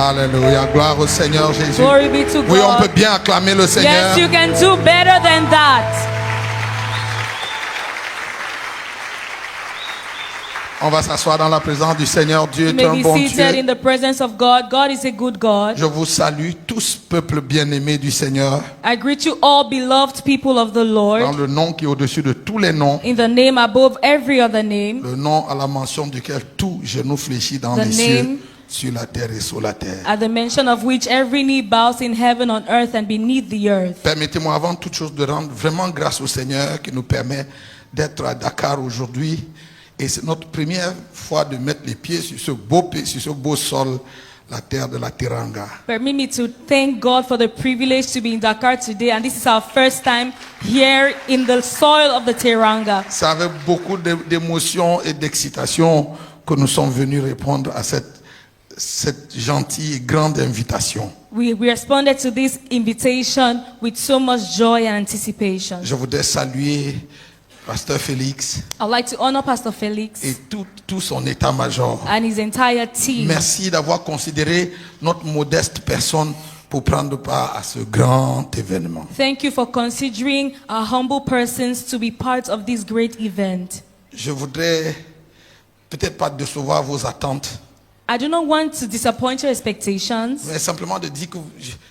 Alléluia. Gloire au Seigneur Jésus. Glory be to God. Oui, on peut bien acclamer le Seigneur. Yes, you can do better than that. On va s'asseoir dans la présence du Seigneur. Dieu You est may un be bon seated in Dieu. the presence of God. God is a good God. Je vous salue tous, peuple bien-aimé du Seigneur, I greet you all, beloved people of the dans Lord, le nom qui est au-dessus de tous les noms, in the name above every other name, le nom à la mention duquel tout genou fléchit dans The les cieux, name sur la terre et sous la terre. at the mention of which every knee bows in heaven, on earth, and beneath the earth. Permettez-moi avant toute chose de rendre vraiment grâce au Seigneur qui nous permet d'être à Dakar aujourd'hui. Et c'est notre première fois de mettre les pieds sur ce beau sol, la terre de la Teranga. Permit me to thank God for the privilege to be in Dakar today, and this is our first time here in the soil of the Teranga. C'est avec beaucoup d'émotion et d'excitation que nous sommes venus répondre à cette gentille et grande invitation. We responded to this invitation with so much joy and anticipation. Je voudrais saluer Pasteur Félix I'd like to honor Pastor Felix et tout son état-major. and his entire team. Merci d'avoir considéré notre modeste personne pour prendre part à ce grand événement. Thank you for considering our humble persons to be part of this great event. Je voudrais peut-être pas décevoir vos attentes, I do not want to disappoint your expectations, mais simplement de dire que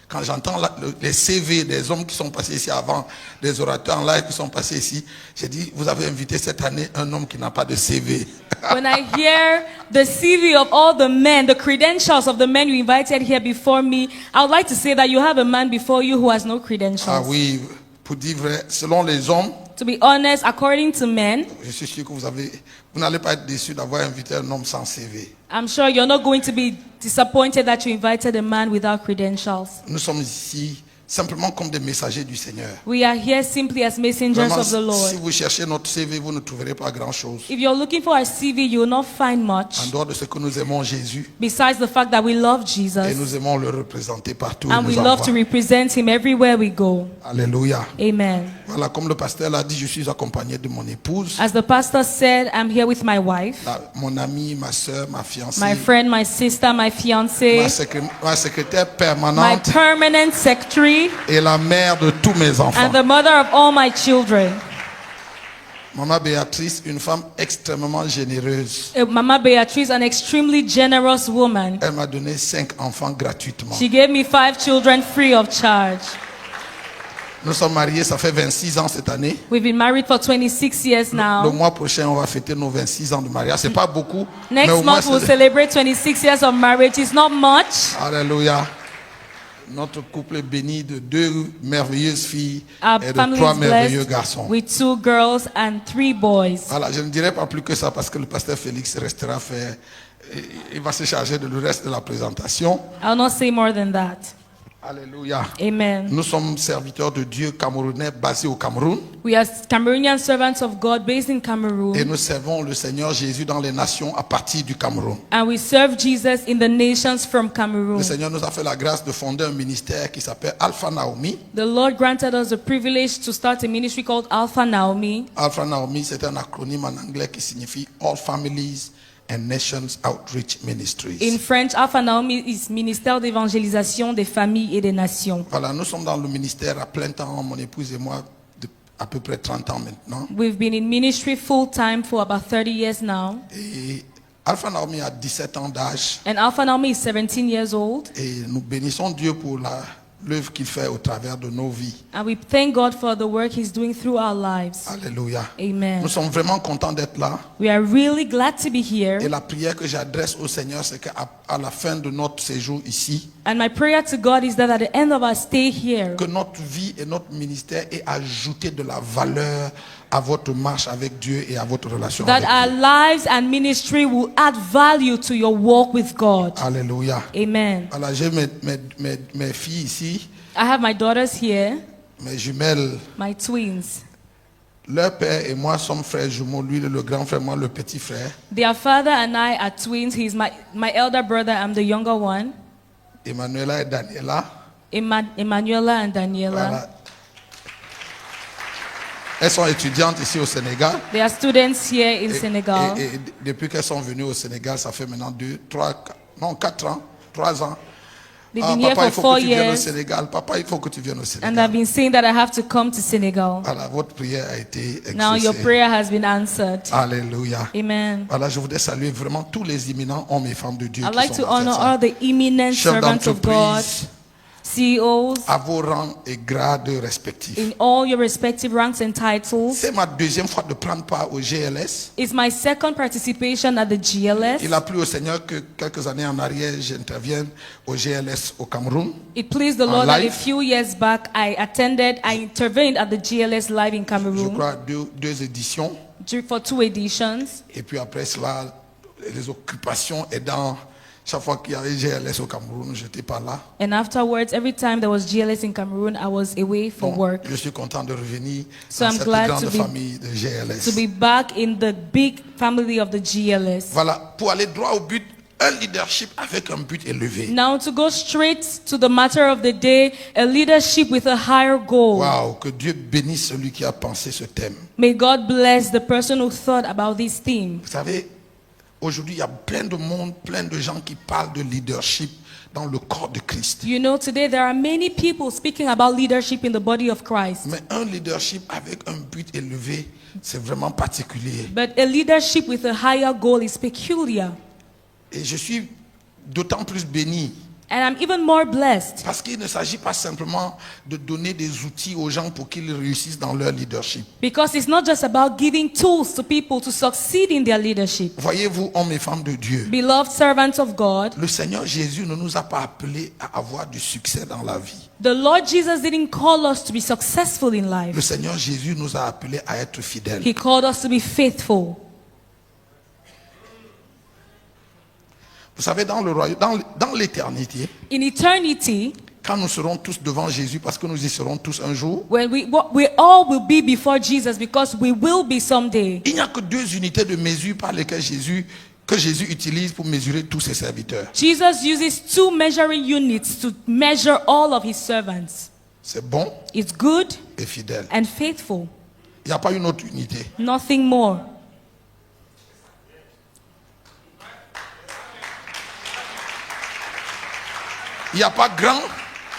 quand j'entends les CV des hommes qui sont passés ici avant, des orateurs en live qui sont passés ici, j'ai dit, vous avez invité cette année un homme qui n'a pas de CV. when I hear the CV of all the men, the credentials of the men you invited here before me, I would like to say that you have a man before you who has no credentials. Ah oui, pour dire vrai, selon les hommes, To be honest, according to men, je suis sûr que vous n'allez pas être déçus d'avoir invité un homme sans CV. I'm sure you're not going to be disappointed that you invited a man without credentials. Nous sommes ici simplement comme des messagers du Seigneur. We are here simply as messengers Vraiment, of the Lord. si vous cherchez notre CV, vous ne trouverez pas grand-chose. If you're looking for our CV, you will not find En much dehors de ce que nous aimons Jésus besides the fact that we love et Jesus nous aimons le représenter partout où and il we nous love to envoie. represent him everywhere we go. Alléluia. Amen. Voilà, comme le pasteur l'a dit, je suis accompagné de mon épouse, As the pastor said, I'm here with my wife, mon amie, ma soeur, ma fiancée, my friend, my sister, my fiancée, ma secrétaire my permanente permanent secretary, et la mère de tous mes enfants. and the mother of all my children. Maman Béatrice, une femme extrêmement généreuse. Mama Beatrice, an extremely generous woman. Elle m'a donné 5 enfants gratuitement. She gave me 5 children free of charge. Nous sommes mariés, ça fait 26 ans cette année. We've been married for 26 years Le now. mois prochain, on va fêter nos 26 ans de mariage. C'est pas beaucoup, mais Next au moins month we'll c'est... celebrate 26 years of marriage. It's not much. Alléluia. Notre couple est béni de 2 merveilleuses filles Our et de family 3 is merveilleux blessed garçons. with 2 girls and 3 boys. Voilà, je ne dirai pas plus que ça parce que le pasteur Félix restera faire. Il va se charger de le reste de la présentation. I'll not say more than that. Alléluia. Amen. Nous sommes serviteurs de Dieu camerounais basés au Cameroun We are Cameroonian servants of God based in et Cameroon. nous servons le Seigneur Jésus dans les nations à partir du Cameroun. And we serve Jesus in the nations from Le Cameroon. Seigneur nous a fait la grâce de fonder un ministère qui s'appelle Alpha Naomi. The Lord granted us the privilege to start a ministry called Alpha Naomi. Alpha Naomi, c'est un acronyme en anglais qui signifie All Families and Nations Outreach Ministries. In French, Alpha Naomi is ministère d'évangélisation des familles et des nations. Voilà, nous sommes dans le ministère à plein temps, mon épouse et moi, à peu près 30 ans maintenant. We've been in ministry full time for about 30 years now. Et Alpha Naomi a 17 ans d'âge And Alpha Naomi is 17 years old. et nous bénissons Dieu pour l'œuvre qu'il fait au travers de nos vies. And we thank God for the work He's doing through our lives. Alléluia. Amen. Nous sommes vraiment contents d'être là. We are really glad to be here. Et la prière que j'adresse au Seigneur, c'est qu'à la fin de notre séjour ici, And my prayer to God is that at the end of our stay here, que notre vie et notre ministère aient ajouté de la valeur à votre marche avec Dieu et à votre relation that avec our Dieu. lives and ministry will add value to your walk with God. Alléluia. Amen. Voilà, j'ai mes filles ici, I have my daughters here, mes jumelles. my twins. Leur père et moi sommes frères jumeaux. Lui, le grand frère, moi, le petit frère. Their father and I are twins. He's my elder brother. I'm the younger one. Emmanuela et Daniela. Emanuela and Daniela. Voilà. Elles sont étudiantes ici au Sénégal. They are students here in Senegal. Et depuis qu'elles sont venues au Sénégal, ça fait maintenant 4 ans, 3 ans. They've Ah, been here papa, il for faut 4 que tu viennes au years. Sénégal. Papa, il faut que tu viennes au And Sénégal. I've been saying that I have to come to Senegal. Voilà, votre prière a été Now your exaucée. prayer has been answered. Alléluia. Amen. Voilà, je voudrais saluer vraiment tous les éminents hommes et femmes de Dieu I'd qui like sont to dans honor cette all salle. the eminent Chefs servants of God, d'entreprise, CEOs, à vos rangs et grades respectifs. in all your respective ranks and titles. C'est ma deuxième fois de prendre part au GLS. It's my second participation at the GLS. Il a plu au Seigneur que quelques années en arrière, j'intervienne au GLS au Cameroun. It pleased the En Lord that a live. few years back I intervened at the GLS live in Je Cameroon crois deux éditions. for 2 editions. Et puis après cela, les occupations aidant. Chaque fois qu'il y avait GLS au Cameroun, je n'étais pas là. And afterwards, every time there was GLS in Cameroon, I was away for Donc, work. je suis content de revenir So dans I'm cette glad grande to be- famille de GLS. To be back in the big family of the GLS. Voilà, pour aller droit au but, un leadership avec un but élevé. Now to go straight to the matter of the day, a leadership with a higher goal. Waouh, que Dieu bénisse celui qui a pensé ce thème. May God bless the person who thought about this theme. Vous savez, aujourd'hui, il y a plein de monde, plein de gens qui parlent de leadership dans le corps de Christ. You know, today there are many people speaking about leadership in the body of Christ. Mais un leadership avec un but élevé, c'est vraiment particulier. But a leadership with a higher goal is peculiar. Et je suis d'autant plus béni And I'm even more blessed parce qu'il ne s'agit pas simplement de donner des outils aux gens pour qu'ils réussissent dans leur leadership. because it's not just about giving tools to people to succeed in their leadership. Voyez-vous, hommes et femmes de Dieu, Beloved servants of God, le Seigneur Jésus ne nous a pas appelés à avoir du succès dans la vie. the Lord Jesus didn't call us to be successful in Le life. Seigneur Jésus nous a appelés à être fidèles. He called us to be faithful. Vous savez, dans le royaume, dans l'éternité, In eternity, quand nous serons tous devant Jésus, parce que nous y serons tous un jour, when we all will be before Jesus because we will be someday. il n'y a que 2 unités de mesure par lesquelles que Jésus utilise pour mesurer tous ses serviteurs. Jesus uses 2 measuring units to measure all of his servants. C'est bon It's good et fidèle. and faithful, Il n'y a pas une autre unité. nothing more. Il n'y a pas grand.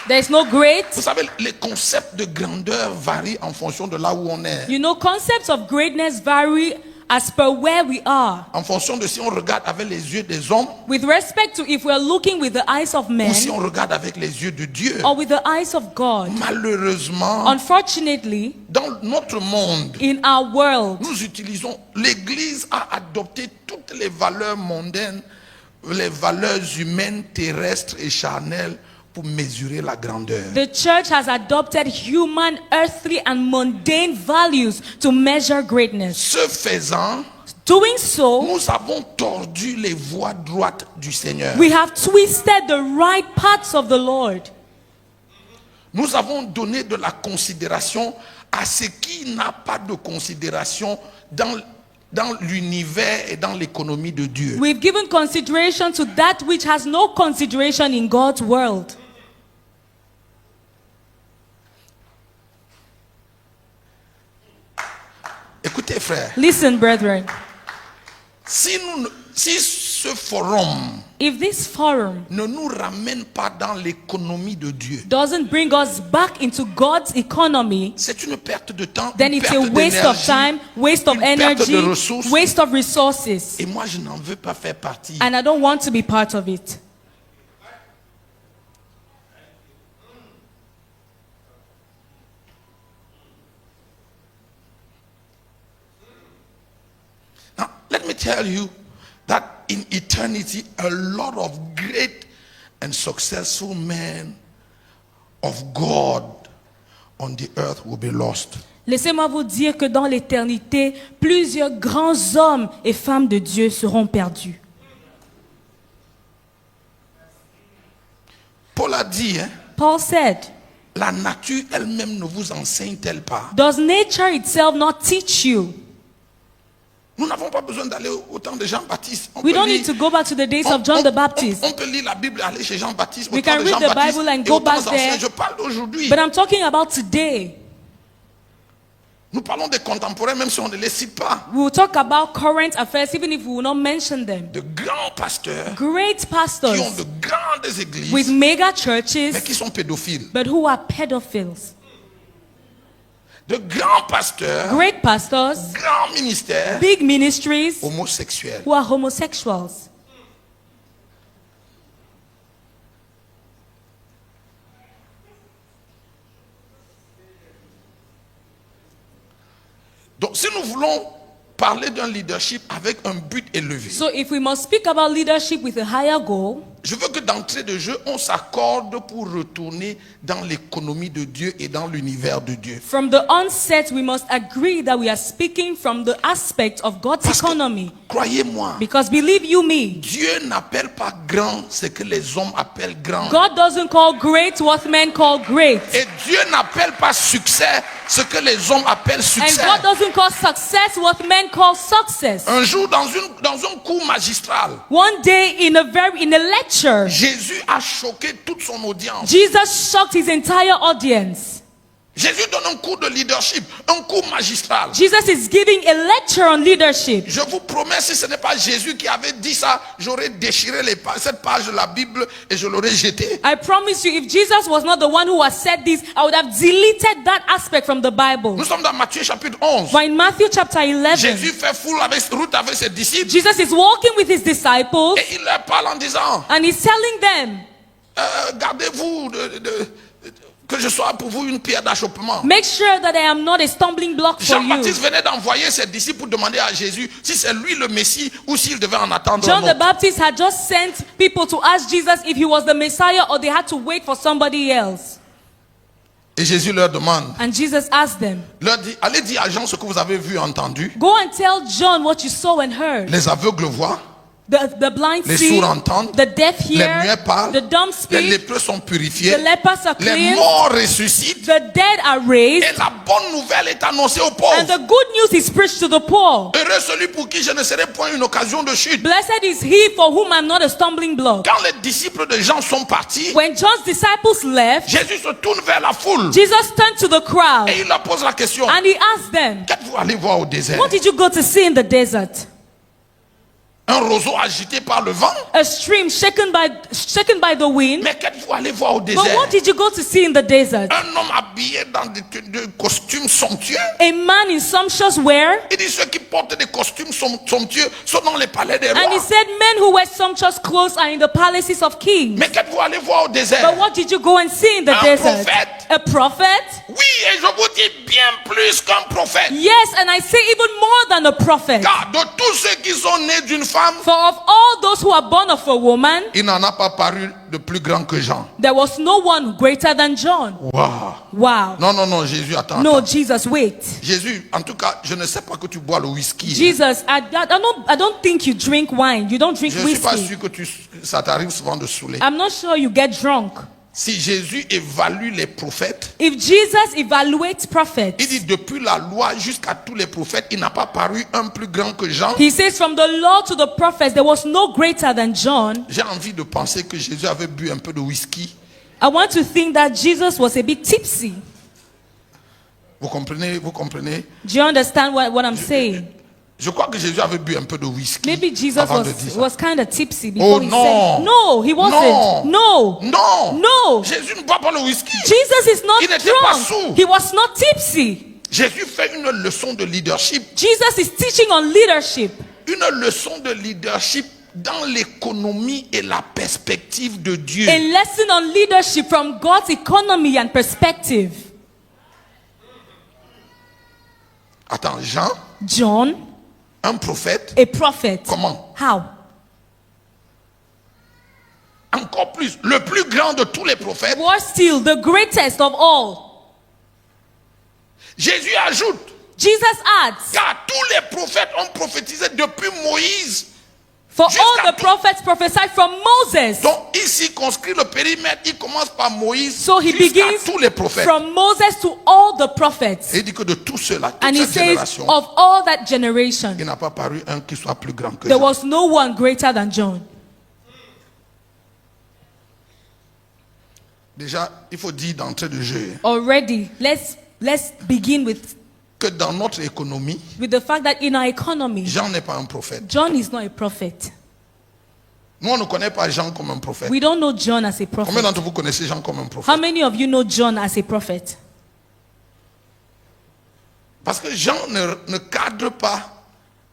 There is no Vous great. savez, les concepts de grandeur varient en fonction de là où on est. You know, concepts of greatness vary as per where we are. En fonction de si on regarde avec les yeux des hommes With respect to if we're looking with the eyes of men ou si on regarde avec les yeux de Dieu. or with the eyes of God. Malheureusement, Unfortunately, dans notre monde, in our world, nous utilisons, l'Église a adopté toutes les valeurs mondaines, les valeurs humaines, terrestres et charnelles pour mesurer la grandeur. the church has adopted human, earthly, and mundane values to measure greatness. Ce faisant, Doing so, nous avons tordu les voies droites du Seigneur. we have twisted the right paths of the Lord. Nous avons donné de la considération à ce qui n'a pas de considération dans l'univers et dans l'économie de Dieu. We've given consideration to that which has no consideration in God's world. Écoutez, frères, Listen, brethren, si ce forum if this forum ne nous ramène pas dans l'économie de Dieu, doesn't bring us back into God's economy, c'est une perte de temps, then une it's a perte waste of d'énergie, time, waste of une perte energy, de ressources. waste of resources. Et moi, je n'en veux pas faire partie. And I don't want to be part of it. Now, let me tell you that in eternity, a lot of great and successful men of God on the earth will be lost. Laissez-moi vous dire que dans l'éternité, plusieurs grands hommes et femmes de Dieu seront perdus. Paul a dit, hein, Paul said, la nature elle-même ne vous enseigne-t-elle pas? does nature itself not teach you? Nous n'avons pas besoin d'aller au temps de Jean-Baptiste. On We peut don't lire- need to go back to the days of John the Baptist. on peut lire la Bible, aller chez Jean-Baptiste, au We temps can de read the Jean-Baptiste Bible and et go aux temps back anciens. there. Je parle d'aujourd'hui. But I'm talking about today. Nous parlons des contemporains même si on ne les cite pas. We will talk about current affairs even if we will not mention them. De grands pasteurs Great qui pastors ont de grandes églises with mega mais churches, qui sont pédophiles. but who are pedophiles. De grands pasteurs, Great pastors, grands ministères big ministries, homosexuels. who are homosexuals. Donc si nous voulons parler d'un leadership avec un but élevé, So if we must speak about leadership with a higher goal, je veux que d'entrée de jeu, on s'accorde pour retourner dans l'économie de Dieu et dans l'univers de Dieu. from the onset, we must agree that we are speaking from the aspect of God's Parce que, economy. croyez-moi, Because believe you me, Dieu n'appelle pas grand ce que les hommes appellent grand. God doesn't call great what men call great. Et Dieu n'appelle pas succès ce que les hommes appellent And succès. God doesn't call success what men call success. Un jour, dans un cours magistral, One day in a lecture, Jésus a choqué toute son audience. Jesus shocked his entire audience. Jésus donne un cours de leadership, un cours magistral. Jesus is giving a lecture on leadership. Je vous promets, si ce n'est pas Jésus qui avait dit ça, j'aurais déchiré cette page de la Bible et je l'aurais jetée. I promise you, if Jesus was not the one who has said this, I would have deleted that aspect from the Bible. Nous sommes dans Matthieu chapitre 11. But in Matthew chapter 11, Jésus fait route avec ses disciples Jesus is walking with his disciples et il leur parle en disant, and he's telling them, gardez-vous que je sois pour vous une pierre d'achoppement. make sure that I am not a stumbling block for you. Jean-Baptiste venait d'envoyer ses disciples pour demander à Jésus si c'est lui le Messie ou s'il devait en attendre un John the autre. Baptist had just sent people to ask Jesus if he was the Messiah or they had to wait for somebody else. Et Jésus leur demande, And Jesus asked them, leur dit, allez dire à Jean ce que vous avez vu et entendu. go and tell John what you saw and heard. Les aveugles voient, The blind les see, sourds entendent, the deaf les hear, muets parlent, the dumb les speak, lépreux sont the purifiés, lepers are les cleansed, morts ressuscitent the dead are raised, et la bonne nouvelle est annoncée aux and pauvres. the good news is preached to the poor. Heureux celui pour qui je ne serai point une occasion de chute. Blessed is he for whom I'm not a stumbling block. Quand les disciples de Jean sont partis, When John's disciples left, Jésus se tourne vers la foule Jesus turned to the crowd et il leur pose la question, and he asked them, qu'êtes-vous allé voir au désert? what did you go to see in the desert? Un roseau agité par le vent? A stream shaken by the wind? Mais qu'êtes-vous allé voir au But désert? what did you go to see in the desert? Un homme habillé dans des costumes somptueux. A man in sumptuous wear? Il dit ceux qui portent des costumes somptueux sont dans les palais des And he rois. said, men who wear sumptuous clothes are in the palaces of kings. Mais qu'êtes-vous allé voir au désert? But what did you go and see in the Un desert? prophète. A prophet? Oui, et je vous dis bien plus qu'un prophète. Yes, and I say even more than a prophet. Car de tous ceux qui sont nés d'une femme, For of all those who are born of a woman, il n'en a pas paru de plus grand que Jean. there was no one greater than John. Wow. Wow. Non, Jésus, attends. No, attends. Jesus, wait. Jésus, en tout cas, je ne sais pas que tu bois le whisky. Jesus, I don't think you drink wine. You don't drink Je ne suis pas whiskey. sûr que ça t'arrive souvent de saouler. I'm not sure you get drunk. Si Jésus évalue les prophètes, If Jesus evaluates prophets, il dit depuis la loi jusqu'à tous les prophètes, il n'a pas paru un plus grand que Jean. he says from the law to the prophets, there was no greater than John. J'ai envie de penser que Jésus avait bu un peu de whisky. I want to think that Jesus was a bit tipsy. Vous comprenez? Vous comprenez? Do you understand what I'm saying? Je crois que Jésus avait bu un peu de whisky. Maybe Jesus avant de dire ça. was kind of tipsy before Oh, he non. said, no, he wasn't. No. Non. No. Jésus ne boit pas le whisky. Jesus is not Il n'était pas drunk. sourd. He was not tipsy. Jésus fait une leçon de leadership. Jesus is teaching on leadership. Une leçon de leadership dans l'économie et la perspective de Dieu. A lesson on leadership from God's economy and perspective. Attends, Jean, John, un prophète, a prophet. comment? How? Encore plus, le plus grand de tous les prophètes. Was still the greatest of all. Jésus ajoute, Jesus adds, car tous les prophètes ont prophétisé depuis Moïse. for Jusqu'à all the tout- prophets prophesied from Moses. Donc, il circonscrit le périmètre. Il commence par Moïse So he jusqu'à begins tous les prophètes. from Moses to all the prophets. Et il dit que de tous ceux-là, toute And he cette says, génération, of all that generation, il n'a pas paru un qui soit plus grand que there Jean. was no one greater than John. Déjà, il faut dire d'entrée de jeu. Already, let's begin with que dans notre économie, with the fact that in our economy, Jean n'est pas un prophète. John is not a prophet. Nous, on ne connaît pas Jean comme un prophète. We don't know John as a Combien prophet. d'entre vous connaissez Jean comme un How prophète? many of you know John as a prophet? Parce que Jean ne cadre pas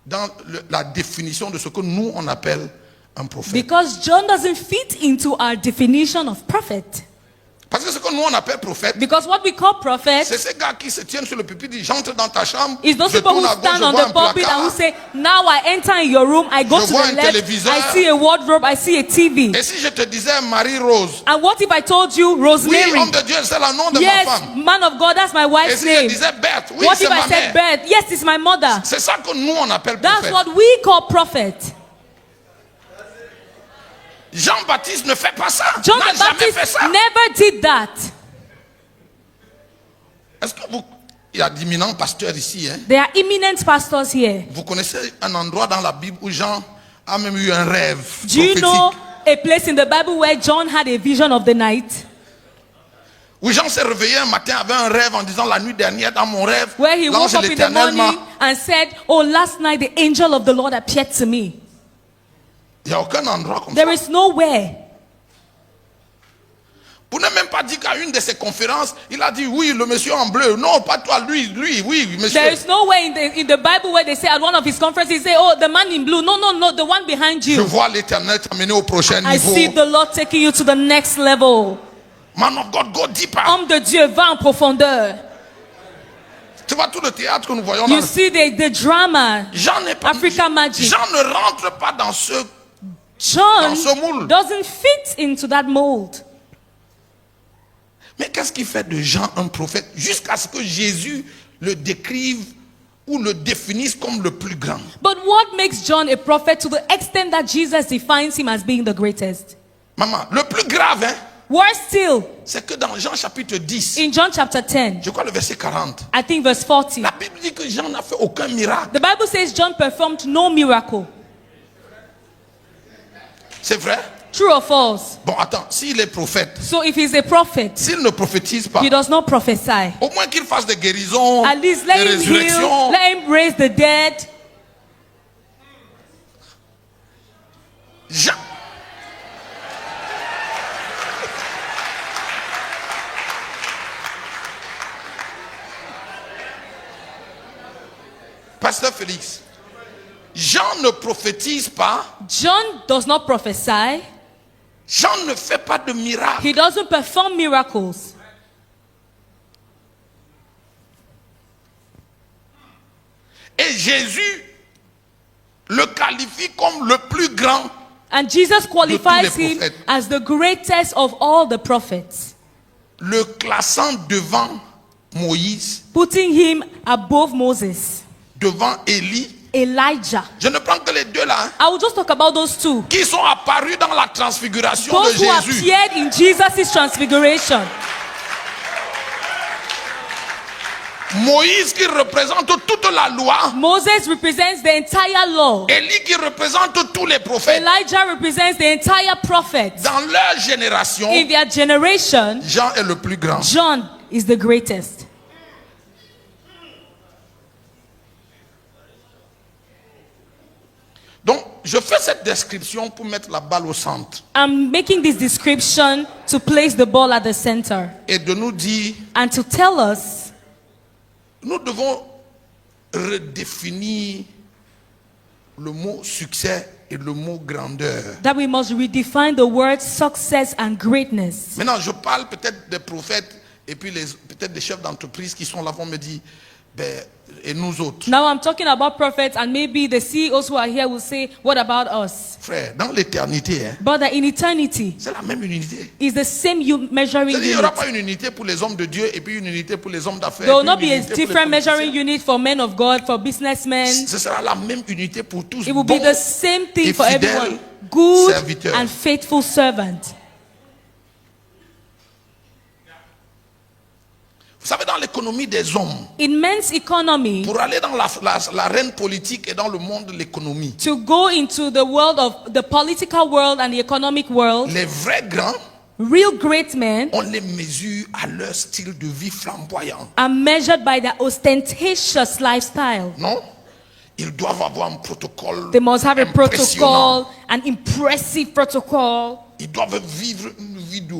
dans la définition de ce que nous, on appelle un prophète. Because John doesn't fit into our definition of prophet. Parce que ce que nous, on appelle prophète, Because what we call prophet c'est ces gars qui se tiennent sur le pupitre, disent j'entre dans ta chambre, is those je people tourne who à gauche, stand je on vois the un pulpit and who placard. say, now I enter in your room, I go Je to vois the un left, téléviseur. I see a wardrobe, I see a TV. Et si je te disais Marie-Rose, And what if I told you oui, Rosemary? homme de Dieu, c'est le nom de ma Yes, femme. man of God, that's my Et wife's si je name. disais Berthe, oui, What c'est if I ma said mère. Beth? Yes, it's my mother. C'est ça que nous, on appelle That's prophète. what we call prophet. Jean-Baptiste ne fait pas ça. John N'a the jamais fait Baptist ça. never did that. Est-ce que il y a d'imminents pasteurs ici, hein? There are eminent pastors here. Vous connaissez un endroit dans la Bible où Jean a même eu un rêve Do you prophétique, know a place in the Bible where John had a vision of the night? où Jean s'est réveillé un matin avec un rêve en disant la nuit dernière dans mon rêve, Where he woke l'ange up de in the l'Éternel m'a... morning and said, oh, last night the angel of the Lord appeared to me. Il n'y a aucun endroit comme There ça. is nowhere. Pour ne même pas dire qu'à une de ses conférences, il a dit oui, le monsieur en bleu. Non, pas toi, lui, oui, monsieur. There is nowhere in the Bible where they say at one of his conferences, he say, oh, the man in blue. No, the one behind Je you. vois l'Éternel t'amener au prochain I niveau. see the Lord taking you to the next level. Man of God, go deeper. Homme de Dieu, va en profondeur. Tu vois tout le théâtre que nous voyons dans You see the drama. Jean n'est pas... Africa Magic. Jean ne rentre pas dans John dans ce moule. doesn't fit into that mold. Mais qu'est-ce qui fait de Jean un prophète jusqu'à ce que Jésus le décrive ou le définisse comme le plus grand? But what makes John a prophet to the extent that Jesus defines him as being the greatest? Maman, le plus grave, hein, Worse still, c'est que dans Jean chapitre 10, in John chapter 10, je crois le verset 40, I think verse 40, la Bible dit que Jean n'a fait aucun miracle. the Bible says John performed no miracle. C'est vrai? True or false? Bon, attends, s'il est prophète, So if he's a prophet, s'il ne prophétise pas, he does not prophesy. au moins qu'il fasse des guérisons, At least des let him heal, résurrections. let him raise the dead. Jean. Pasteur Félix, Jean ne prophétise pas, John does not prophesy. Jean ne fait pas de miracle. He doesn't perform miracles. Et Jésus le qualifie comme le plus grand. And Jesus qualifies les him prophètes. as the greatest of all the prophets, Le classant devant Moïse, putting him above Moses, devant Élie. Elijah. Je ne prends que les deux là, hein, I will just talk about those two. qui sont apparus dans la transfiguration Those de who Jésus. appeared in Jesus' transfiguration. Moïse qui représente toute la loi. Moses represents the entire law. Élie qui représente tous les prophètes. Elijah represents the entire prophets. Dans leur génération, In their generation, Jean est le plus grand. John is the greatest. Donc, je fais cette description pour mettre la balle au centre I'm making this description to place the ball at the center et de nous dire, and to tell us nous devons redéfinir le mot succès et le mot grandeur. that we must redefine the words success and greatness. Maintenant, je parle peut-être des prophètes et puis peut-être des chefs d'entreprise qui sont là vont me dire, ben, et nous autres. Now I'm talking about prophets, and maybe the CEOs who are here will say, what about us? Frère, dans l'éternité, hein, But in eternity, c'est la même unité. is the same measuring C'est-à-dire, il n'y unit. aura pas une unité pour les hommes de Dieu et puis une unité pour les hommes d'affaires. There will et not puis be une a unité pour les different politiciens. measuring unit for men of God, for businessmen. Ce sera la même unité pour tous. It will be bons the same thing et for fidèles everyone. Good serviteurs. and faithful servant. Vous savez, dans l'économie des hommes, In men's economy, pour aller dans l'arène politique et dans le monde de l'économie, to go into the world of the political world and the economic world, les vrais grands, Real great men on les mesure à leur style de vie flamboyant. are measured by their ostentatious lifestyle. Non? Ils doivent avoir un protocole They must have a impressionnant. protocol, an impressive protocol. Ils doivent vivre une vie de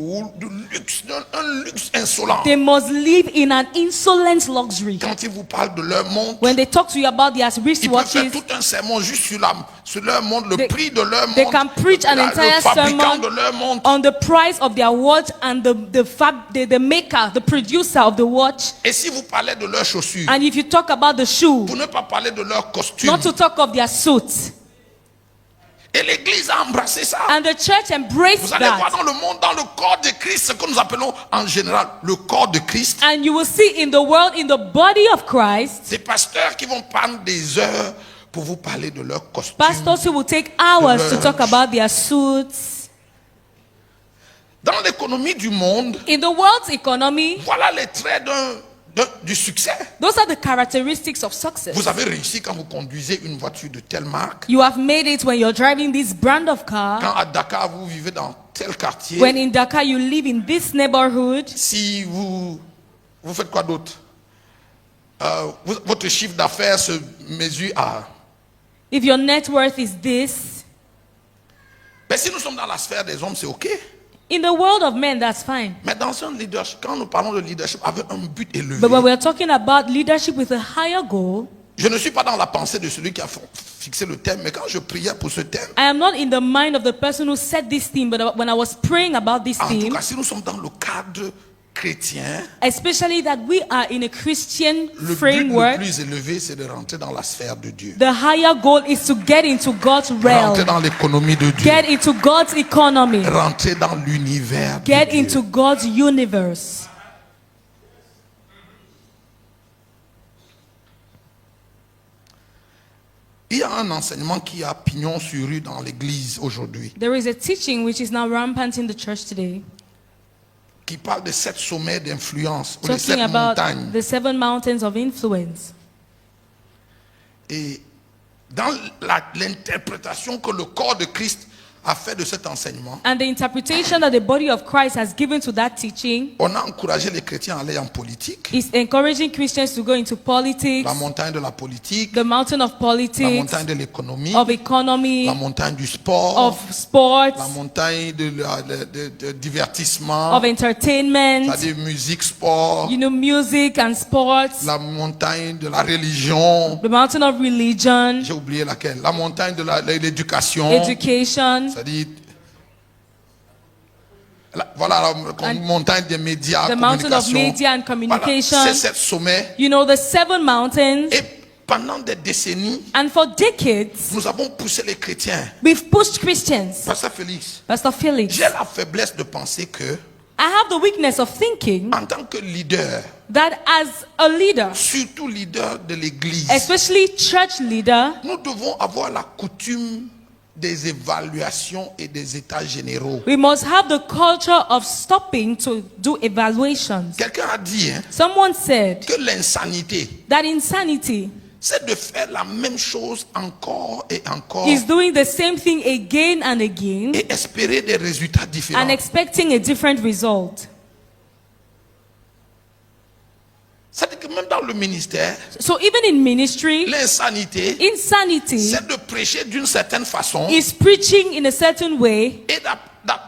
luxe, un luxe insolent. They must live in an insolent luxury. Quand ils vous parlent de leur montre, When they talk to you about their ils peuvent faire wristwatches, tout un sermon juste sur leur montre, le They- prix de leur they montre, can preach an le entire fabricant sermon de leur montre. on the price of their watch and the maker, the producer of the watch. Et si vous parlez de leurs chaussures, And if you talk about the shoe, pour ne pas parler de leurs costumes. not to talk of their suits. Et l'Église a embrassé ça. And the church embraced Vous allez voir that. dans le monde, dans le corps de Christ, ce que nous appelons en général le corps de Christ, And you will see in the world, in the body of Christ, des pasteurs qui vont prendre des heures pour vous parler de leurs costumes. pastors who will take hours to talk about their suits. Dans l'économie du monde, In the world's economy, voilà les traits du succès. those are the characteristics of success. Vous avez réussi quand vous conduisez une voiture de telle marque. You have made it when you're driving this brand of car. Quand à Dakar, vous vivez dans tel quartier. When in Dakar you live in this neighborhood. Si vous faites quoi d'autre? Votre chiffre d'affaires se mesure à... If your net worth is this. Mais si nous sommes dans la sphère des hommes, c'est OK. In the world of men, that's fine. Mais dans un leadership, quand nous parlons de leadership avec un but élevé, But when we're talking about leadership with a higher goal, je ne suis pas dans la pensée de celui qui a fixé le thème, mais quand je priais pour ce thème, I am not in the mind of the person who set this theme, but when I was praying about this en tout theme, cas, si nous sommes dans le cadre chrétien, especially that we are in a Christian le but le framework, plus élevé, c'est de rentrer dans la sphère de Dieu. the higher goal is to get into God's Rentrer realm, dans l'économie de Dieu. get into God's economy, Rentrer dans l'univers de get Dieu. into God's universe. Il y a un enseignement qui a pignon sur rue dans l'église aujourd'hui, There is a teaching which is now rampant in the church today, qui parle de 7 sommets d'influence, ou de 7 talking about montagnes. the 7 mountains of influence. Et dans l'interprétation que le corps de Christ a fait de cet enseignement, And the interpretation that the body of Christ has given to that teaching on a encouragé les chrétiens à aller en politique, is encouraging Christians to go into politics, la montagne de la politique, the mountain of la politics, montagne de l'économie, of economy, la montagne du sport, of sports, la montagne de divertissement, of entertainment, c'est-à-dire musique, sport, music and sports, la montagne de la religion, the mountain of religion, j'ai oublié laquelle, la montagne de l'éducation, education, c'est-à-dire, voilà la montagne des médias, the mountain of communication. media and communication. Voilà, c'est 7 sommets. The 7 mountains. Et pendant des décennies, And for decades, nous avons poussé les chrétiens. we've pushed Christians. Pasteur Félix, Pastor Felix, j'ai la faiblesse de penser que, I have the weakness of thinking en tant que leader, that as a leader, surtout leader de l'église, especially church leader, nous devons avoir la coutume des évaluations et des états généraux. we must have the culture of stopping to do evaluations. Quelqu'un a dit Someone said que l'insanité, that insanity c'est de faire la même chose encore et encore is doing the same thing again and again et espérer des résultats différents. and expecting a different result. C'est-à-dire que même dans le ministère, So even in ministry, l'insanité, insanity c'est de prêcher d'une certaine façon is preaching in a certain way et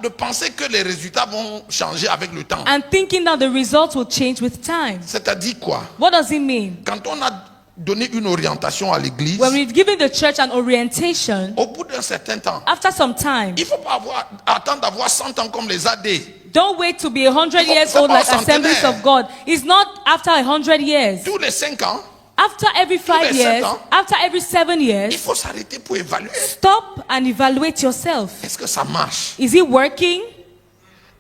de penser que les résultats vont changer avec le temps. and thinking that the results will change with time. C'est-à-dire quoi? What does it mean? Quand on a donné une orientation à l'église, When we've given the church an orientation, au bout d'un certain temps, after some time, il ne faut pas attendre d'avoir 100 ans comme les AD. don't wait to be 100 years old like Assemblies of God. It's not after 100 years. Tous les 5 ans, After every 5 years, after every 7 il years, faut s'arrêter pour évaluer. stop and evaluate yourself. Est-ce que ça marche? Is it working?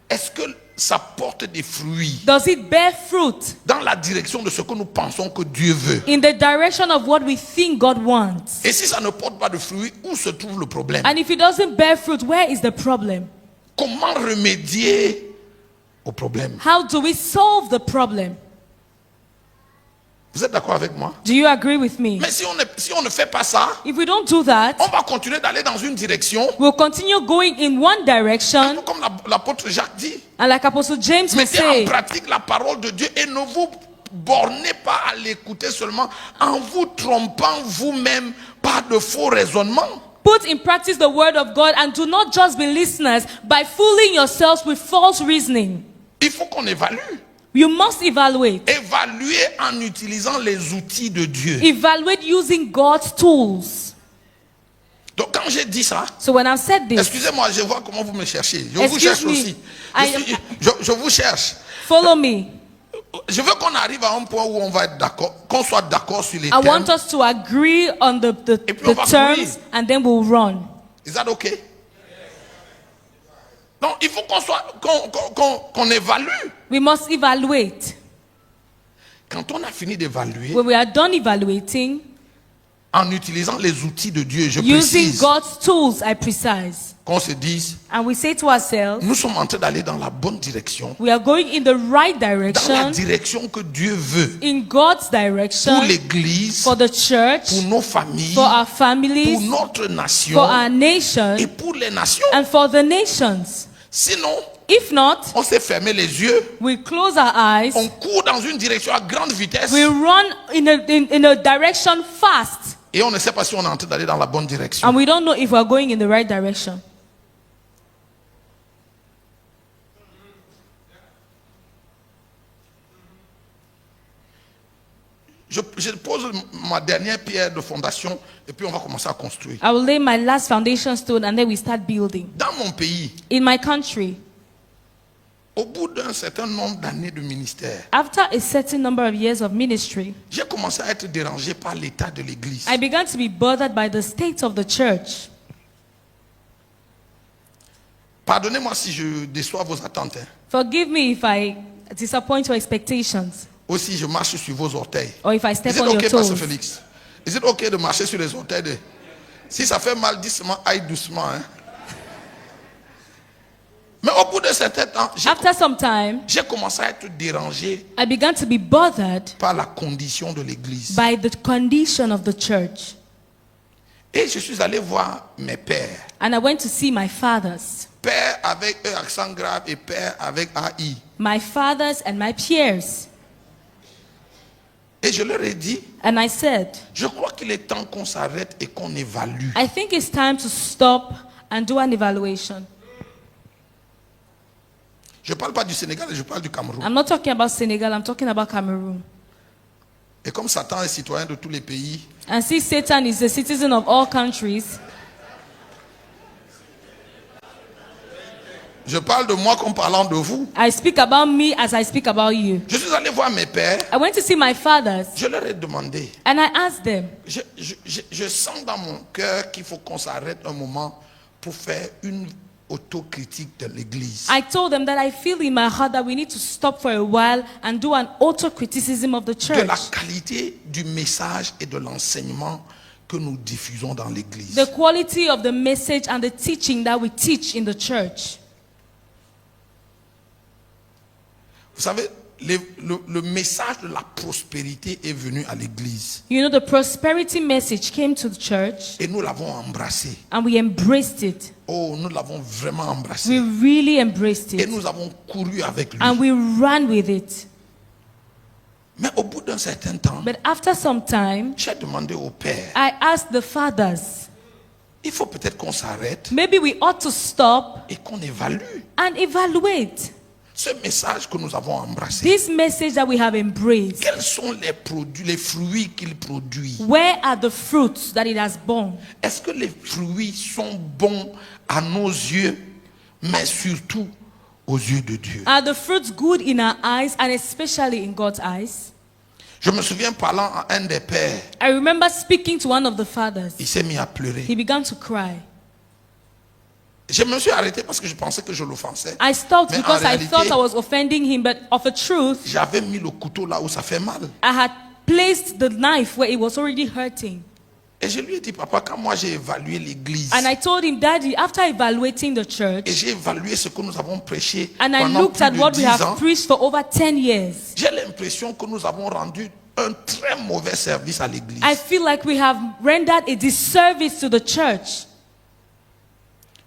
Est-ce que ça porte des fruits Does it bear fruit dans la direction de ce que nous pensons que Dieu veut? in the direction of what we think God wants? Et si ça ne porte pas de fruits, où se trouve le problème? And if it doesn't bear fruit, where is the problem? Comment remédier au problème? How do we solve the problem? Vous êtes d'accord avec moi? Do you agree with me? Mais si on ne fait pas ça, If we don't do that, on va continuer d'aller dans une direction, we'll continue going in one un direction. peu comme l'apôtre Jacques dit. And like Apostle James will Mettez en say, pratique la parole de Dieu et ne vous bornez pas à l'écouter seulement en vous trompant vous-même par de faux raisonnements. put in practice the word of God and do not just be listeners by fooling yourselves with false reasoning. Il faut qu'on évalue. You must evaluate. Évaluer en utilisant les outils de Dieu. Evaluate using God's tools. Donc quand j'ai dit ça, So when I've said this, excusez-moi, je vois comment vous me cherchez. Je vous Excuse cherche me. aussi. Je vous cherche. follow me. Je veux qu'on arrive à un point où on va être d'accord, qu'on soit d'accord sur les I want termes. us to agree on the Et puis on va terms courir. and then we'll run. Is that okay? Donc il faut qu'on évalue. We must evaluate. Quand on a fini d'évaluer, When we are done evaluating, en utilisant les outils de Dieu, je using précise, God's tools, I precise. qu'on se dise, And we say to ourselves, nous sommes en train d'aller dans la bonne direction, we are going in the right dans la direction, direction que Dieu veut in God's pour direction, l'Église, for the church, pour nos familles, for our pour families, notre nation for our nation, et pour les nations. and for the nations. Sinon, If not, on s'est fermé les yeux, we close our eyes, on court dans une direction à grande vitesse we run in a direction fast, et on ne sait pas si on est en train d'aller dans la bonne direction. and we don't know if we are going in the right direction. Je pose ma dernière pierre de fondation et puis on va commencer à construire. I will lay my last foundation stone and then we start building. Dans mon pays, In my country, au bout d'un certain nombre d'années de ministère, after a certain number of years of ministry, j'ai commencé à être dérangé par l'état de l'Église. I began to be bothered by the state of the church. Pardonnez-moi si je déçois vos attentes. Forgive me if I disappoint your expectations Aussi, je marche sur vos orteils. or if I step Is it on your okay, Pastor toes. Félix? Is it okay de marcher sur les orteils de... Si ça fait mal, dis-moi, aille doucement. Hein? Mais au bout de certain temps, After some time, j'ai commencé à être dérangé I began to be bothered par la condition de l'Église. by the condition of the church. Et je suis allé voir mes pères. And I went to see my fathers. Père avec E accent grave et père avec AI. My fathers and my peers. Et je leur ai dit, And I said, je crois qu'il est temps qu'on s'arrête et qu'on évalue. I think it's time to stop and do an evaluation. Je ne parle pas du Sénégal, je parle du Cameroun. I'm not talking about Senegal, I'm talking about Cameroon. Et comme Satan est citoyen de tous les pays, And since Satan is a citizen of all countries, je parle de moi comme parlant de vous. I speak about me as I speak about you. Je suis allé voir mes pères, I went to see my fathers je leur ai demandé, and I asked them, je sens dans mon cœur qu'il faut qu'on s'arrête un moment pour faire une autocritique de l'Église. I told them that I feel in my heart that we need to stop for a while and do an auto-criticism of the De la church. qualité du message et de l'enseignement que nous diffusons dans l'Église. The quality of the message and the teaching that we teach in the church. Vous savez, le message de la prospérité est venu à l'Église. You know, the prosperity message came to the church Et nous l'avons embrassé. and we embraced it. Oh, nous l'avons vraiment We embrassé. really embraced Et it. nous avons couru avec lui. And we ran with it. Mais au bout d'un certain temps, But after some time, j'ai demandé au Père, I asked the fathers, il faut peut-être qu'on s'arrête maybe we ought to stop et qu'on évalue and evaluate ce message que nous avons embrassé. this message that we have embraced. Quels sont les produits, les fruits qu'il produit? Where are the fruits that it has borne? Est-ce que les fruits sont bons à nos yeux, mais surtout aux yeux de Dieu? Are the fruits good in our eyes and especially in God's eyes? Je me souviens parlant à un des pères, I remember speaking to one of the fathers. il s'est mis à pleurer. He began to cry. Je me suis arrêté parce que je pensais que je l'offensais. I stopped Mais en because I réalité, thought I was offending him, but of a truth, j'avais mis le couteau là où ça fait mal. I had placed the knife where it was already hurting. Et je lui ai dit, papa, quand moi j'ai évalué l'église, And I told him, Daddy, after evaluating the et church, j'ai évalué ce que nous avons prêché and I pendant looked plus at de what we 10 have ans, preached for over 10 years, j'ai l'impression que nous avons rendu un très mauvais service à l'église. I feel like we have rendered a disservice to the church.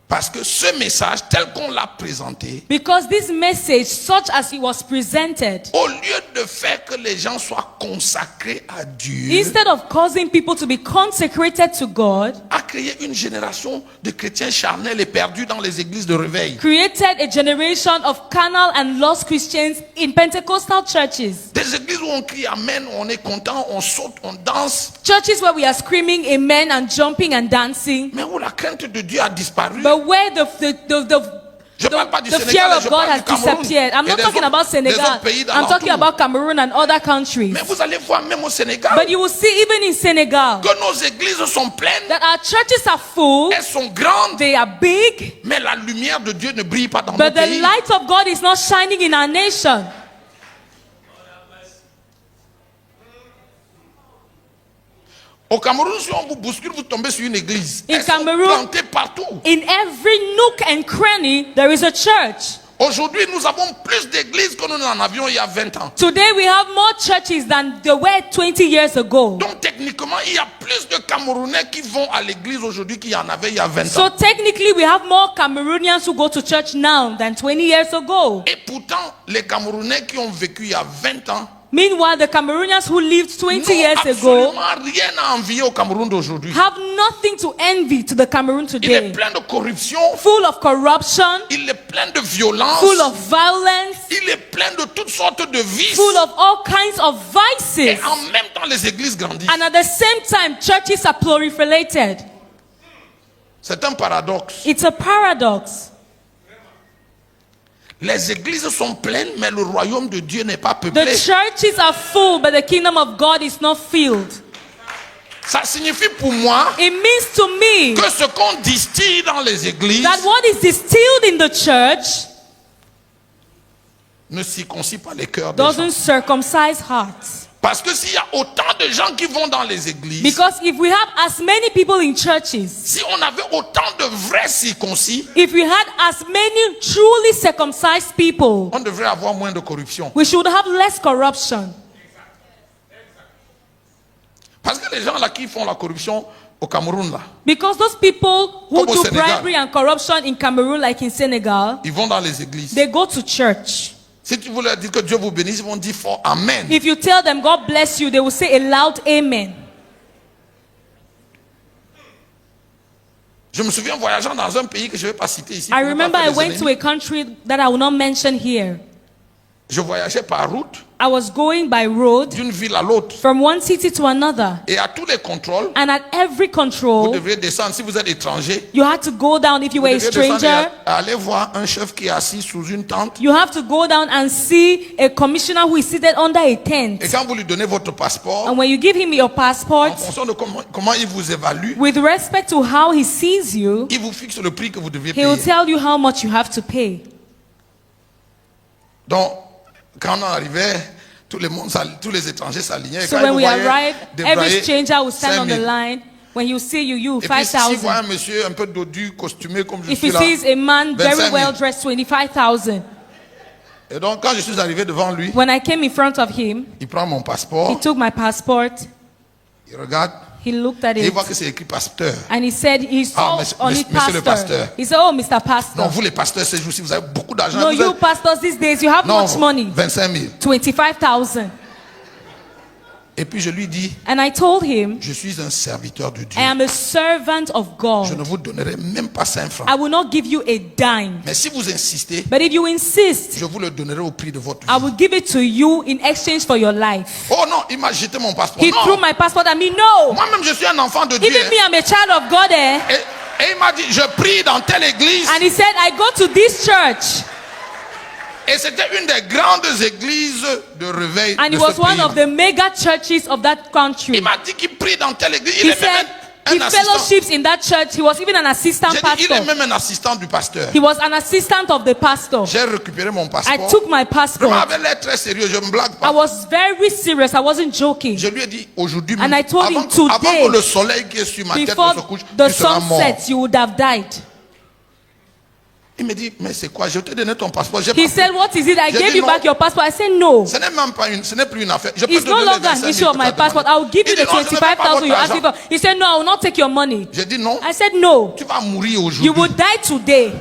Parce que ce message, tel qu'on l'a présenté, Because this message, such as it was presented, au lieu de faire que les gens soient consacrés à Dieu, instead of causing people to be consecrated to God, a créé une génération de chrétiens charnels et perdus dans les églises de réveil. created a generation of carnal and lost Christians in Pentecostal churches. Des églises où on crie Amen, on est content, on saute, on danse, Churches where we are screaming amen and jumping and dancing, mais où la crainte de Dieu a disparu. but where Je parle pas du the Sénégal, fear of je God parle has du Cameroun disappeared. I'm et not des talking autres- about des Senegal. autres pays I'm talking d'alentour. about Cameroon and other countries. Mais vous allez voir même au Sénégal But you will see even in Senegal que nos églises sont pleines, that our churches are full, elles sont grandes, they are big, mais la lumière de Dieu ne brille pas dans nos but the pays. light of God is not shining in our nation. Au Cameroun, si on vous bouscule, vous tombez sur une église. In Elles sont Cameroon- plantées partout. In every nook and cranny, there is a church. Aujourd'hui, nous avons plus d'églises que nous n'en avions il y a 20 ans. Today we have more churches than there were 20 years ago. Donc techniquement, il y a plus de Camerounais qui vont à l'église aujourd'hui qu'il y en avait il y a 20 So ans. technically we have more Cameroonians who go to church now than 20 years ago. Et pourtant, les Camerounais qui ont vécu il y a 20 ans Meanwhile, the Cameroonians who lived 20 n'ont years ago absolument rien à envier au Cameroun d'aujourd'hui. have nothing to envy to the Cameroon Il est today. plein de corruption, Full of corruption, il est plein de violence, full of violence, il est plein de toutes sortes de vices. full of all kinds of Et vices. en même temps, les églises grandissent. And at the same time, churches are proliferated. C'est un paradoxe. It's a paradox. Les églises sont pleines, mais le royaume de Dieu n'est pas The peuplé. churches are full, but the kingdom of God is not filled. Ça signifie pour moi It means to me que ce qu'on distille dans les églises that what is distilled in the church ne circoncit pas les cœurs des gens. doesn't circumcise hearts. Parce que s'il y a autant de gens qui vont dans les églises, Because if we have as many people in churches, si on avait autant de vrais circoncis, if we had as many truly circumcised people, on devrait avoir moins de corruption. we should have less corruption. Parce que les gens là qui font la corruption au Cameroun là, Because those people who Comme au do Sénégal. bribery and corruption in Cameroon, like in Senegal, ils vont dans les églises. they go to church. Si tu veux leur dire que Dieu vous bénisse, ils vont dire fort Amen. If you tell them God bless you, they will say a loud amen. Je me souviens voyageant dans un pays que je ne vais pas citer ici. I pour ne pas remember faire I des went to ennemis. a country that I will not mention here. Je voyageais par route I was going by road d'une ville à l'autre. from one city to another. Et à tous les contrôles, And at every vous control, devriez descendre. Si vous êtes étranger, you had to go down if you vous were a devriez descendre stranger. et aller voir un chef qui est assis sous une tente. You have to go down and see a commissioner who is seated under a tent. Et quand vous lui donnez votre passeport, And when you give him your en passport, fonction de comment il vous évalue, with respect to how he sees you, il vous fixe le prix que vous devez he will payer. tell you how much you have to pay. Donc, quand on arrivait, tous les étrangers s'alignaient. Et So quand ils when vous we voyaient arrive, every débrayer, stranger will stand on the 5 000. line. When you see you, Et puis, s'il voit 5,000. un monsieur un peu dodu, costumé comme je If suis he là, sees a man 25 very 000. well dressed, 25,000. Et donc, quand je suis arrivé devant lui, When I came in front of him, il prend mon he passeport, took my passport, il regarde, he looked at et il it, voit que c'est écrit pasteur. and he said he saw monsieur- on it monsieur le pastor. pasteur. He said, "Oh, Mr. Non, Pastor. vous les pasteurs, ces jours-ci, vous avez beaucoup d'argent. No, vous you avez- pastors these days, you have Non, much money. 25 000. 25,000." Et puis je lui dis, And I told him, je suis un serviteur de Dieu. I am a servant of Je ne God. vous donnerai même pas 5 francs. I will not give you a dime. Mais si vous insistez, But if you insist, je vous le donnerai au prix de votre I vie. will give it to you in exchange for your life. Oh non, il m'a jeté mon passeport. He threw Non, my passport at me. No. moi-même je suis un enfant de Dieu. Even me, I'm a child of God. Eh? Et il m'a dit, je prie dans telle église. And he said, I go to this church. Et c'était une des grandes églises de réveil And de it ce was one pays. of the mega churches of that country. Il m'a dit qu'il prie dans telle église. Il He est même said un he assistant. fellowships in that church. He was even an assistant J'ai dit, il est pastor. même un assistant du pasteur. He was an assistant of the pastor. J'ai récupéré mon I passeport. took my Je passport. m'avais l'air très sérieux, je ne blague I pas. was very serious. I wasn't joking. Je lui ai dit, aujourd'hui, And I told him, avant today, que le soleil qui est sur ma tête ne Before se couche, the tu seras sun mort. sets, you would have died. Il me dit, mais c'est quoi? Je t'ai donné ton passeport. J'ai He pas said, fait. what is it? I J'ai gave dit you non. back your passport. I said, no. Ce n'est même pas ce n'est plus une affaire. Je peux It's te no donner longer les an 25 issue 000 of my que tu as passport. demandé. I will give Il you dit, the non, je ne veux pas 25,000 you votre asked me argent. for. He said, no, I will not take your money. J'ai dit non. I said, no. Tu vas mourir aujourd'hui. You will die today.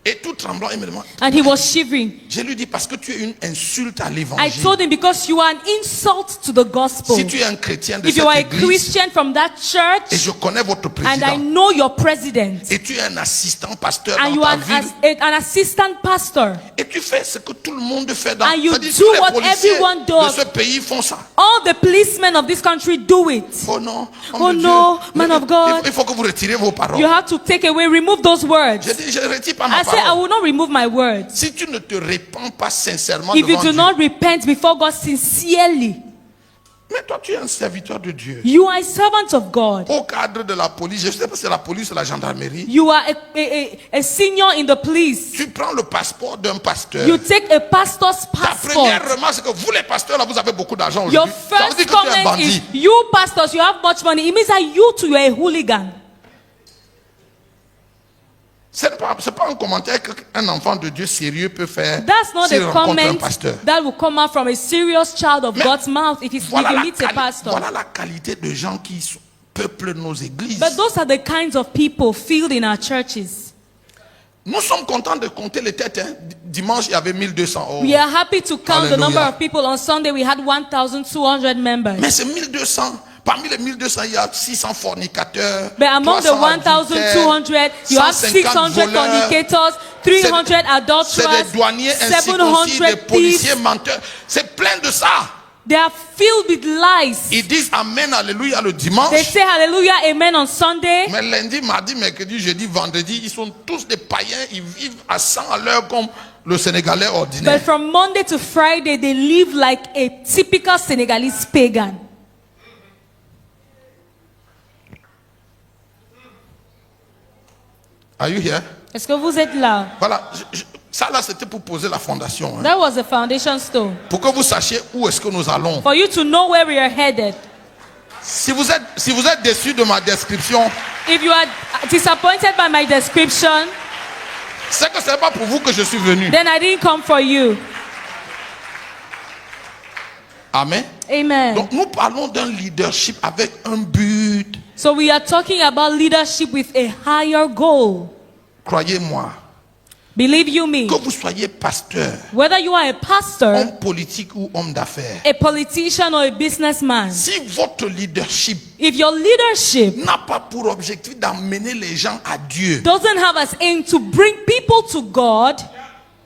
Et tout tremblant, il me demande. And he was shivering. Je lui dis parce que tu es une insulte à I l'évangile. told him, because you are an insult to the gospel. Si tu es un chrétien de If you cette are a église, Christian from that et church, je connais votre and I président, know your president, et tu es un assistant pasteur and dans you ta are ville, an assistant pastor, et tu fais ce que tout le monde fait dans and you c'est-à-dire do tous les what policiers everyone de does. ce pays font ça. all the policemen of this country do it. Oh non, homme Oh de no, Dieu. man of God. Il faut que vous retirez vos paroles. You have to take away, remove those words. Je dis, je ne retire pas ma I said, I parole. will not remove my words. Si tu ne te répands pas sincèrement If you devant do Dieu, not repent before God sincerely, mais toi tu es un serviteur de Dieu. you are a servant of God. Au cadre de la police, je ne sais pas si c'est la police ou la gendarmerie, You are a senior in the police. tu prends le passeport d'un pasteur. You take a pastor's Ta passport. première remarque, c'est que vous les pasteurs là, vous avez beaucoup d'argent Your aujourd'hui. Ça veut first dire que tu es un comment is, bandit. you pastors, you have much money. It means that you too, you are a hooligan. C'est pas un commentaire qu'un enfant de Dieu sérieux peut faire That's not s'il a rencontre un comment pasteur. that will come out from a serious child of Mais God's mouth if you meet a pastor. Voilà la qualité de gens qui peuplent nos églises. But those are the kinds of people filled in our churches. Nous sommes contents de compter les têtes. Hein. Dimanche, il y avait 1200. Oh. We are happy to count the number Hallelujah. of people. On Sunday, we had 1,200 members. Mais c'est 1200. Parmi les 1200, il y a 600 fornicateurs. But among the 300 1,200, you have 600 fornicators, 300 C'est des adulterers, douaniers incirconcis, des 700 policiers thieves. menteurs. C'est plein de ça. They are filled with lies. Ils disent Amen, Alléluia le dimanche. They say hallelujah, amen on Sunday. Mais lundi, mardi, mercredi, jeudi, vendredi, ils sont tous des païens. Ils vivent à 100 à l'heure comme le Sénégalais ordinaire. But from Monday to Friday, they live like a typical Senegalese pagan. Are you here? Est-ce que vous êtes là? Voilà. Ça là, c'était pour poser la fondation. Hein. That was the foundation stone. Pour que vous sachiez où est-ce que nous allons. For you to know where we are headed. Si vous êtes déçu de ma description, If you are disappointed by my description, c'est que ce n'est pas pour vous que je suis venu. then I didn't come for you. Amen. Amen. Donc nous parlons d'un leadership avec un but. So we are talking about leadership with a higher goal. Croyez-moi, Believe you me, que vous soyez pasteur, whether you are a pastor, homme politique ou homme d'affaires, a politician or a businessman, si votre leadership if your leadership n'a pas pour objectif d'amener les gens à Dieu, doesn't have as aim to bring people to God,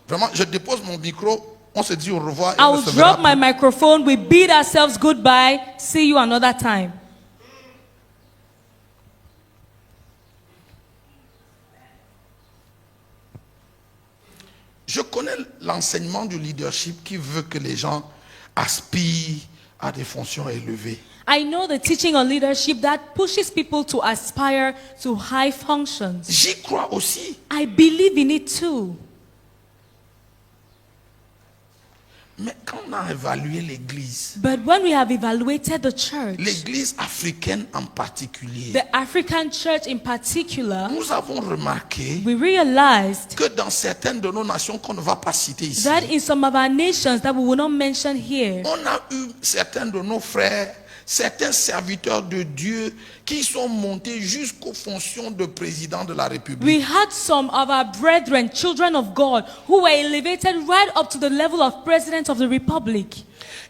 vraiment, je dépose mon micro, on se dit au revoir. Et I on will se verra drop my plus. microphone, we bid ourselves goodbye, see you another time. Je connais l'enseignement du leadership qui veut que les gens aspirent à des fonctions élevées. I know the teaching on leadership that pushes people to aspire to high functions. J'y crois aussi. I believe in it too. Mais quand on a évalué l'église, But when we have evaluated the church, l'église africaine en particulier, the African church in particular, nous avons remarqué we realized que dans certaines de nos nations qu'on ne va pas citer ici, that in some of our nations that we will not mention here, on a eu certains de nos frères, certains serviteurs de Dieu qui sont montés jusqu'aux fonctions de président de la République. we had some of our brethren, children of God, who were elevated right up to the level of president of the republic.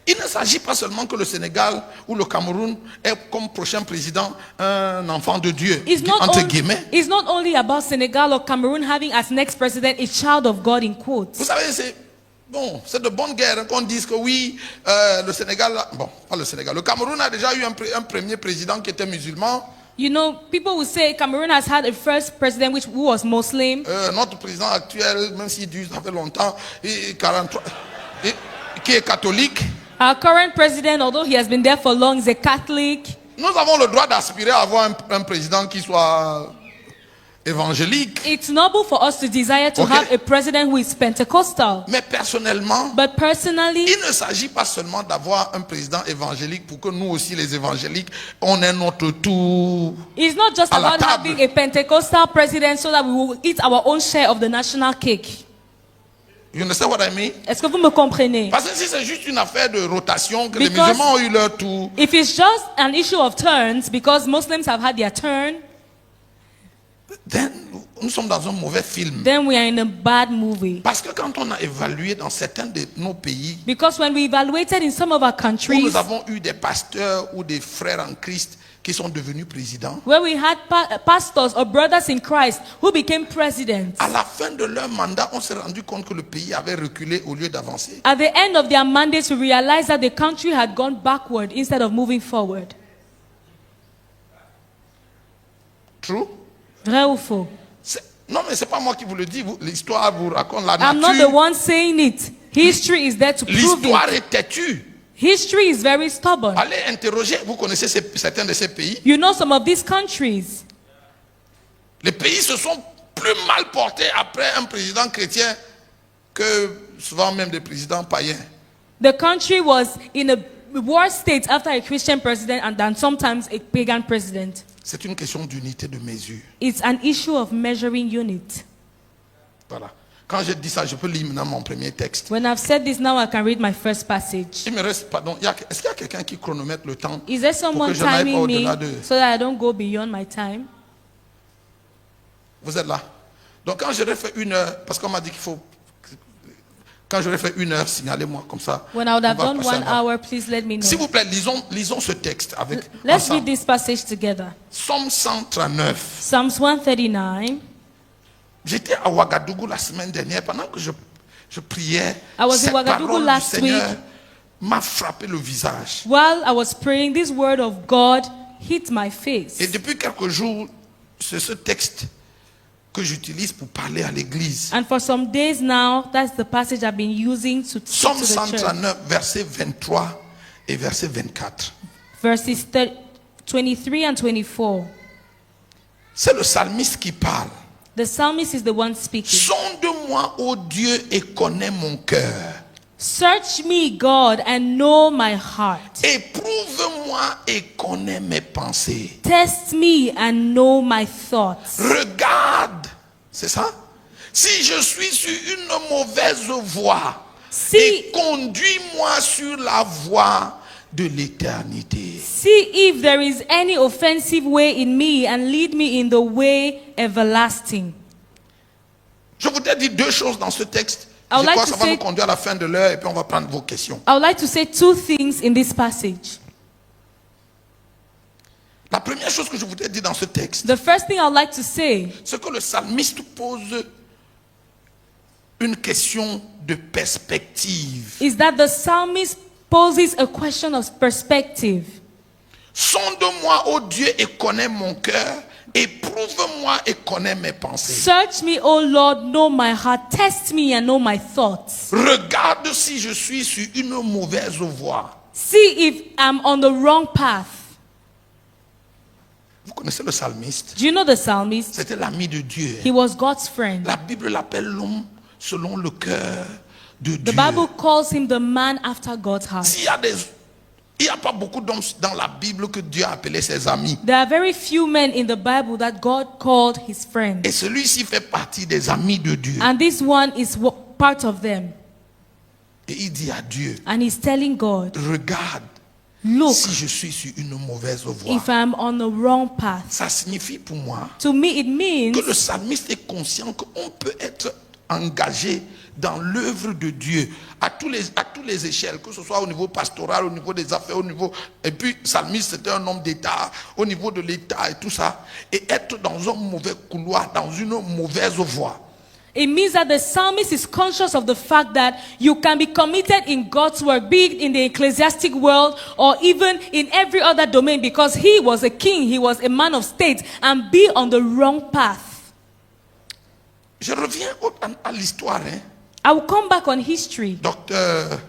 Il ne s'agit pas seulement que le Sénégal ou le Cameroun ait comme prochain président un enfant de Dieu, entre guillemets. It's not only about Senegal or Cameroon having as next president a child of God in quotes. Vous savez, c'est de bonne guerre qu'on dise que oui, le Sénégal, bon, pas le Sénégal, le Cameroun a déjà eu un premier président qui était musulman. You know, people will say Cameroon has had a first president who was Muslim. Notre président actuel, même s'il dure, ça fait longtemps, 43, qui est catholique. Our current president, although he has been there for long, is a Catholic. Nous avons le droit d'aspirer à avoir un président qui soit évangélique. It's noble for us to desire to Okay. have a president who is Pentecostal. Mais personnellement, But personally, il ne s'agit pas seulement d'avoir un président évangélique pour que nous aussi les évangéliques, on ait notre tour. it's not just à la about table. having a Pentecostal president so that we will eat our own share of the national cake. You understand what I mean? Est-ce que vous me comprenez? Parce que si c'est juste une affaire de rotation, que les Because- musulmans ont eu leur tour, If it's just an issue of turns, because Muslims have had their turn, then nous sommes dans un mauvais film. then we are in a bad movie. Parce que quand on a évalué dans certains de nos pays, Because when we evaluated in some of our où countries, nous avons eu des pasteurs ou des frères en Christ qui sont devenus présidents, where we had pastors or brothers in Christ who became presidents, à la fin de leur mandat, on s'est rendu compte que le pays avait reculé au lieu d'avancer. at the end of their mandate, we realized that the country had gone backward instead of moving forward. True? Vrai ou faux? Non, mais c'est pas moi qui vous le dis. L'histoire vous raconte la I'm not the nature. one saying it. History is there to prove L'histoire it. est têtue. History is very stubborn. Allez interroger. Vous connaissez certains de ces pays. You know some of these countries. Les pays se sont plus mal portés après un président chrétien que souvent même des présidents païens. The country was in a worse state after a Christian president and than sometimes a pagan president. C'est une question d'unité de mesure. It's an issue of measuring unit. Voilà. Quand je dis ça, je peux lire maintenant mon premier texte. When I've said this, now I can read my first passage. Il me reste, pardon, est-ce qu'il y a quelqu'un qui chronomètre le temps Is there pour someone que je n'aille pas timing me au-delà de... so that I don't go beyond my time? Vous êtes là? Donc quand j'aurais fait 1 heure, parce qu'on m'a dit qu'il faut... Quand j'aurais fait 1 heure, signalez-moi comme ça. When I would have on va done passer 1 à- hour, please let me S'il know. vous plaît, lisons ce texte avec Let's ensemble. read this passage together. Psaume 139. Psalms 139. J'étais à Ouagadougou la semaine dernière, pendant que je priais, I was in cette Ouagadougou parole last du Seigneur week. m'a frappé le visage. While I was praying, this word of God hit my face. Et depuis quelques jours, c'est ce texte que j'utilise pour parler à l'église. And for some days now, that's the passage I've been using to Psaume talk to the church. 139, verset 23 et verset 24. Verses 23 and 24. C'est le psalmiste qui parle. The psalmist is the one speaking. Sonde-moi, ô Dieu, et connais mon cœur. Search me, God, and know my heart. Éprouve-moi et connais mes pensées. Test me and know my thoughts. Regarde, c'est ça? Si je suis sur une mauvaise voie, Si- et conduis-moi sur la voie de l'éternité. See if there is any offensive way in me and lead me in the way everlasting. Je voudrais dire 2 choses dans ce texte. I would Je crois like que ça to va say- nous conduire à la fin de l'heure et puis on va prendre vos questions. I would like to say 2 things in this passage. La première chose que je voudrais dire dans ce texte, The first thing I would like to say c'est que le psalmiste pose une question de perspective. is that the psalmist poses a question of perspective. Sonde-moi, ô Dieu, et connais mon cœur. Éprouve-moi et connais mes pensées. Search me, O Lord, know my heart. Test me and know my thoughts. Regarde si je suis sur une mauvaise voie. See if I'm on the wrong path. Vous connaissez le psalmiste? Do you know the psalmist? C'était l'ami de Dieu. He was God's friend. La Bible l'appelle l'homme selon le cœur de The Dieu. Bible calls him the man after God's heart. Il n'y a pas beaucoup d'hommes dans la Bible que Dieu a appelé ses amis. There are very few men in the Bible that God called his friend. Et celui-ci fait partie des amis de Dieu. And this one is part of them. Et il dit à Dieu, And he's telling God, regarde look, si je suis sur une mauvaise voie. if I'm on the wrong path. Ça signifie pour moi To me, it means que le psalmiste est conscient qu'on peut être engagé dans l'œuvre de Dieu à tous les échelles, que ce soit au niveau pastoral, au niveau des affaires, au niveau... Et puis, psalmiste, c'était un homme d'État, au niveau de l'État et tout ça. Et être dans un mauvais couloir, dans une mauvaise voie. it means that the psalmist is conscious of the fact that you can be committed in God's work, be it in the ecclesiastic world or even in every other domain, because he was a king, he was a man of state, and be on the wrong path. Je reviens à l'histoire, hein. I will come back on history. Docteur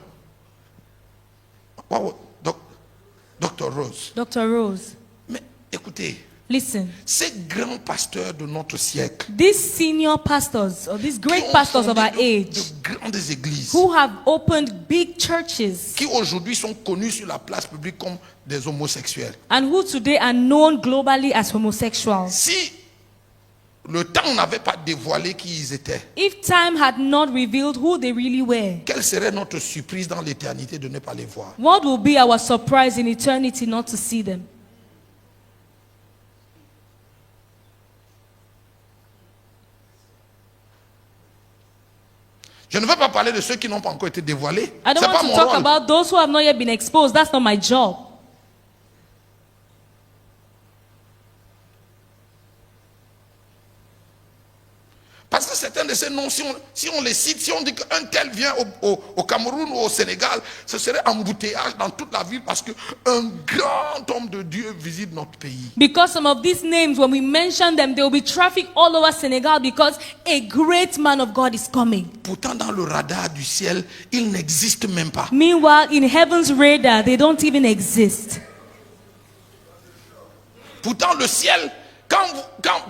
Rose. Dr. Rose. Mais écoutez, Listen. Ces grands pasteurs de notre siècle, These senior pastors, or these qui great ont pastors of fondé our age, de grandes églises, who have opened big churches, qui aujourd'hui sont connus sur la place publique comme des homosexuels. and who today are known globally as homosexuals. Si le temps n'avait pas dévoilé qui ils étaient, If time had not revealed who they really were, quelle serait notre surprise dans l'éternité de ne pas les voir? what will be our surprise in eternity not to see them? Je ne veux pas parler de ceux qui n'ont pas encore été dévoilés. I don't C'est pas want to mon talk rôle. about those who have not yet been exposed. That's not my job. Parce que certains de ces noms, si on les cite, si on dit qu'un tel vient au Cameroun ou au Sénégal, ce serait embouteillage dans toute la ville parce qu'un grand homme de Dieu visite notre pays. Because some of these names, when we mention them, there will be traffic all over Senegal because a great man of God is coming. Pourtant, dans le radar du ciel, il n'existe même pas. Meanwhile, in heaven's radar, they don't even exist. Pourtant, le ciel,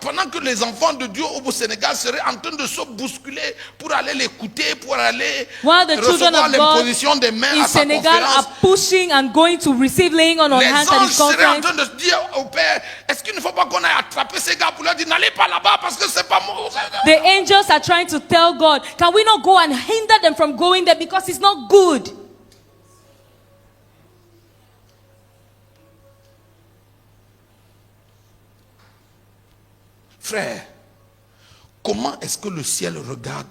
pendant que les enfants de Dieu au Sénégal seraient en train de se bousculer pour aller l'écouter, pour aller While the children recevoir of God l'imposition des mains in à sa Senegal are conférence, pushing and going to receive laying on les hands at anges his seraient en conference, train de se dire au Père, est-ce qu'il ne faut pas qu'on aille attraper ces gars pour leur dire, n'allez pas là-bas parce que c'est pas moi. the angels are trying to tell God, can we not go and hinder them from going there because it's not good? Frère, comment est-ce que le ciel regarde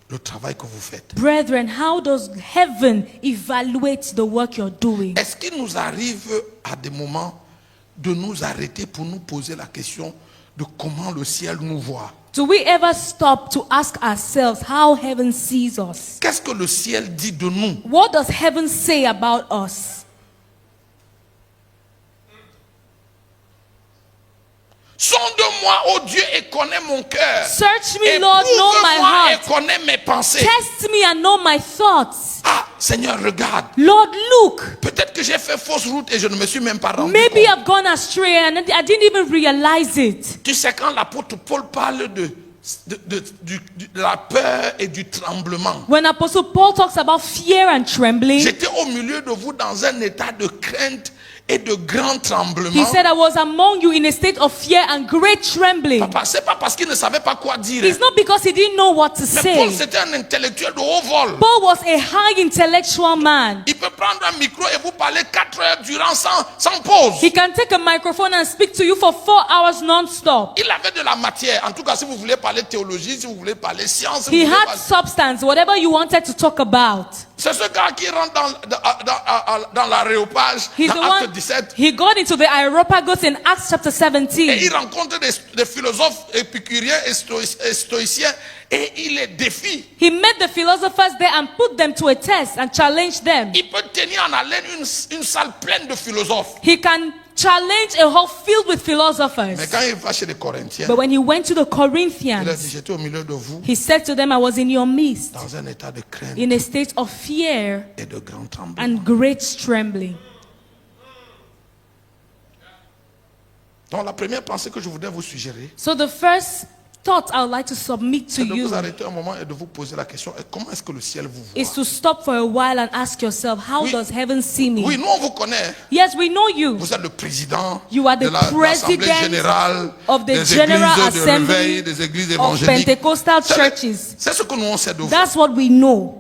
le travail que vous faites? Brethren, how does heaven evaluate the work you're doing? Est-ce qu'il nous arrive à des moments de nous arrêter pour nous poser la question de comment le ciel nous voit? Do we ever stop to ask ourselves how heaven sees us? Qu'est-ce que le ciel dit de nous? What does heaven say about us? Sonde-moi, ô Dieu, et connais mon cœur. Search me, Lord, know my Éprouve-moi heart. et connais mes pensées. Test me and know my thoughts. Ah, Seigneur, regarde. Lord, look. Peut-être que j'ai fait fausse route et je ne me suis même pas rendu Maybe compte. I've gone astray and I didn't even realize it. Tu sais, quand l'apôtre Paul parle de la peur et du tremblement, When Apostle Paul talks about fear and trembling, j'étais au milieu de vous dans un état de crainte et de grand he tremblement. said, I was among you in a state of fear and great trembling. Papa, c'est pas parce qu'il ne savait pas quoi dire. It's not because he didn't know what to Mais Paul, say. c'était un intellectuel de haut vol. Paul was a high intellectual man. Il peut prendre un micro et vous parler 4 heures durant sans pause. He can take a microphone and speak to you for 4 hours non-stop. Il avait de la matière. En tout cas, si vous voulez parler théologie, si vous voulez parler science, si He vous voulez had parler... substance, whatever you wanted to talk about. C'est ce gars qui rentre dans l'aréopage, He's the dans Acte one, 17. he got into the Areopagus in Acts chapter Et 17. il rencontre des philosophes épicuriens et stoïciens et il les défie. He met the philosophers there and put them to a test and challenged them. Il peut tenir en haleine une salle pleine de philosophes. He can challenge a hall filled with Mais philosophers. quand il va chez les Corinthiens, But when he went to the il a dit, Corinthians, j'étais au milieu de vous he said to them, I was in your midst, dans un état de crainte in a state of fear et de grand tremblement. and great trembling. Donc la première pensée que je voudrais vous suggérer, So the first thought I would like to submit to c'est de you vous arrêter un moment et de vous poser la question, comment est-ce que le ciel vous is voit? to stop for a while and ask yourself, how Oui. does heaven see me? Oui, nous on vous connaît. Yes, we know you. Vous êtes le président You are the de l'Assemblée president générale of the des General églises de Assembly réveil, des églises of évangéliques. Pentecostal churches. C'est ce que nous on sait de vous. That's what we know.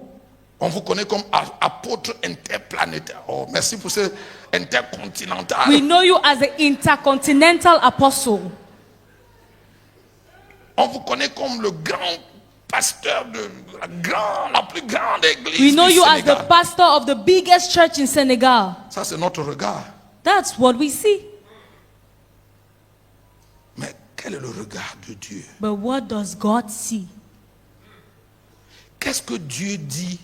On vous connaît comme apôtre interplanétaire. Oh, merci pour ce intercontinental. We know you as the intercontinental apostle. On vous connaît comme le grand pasteur de la plus grande église We know du you as the Sénégal. pastor of the biggest church in Senegal. Ça, c'est notre regard. That's what we see. Mais quel est le regard de Dieu? But what does God see? Qu'est-ce que Dieu dit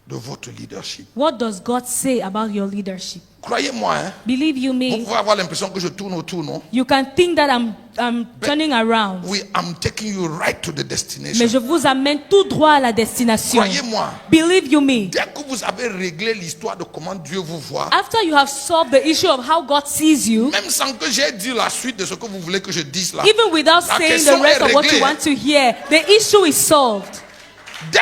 de votre leadership? What does God say about your leadership? Croyez-moi, hein, Believe you vous me, pouvez avoir l'impression que je tourne autour, non? you can think that I'm turning around. Oui, I'm taking you right to the Mais destination. je vous amène tout droit à la destination. Croyez-moi, Believe you me. dès que vous avez réglé l'histoire de comment Dieu vous voit, After you have solved the issue of how God sees you, même sans que j'ai dit la suite de ce que vous voulez que je dise là, even without la saying question the rest est of what réglée, you want to hear, the issue is solved. dès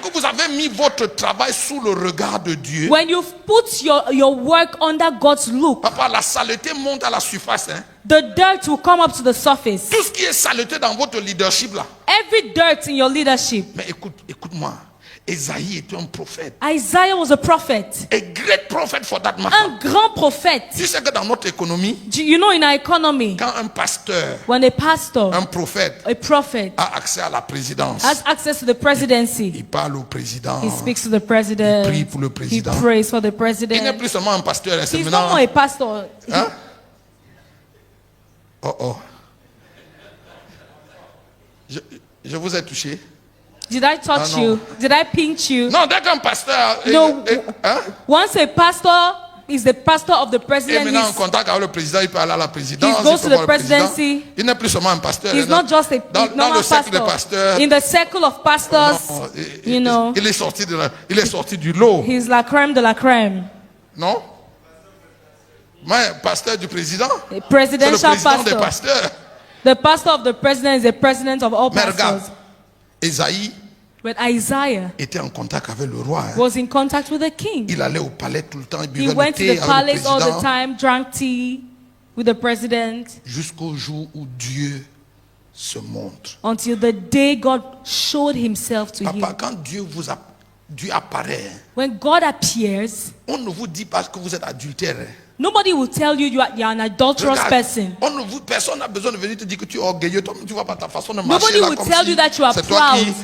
que vous avez mis votre travail sous le regard de Dieu, When you've put your work under God's look, papa, la saleté monte à la surface. Hein. the dirt will come up to the surface. Tout ce qui est saleté dans votre leadership là. Every dirt in your leadership. Mais écoute-moi. Esaïe était un prophète. Isaiah was a prophet. A great prophet for that matter. Un grand prophète. Tu sais que dans notre économie, You know, in our economy, quand un pasteur, when a pastor, un prophète a prophet, a accès à la présidence, has access to the presidency, il parle au président, he speaks to the president, il prie pour le he président. prays for the Il n'est president. plus seulement un pasteur, c'est He's no maintenant... more a pastor. Hein? Oh. Je vous ai touché. Did I touch no. you? Did I pinch you? Non, dès qu'un pasteur... No. Hein? Once a pastor is the pastor of the Et president, maintenant en he's, contact avec le président, il peut aller à la présidence, he goes il to peut the voir le président. presidency. Il n'est plus seulement un pasteur. he's not just a dans normal le cercle des pastor. pasteurs, In the circle of pastors, non, you know, il est sorti du lot. he's la crème de la crème. Non? Mais pasteur du président, A c'est le presidential président des pastor. pasteurs. The pastor of the president is the president of all Mais regarde, pastors. Esaïe But Isaiah était en contact avec le roi. Hein. was in contact with the king. Il allait au palais tout le temps, il He buvait le went to thé the avec le palace all the président. time, drank tea with the president, Jusqu'au jour où Dieu se montre. until the day God showed himself to him. Papa, quand Dieu apparaît, When God appears, on ne vous dit pas que vous êtes adultère. Hein. nobody will tell you you're an adulterous Regarde, person. personne n'a besoin de venir te dire que tu es orgueilleux. Toi, tu vois pas ta façon de marcher Nobody là will comme tell si you that you are c'est toi proud.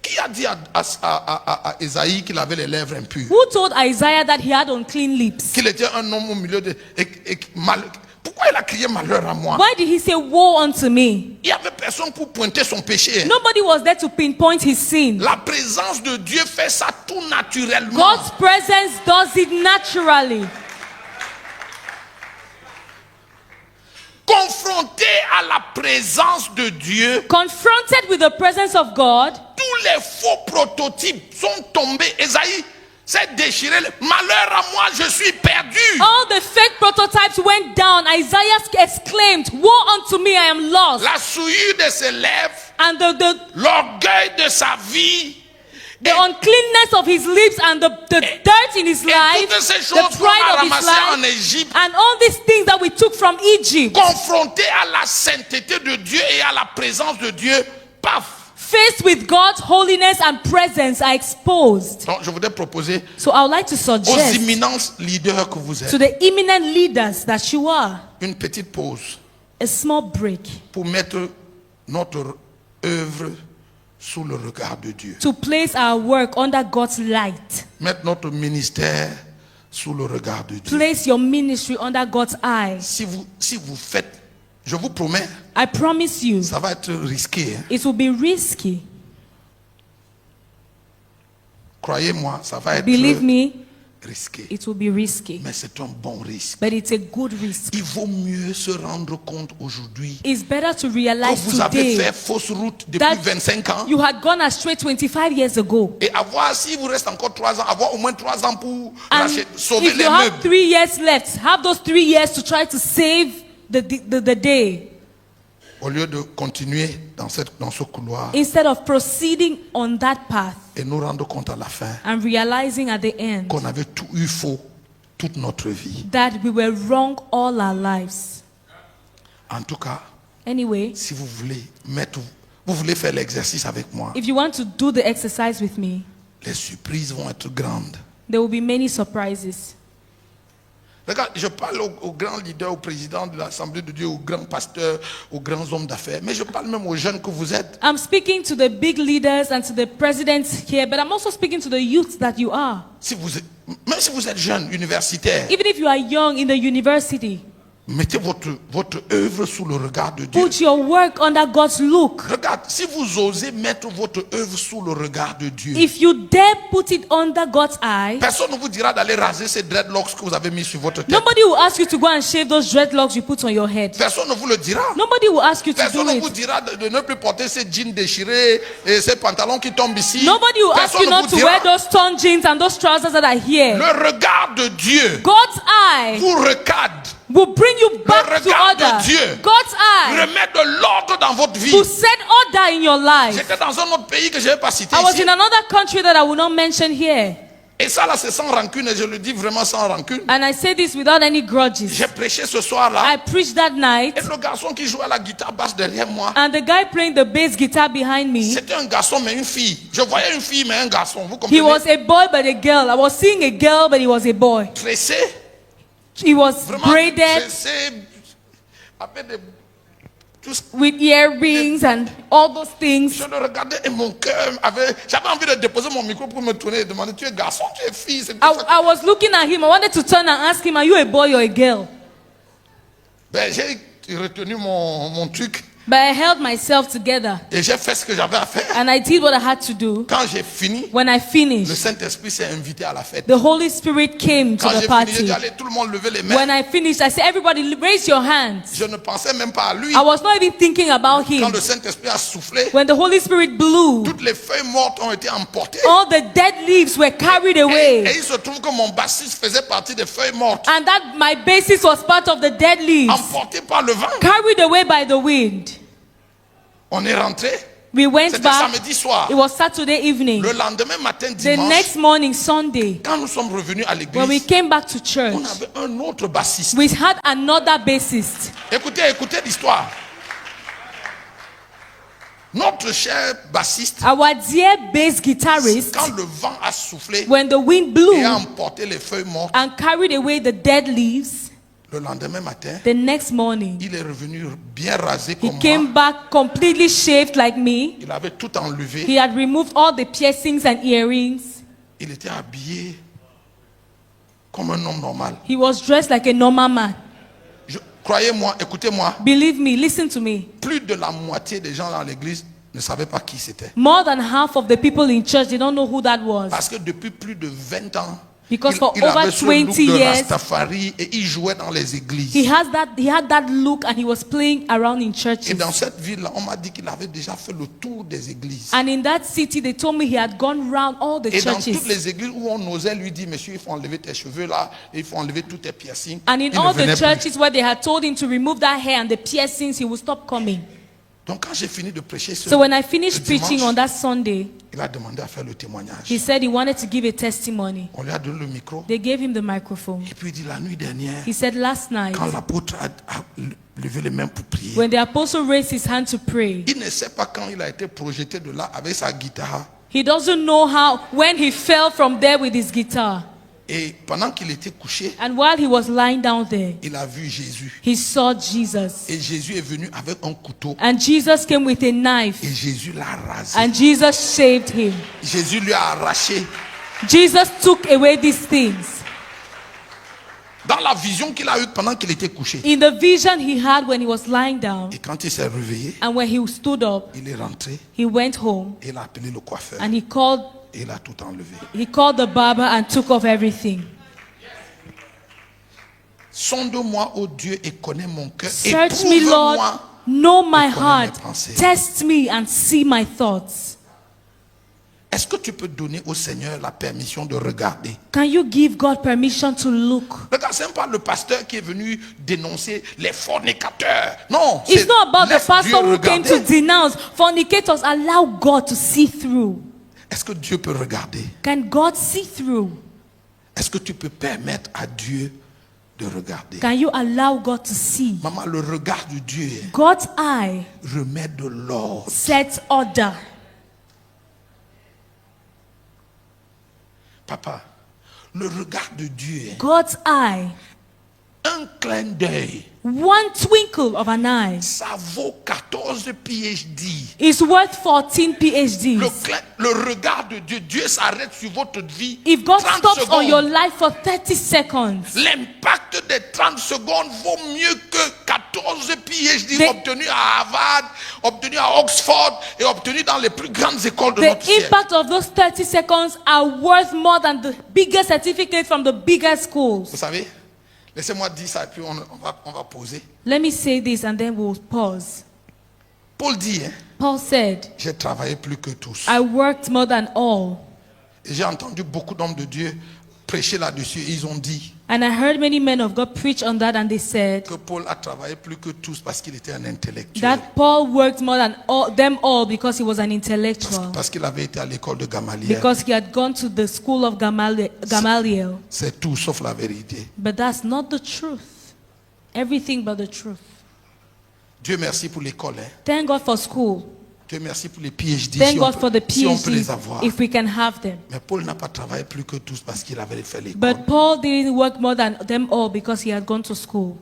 Qui a dit à Esaïe qu'il avait les lèvres impures? Who told Isaiah that he had unclean lips? Qu'il était un homme au milieu de... Pourquoi il a crié malheur à moi? Why did he say, woe unto me? Il n'y avait personne pour pointer son péché. Nobody was there to pinpoint his sin. La présence de Dieu fait ça tout naturellement. God's presence does it naturally. Confronté à la présence de Dieu, Confronted with the presence of God, tous les faux prototypes sont tombés. Esaïe s'est déchiré. Malheur à moi, je suis perdu. all the fake prototypes went down. Isaiah exclaimed, woe unto me, I am lost. La souillure de ses lèvres, And l'orgueil de sa vie, the uncleanness of his lips and the dirt in his et life, toutes ces the choses qu'on pride a of his ramassées en life, Égypte, and all these things that we took from Egypt, confronté à la sainteté de Dieu et à la présence de Dieu, paf. faced with God's holiness and presence, are exposed. Donc, je voudrais proposer So I would like to aux suggest imminents leaders que vous êtes to the imminent leaders that you are, une petite pause a small break pour mettre notre œuvre sous le regard de Dieu. to place our work under God's light. Mettre notre ministère sous le regard de Dieu. Place your ministry under God's eye. Si vous faites, je vous promets, I promise you, ça va être risqué. Hein. it will be risky. Croyez-moi, ça va être Believe me, risqué. it will be risky. Mais c'est un bon risque. But it's a good risk. Il vaut mieux se rendre compte aujourd'hui It's better to que realize vous avez fait today fausse route depuis that 25 ans. you had gone astray 25 years ago. Et avoir, s'il vous reste encore 3 ans, avoir au moins 3 ans pour And sauver if les you have meubles. 3 years left, have those 3 years to try to save the day. Au lieu de continuer dans ce couloir Instead of proceeding on that path et nous rendre compte à la fin and realizing at the end qu'on avait tout eu faux toute notre vie. that we were wrong all our lives. En tout cas, Anyway, si vous voulez faire l'exercice avec moi, if you want to do the exercise with me, les surprises vont être grandes. there will be many surprises. Regarde, je parle aux grands leaders, aux présidents de l'Assemblée de Dieu, aux grands pasteurs, aux grands hommes d'affaires, mais je parle même aux jeunes que vous êtes. I'm speaking to the big leaders and to the presidents here, but I'm also speaking to the youth that you are. Même si vous êtes jeune, universitaire, Even if you are young in the university, Mettez votre œuvre sous le regard de Dieu. Put your work under God's look. Regarde, si vous osez mettre votre œuvre sous le regard de Dieu, If you dare put it under God's eye, personne ne vous dira d'aller raser ces dreadlocks que vous avez mis sur votre tête. nobody will ask you to go and shave those dreadlocks you put on your head. Personne ne vous le dira. Nobody will ask you to Personne do ne vous it. dira de ne plus porter ces jeans déchirés et ces pantalons qui tombent ici. Nobody will ask Personne you ne not vous to dira. wear those torn jeans and those trousers that are here. Le regard de Dieu God's eye vous recadre. will bring you back to regard de order. Dieu God's eye Remettre de l'ordre dans votre vie. will set order in your life. J'étais dans un autre pays que je ne vais pas citer I was ici. in another country that I will not mention here. Et ça là, c'est sans rancune, et je le dis vraiment sans rancune. And I say this without any grudges. J'ai prêché ce soir-là. I preached that night, Et le garçon qui jouait à la guitare basse derrière moi, and the guy playing the bass guitar behind me, c'était un garçon mais une fille. Je voyais une fille mais un garçon. Vous he comprenez? was a boy but a girl. I was seeing a girl but he was a boy. Tressé, He was vraiment braided tressé, avec des... tout ce- with earrings and all those things. Je le regardais et mon cœur avait... J'avais envie de déposer mon micro pour me tourner et demander, tu es garçon, tu es fille. C'est tout ça. I was looking at him. I wanted to turn and ask him, are you a boy or a girl? Ben, j'ai retenu mon truc But I held myself together et j'ai fait ce que j'avais à faire. and I did what I had to do. Quand j'ai fini, When I le finished, Saint-Esprit s'est invité à la fête. the Holy Spirit came to Quand the j'ai fini, j'ai party. dit, allez, tout le monde lever les When mains. I finished, I said, everybody raise your hands. Je ne pensais même pas à lui. I was not even thinking about Quand him. le Saint-Esprit a soufflé, When the Holy Spirit blew, toutes les feuilles mortes ont été emportées. all the dead leaves were carried Et away. il se trouve que mon bassiste faisait partie des feuilles mortes, And that my basis was part of the dead leaves, emportées par le vent. carried away by the wind. On est rentré. We went C'était back. samedi soir. It was Saturday evening. Le lendemain matin, The dimanche, next morning, Sunday, quand nous sommes revenus à when we l'église, came back to church, on avait un autre bassiste. we had another bassist. Écoutez l'histoire. Notre cher bassiste, Our dear bass guitarist, quand le vent a soufflé when the wind et blew a emporté les feuilles mortes, and carried away the dead leaves, le lendemain matin, the next morning, il est revenu bien rasé he comme came moi. back completely shaved like me. Il avait tout enlevé. He had removed all the piercings and earrings. Il était habillé comme un homme normal. He was dressed like a normal man. Croyez-moi, écoutez-moi, Believe me, listen to me. plus de la moitié des gens dans l'église ne savaient pas qui c'était. More than half of the people in church, they don't know who that was. Parce que depuis plus de 20 ans, Because for il over avait ce look 20 de years, Rastafari et il jouait dans les églises. he had that look and he was playing around in Et churches. dans cette ville-là, on m'a dit qu'il avait déjà fait le tour des églises. And in that city, they told me he had gone round all the Et dans churches. toutes les églises où on osait lui dire, monsieur, il faut enlever tes cheveux là, il faut enlever tous tes piercings. And in il ne all the venait plus. churches where they had told him to remove that hair and the piercings, he would stop coming. Donc quand j'ai fini de prêcher So when I finished ce preaching on dimanche, that Sunday, il a demandé à faire le témoignage. he said he wanted to give a testimony. On lui a donné le micro. They gave him the microphone. Et puis il dit, la nuit dernière, He said last night, quand l'apôtre a levé les mains pour prier, when the apostle raised his hand to pray, il ne sait pas quand il a été projeté de là avec sa guitare. he doesn't know how, when he fell from there with his guitar. Et pendant qu'il était couché, And while he was lying down there, il a vu Jésus. he saw Jesus. Et Jésus est venu avec un couteau. And Jesus came with a knife. Et Jésus l'a rasé. And Jesus shaved him. Jésus lui a arraché. Jesus took away these things. Dans la vision qu'il a eue pendant qu'il était couché. In the vision he had when he was lying down, Et quand il s'est réveillé, and when he stood up, il est rentré. he went home Et il a appelé le coiffeur. and he called Et il a tout enlevé. the barber and took off everything. Sonde-moi, ô Dieu, et connais mon cœur. Search me, Lord, Éprouve-moi. know my et connais heart, mes pensées. test me and see my thoughts. Est-ce que tu peux donner au Seigneur la permission de regarder? Can you give God permission to look? Regarde, ce n'est pas le pasteur qui est venu dénoncer les fornicateurs. Non, It's c'est not about the laisse pastor Dieu who came to regarder. denounce fornicators. Allow God to see through. Est-ce que Dieu peut regarder? Can God see through? Est-ce que tu peux permettre à Dieu de regarder? Can you allow God to see? Maman, le regard de Dieu God's eye remet de l'ordre. sets order. Papa, le regard de Dieu, God's eye, Un clin d'œil, one twinkle of an eye, ça vaut 14 PhD. is worth 14 PhDs. Le regard de Dieu, Dieu s'arrête sur votre vie. If God 30 stops secondes. on your life for 30 seconds, L'impact des 30 secondes vaut mieux que 14 PhD obtenus à Harvard, obtenus à Oxford et obtenus dans les plus grandes écoles de notre the siècle. impact of those 30 seconds are worth more than the biggest certificate from the biggest schools. Vous savez, laissez-moi dire ça et puis on va poser. Let me say this and then we'll pause. Paul dit, hein, Paul said, j'ai travaillé plus que tous. I worked more than all. Et j'ai entendu beaucoup d'hommes de Dieu prêcher là-dessus. Ils ont dit And I heard many men of God preach on that, and they said que Paul a travaillé plus que tous parce qu'il était un intellectuel. that Paul worked more than them all because he was an intellectual. Parce qu'il avait été à l'école de Gamaliel. Because he had gone to the school of Gamaliel. C'est tout sauf la vérité. But that's not the truth. Everything but the truth. Dieu merci pour l'école. Hein. Thank God for school. Dieu merci pour les PhD. Thank God for the si on peut les PhDs avoir. if we can have them. Mais Paul n'a pas travaillé plus que tous parce qu'il avait fait l'école. But Paul didn't work more than them all because he had gone to school.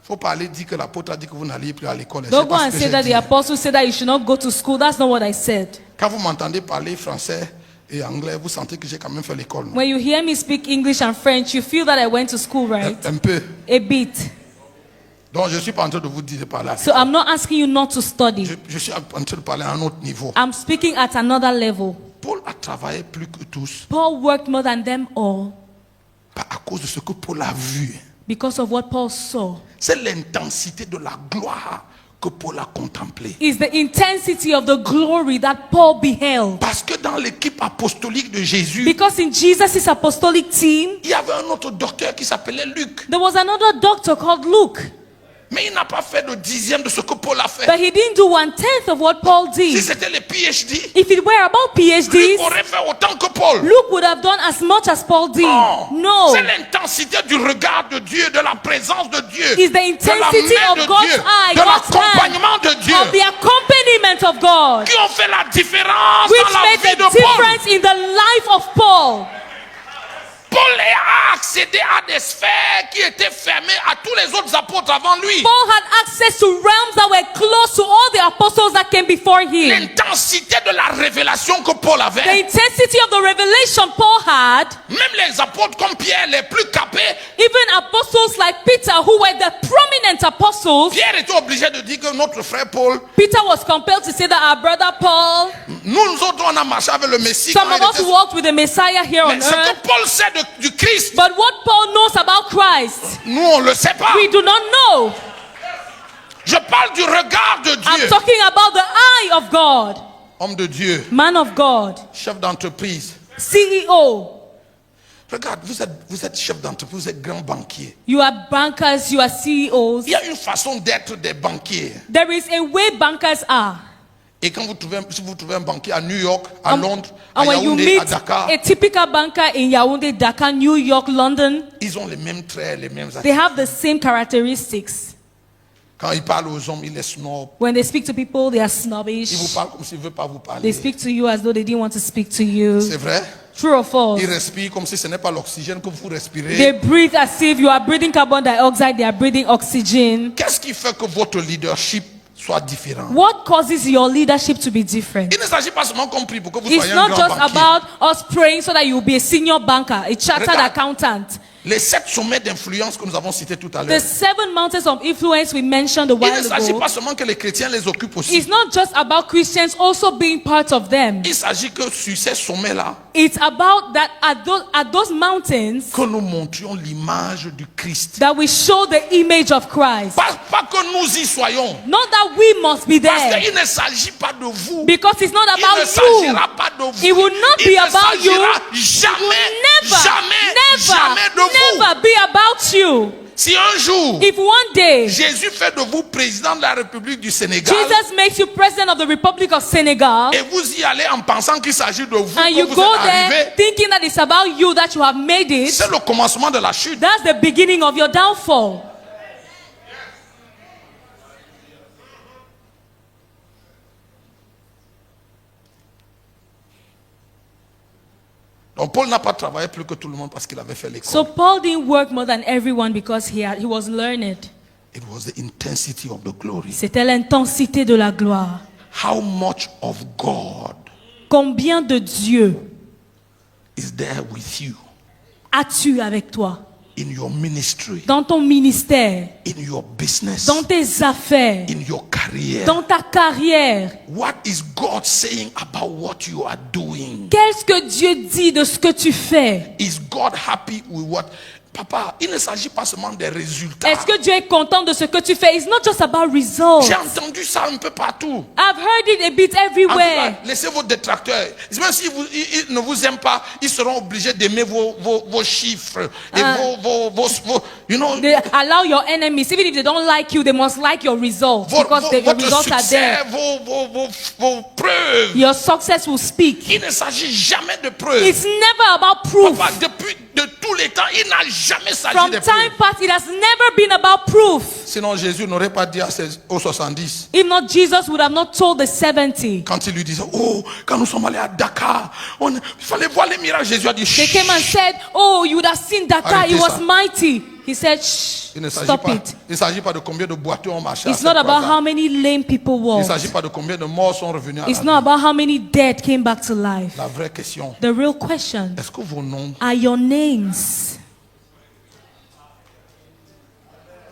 Faut pas aller dire que l'apôtre a dit que vous n'alliez plus à l'école. Don't go and say that the apostle said that you should not go to school. That's not what I said. Quand vous m'entendez parler français et anglais, vous sentez que j'ai quand même fait l'école. When you hear me speak English and French, you feel that I went to school, right? Un peu. A bit. Donc je suis pas en train de vous dire de parler. So I'm not asking you not to study. Je suis en train de parler à un autre niveau. I'm speaking at another level. Paul a travaillé plus que tous. Paul worked more than them all Pas à cause de ce que Paul a vu. because of what Paul saw. C'est l'intensité de la gloire que Paul a contemplée. Is the intensity of the glory that Paul beheld. Parce que dans l'équipe apostolique de Jésus, Because in Jesus' apostolic team, il y avait un autre docteur qui s'appelait Luc. there was another doctor called Luke. Mais il n'a pas fait le 10e de ce que Paul a fait. But he didn't do 1/10 of what Paul Si did. c'était les PhD, If it were about Luc PhDs, aurait fait autant que Paul. Luke would have done as much as Paul did. No. C'est l'intensité du regard de Dieu, de la présence de Dieu, It's the de la intensity main of de God's Dieu, eye, de God's l'accompagnement de Dieu, of the accompaniment of God, qui ont fait la différence which dans la made vie the de Paul. difference in the life of Paul. Paul a accédé à des sphères qui étaient fermées à tous les autres apôtres avant lui. Paul had access to realms that were close to all the apostles that came before him. L'intensité de la révélation que Paul The avait, intensity of the revelation Paul had, même les apôtres comme Pierre, les plus capés, even apostles like Peter, who were the prominent apostles, Pierre était obligé de dire que notre frère Paul, Peter was compelled to say that our brother Paul, nous autres on a marché avec le Messie. some quand of il us était- walked with the Messiah here on Mais ce que earth, Paul sait du Christ, but what Paul knows about Christ, nous on le sait pas. we do not know. Je parle du regard de I'm Dieu. talking about the eye of God, Homme de Dieu, man of God, chef d'entreprise. CEO. Regarde, vous êtes chef d'entreprise, vous êtes grand banquier. You are bankers, you are CEOs. Il y a une façon d'être des banquiers. There is a way bankers are. Et quand si vous trouvez un banquier à New York, à Londres, à And when you Yaoundé, à meet Dakar, a typical banker in Yaoundé, Dakar, New York, London, ils ont les mêmes traits, les mêmes they actions. have the same characteristics. Quand ils parlent aux hommes, ils les snobent. When they speak to people, they are Ils vous snobbish. parlent comme s'ils ne veulent pas vous They parler. speak to you as though they didn't want to speak to you. C'est vrai? True or false? Ils respirent comme si ce n'est pas l'oxygène que vous They respirez. breathe as if you are breathing carbon dioxide, they are breathing oxygen. Qu'est-ce qui fait que votre leadership soit différent? What causes your leadership to be different? Il ne s'agit pas seulement qu'on prie pour que vous It's soyez un not grand just banquier. about us praying so that you will be a senior banker, a chartered Regarde. accountant. Les 7 sommets d'influence que nous avons cités tout à The l'heure. 7 mountains of influence we mentioned a Il while ne s'agit ago. pas seulement que les chrétiens les occupent aussi. It's not just about Christians also being part of them. Il s'agit que sur ces sommets-là, It's about that at those mountains que nous montrions l'image du Christ. that we show the image of Christ. Pas que nous y soyons. Not that we must be Parce there. qu'il ne s'agit pas de vous. Because it's not Il ne about you. s'agira pas de vous. It will not Il be ne about you. s'agira It jamais, will jamais de vous. never be about you. Si un jour, If one day Jésus fait de vous président de la République du Sénégal, Jesus makes you president of the Republic of Senegal, et vous y allez en pensant qu'il s'agit de vous, and que you vous go êtes arrivé, there thinking that it's about you, that you have made it, c'est le commencement de la chute. that's the beginning of your downfall. Donc Paul n'a pas travaillé plus que tout le monde parce qu'il avait fait l'école. So Paul didn't work more than everyone because he was learned. It was the intensity of the glory. C'était l'intensité de la gloire. How much of God Combien de Dieu is there with you as-tu avec toi in your ministry, dans ton ministère, in your business, dans tes affaires, in your career? dans ta carrière? What is God saying about what you are doing? Qu'est-ce que Dieu dit de ce que tu fais? Is God happy with what? Papa, il ne s'agit pas seulement des résultats. Est-ce que Dieu est content de ce que tu fais? It's not just about results. J'ai entendu ça un peu partout. I've heard it a bit En tout everywhere. cas, laissez vos détracteurs. Même s'ils ils ne vous aiment pas, ils seront obligés d'aimer vos chiffres. Et vos you know, They allow your enemies, even if they don't like you, they must like your results because your votre results are succès, there. vos preuves. Your success will speak. Il ne s'agit jamais de preuves. It's never about proof. Papa, depuis de tous les temps, il n'a jamais s'agi From de time preuves. past, it has never been about proof. Sinon, Jésus n'aurait pas dit aux 70, If not, Jesus would have not told the 70. quand il lui disait, oh, quand nous sommes allés à Dakar, il fallait voir les miracles. Jésus a dit, They came and said, oh, you would have seen Dakar, it Arrêtez was ça. mighty. He said, shh, il ne s'agit stop pas, it. il ne s'agit pas de combien de boiteux ont marché à It's cette not about croisade. how many lame people Il ne walked. s'agit pas de combien de morts sont revenus à It's la not vie. about how many dead came back to life. La vraie question, The real question, est-ce que vos noms, are your names?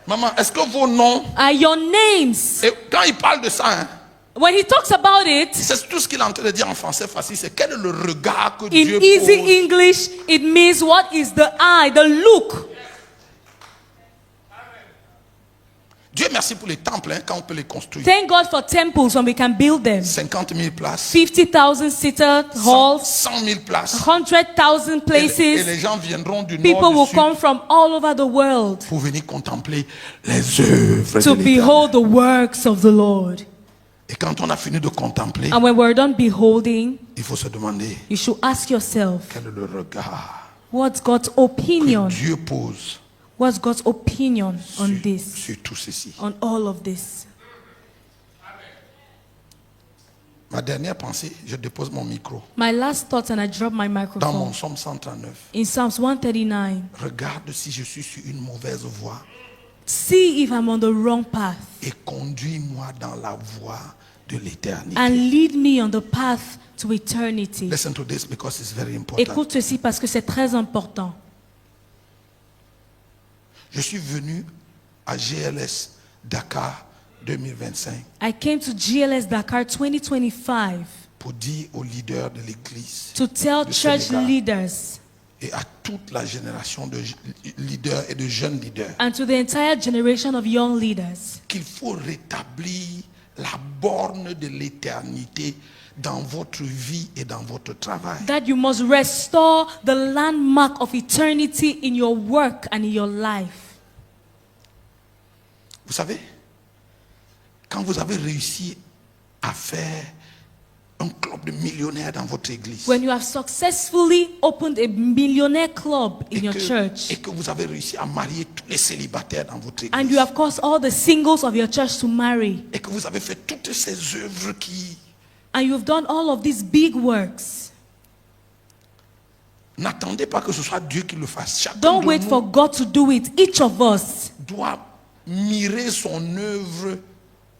maman, est-ce que vos noms, Are your names? et quand il parle de ça, hein, When he talks about it, c'est tout ce qu'il est en train de dire en français facile, c'est quel est le regard que in Dieu easy pose. English, it means what is the eye, the look. Dieu merci pour les temples, hein, quand on peut les construire. Thank God for temples when we can build them. 50 000 places, 50,000 seater 100 halls, 000 places. 100,000 Et places. les gens viendront du People nord, will du sud, come from all over the world pour venir contempler les œuvres to de l'Éternel. behold the works of the Lord. Et quand on a fini de contempler, And when we're done beholding, il faut se demander you should ask yourself, quel est le regard what's God's que opinion? Dieu pose What's God's opinion on this? sur tout ceci. On all of this? Ma dernière pensée, je dépose mon micro My last thought, and I drop my dans microphone. mon psaume 139. In Psalms 139, Regarde si je suis sur une mauvaise voie see if I'm on the wrong path et conduis-moi dans la voie de l'éternité. and lead me on the path to eternity. Listen to this because it's very important. Écoute ceci parce que c'est très important. Je suis venu à GLS Dakar 2025 I came to GLS Dakar 2025 pour dire aux leaders de l'église to tell du church Sénégal leaders et à toute la génération de leaders et de jeunes leaders and to the entire generation of young leaders qu'il faut rétablir la borne de l'éternité dans votre vie et dans votre travail. that you must restore the landmark of eternity in your work and in your life. Vous savez, quand vous avez réussi à faire un club de millionnaires dans votre église When you have successfully opened a millionaire club in your et church que vous avez réussi à marier tous les célibataires dans votre église and you have caused all the singles of your church to marry et que vous avez fait toutes ces œuvres qui and you've done all of these big works, n'attendez pas que ce soit Dieu qui le fasse. Chacun don't de wait nous for God to do it. Each of us, doit mirer son œuvre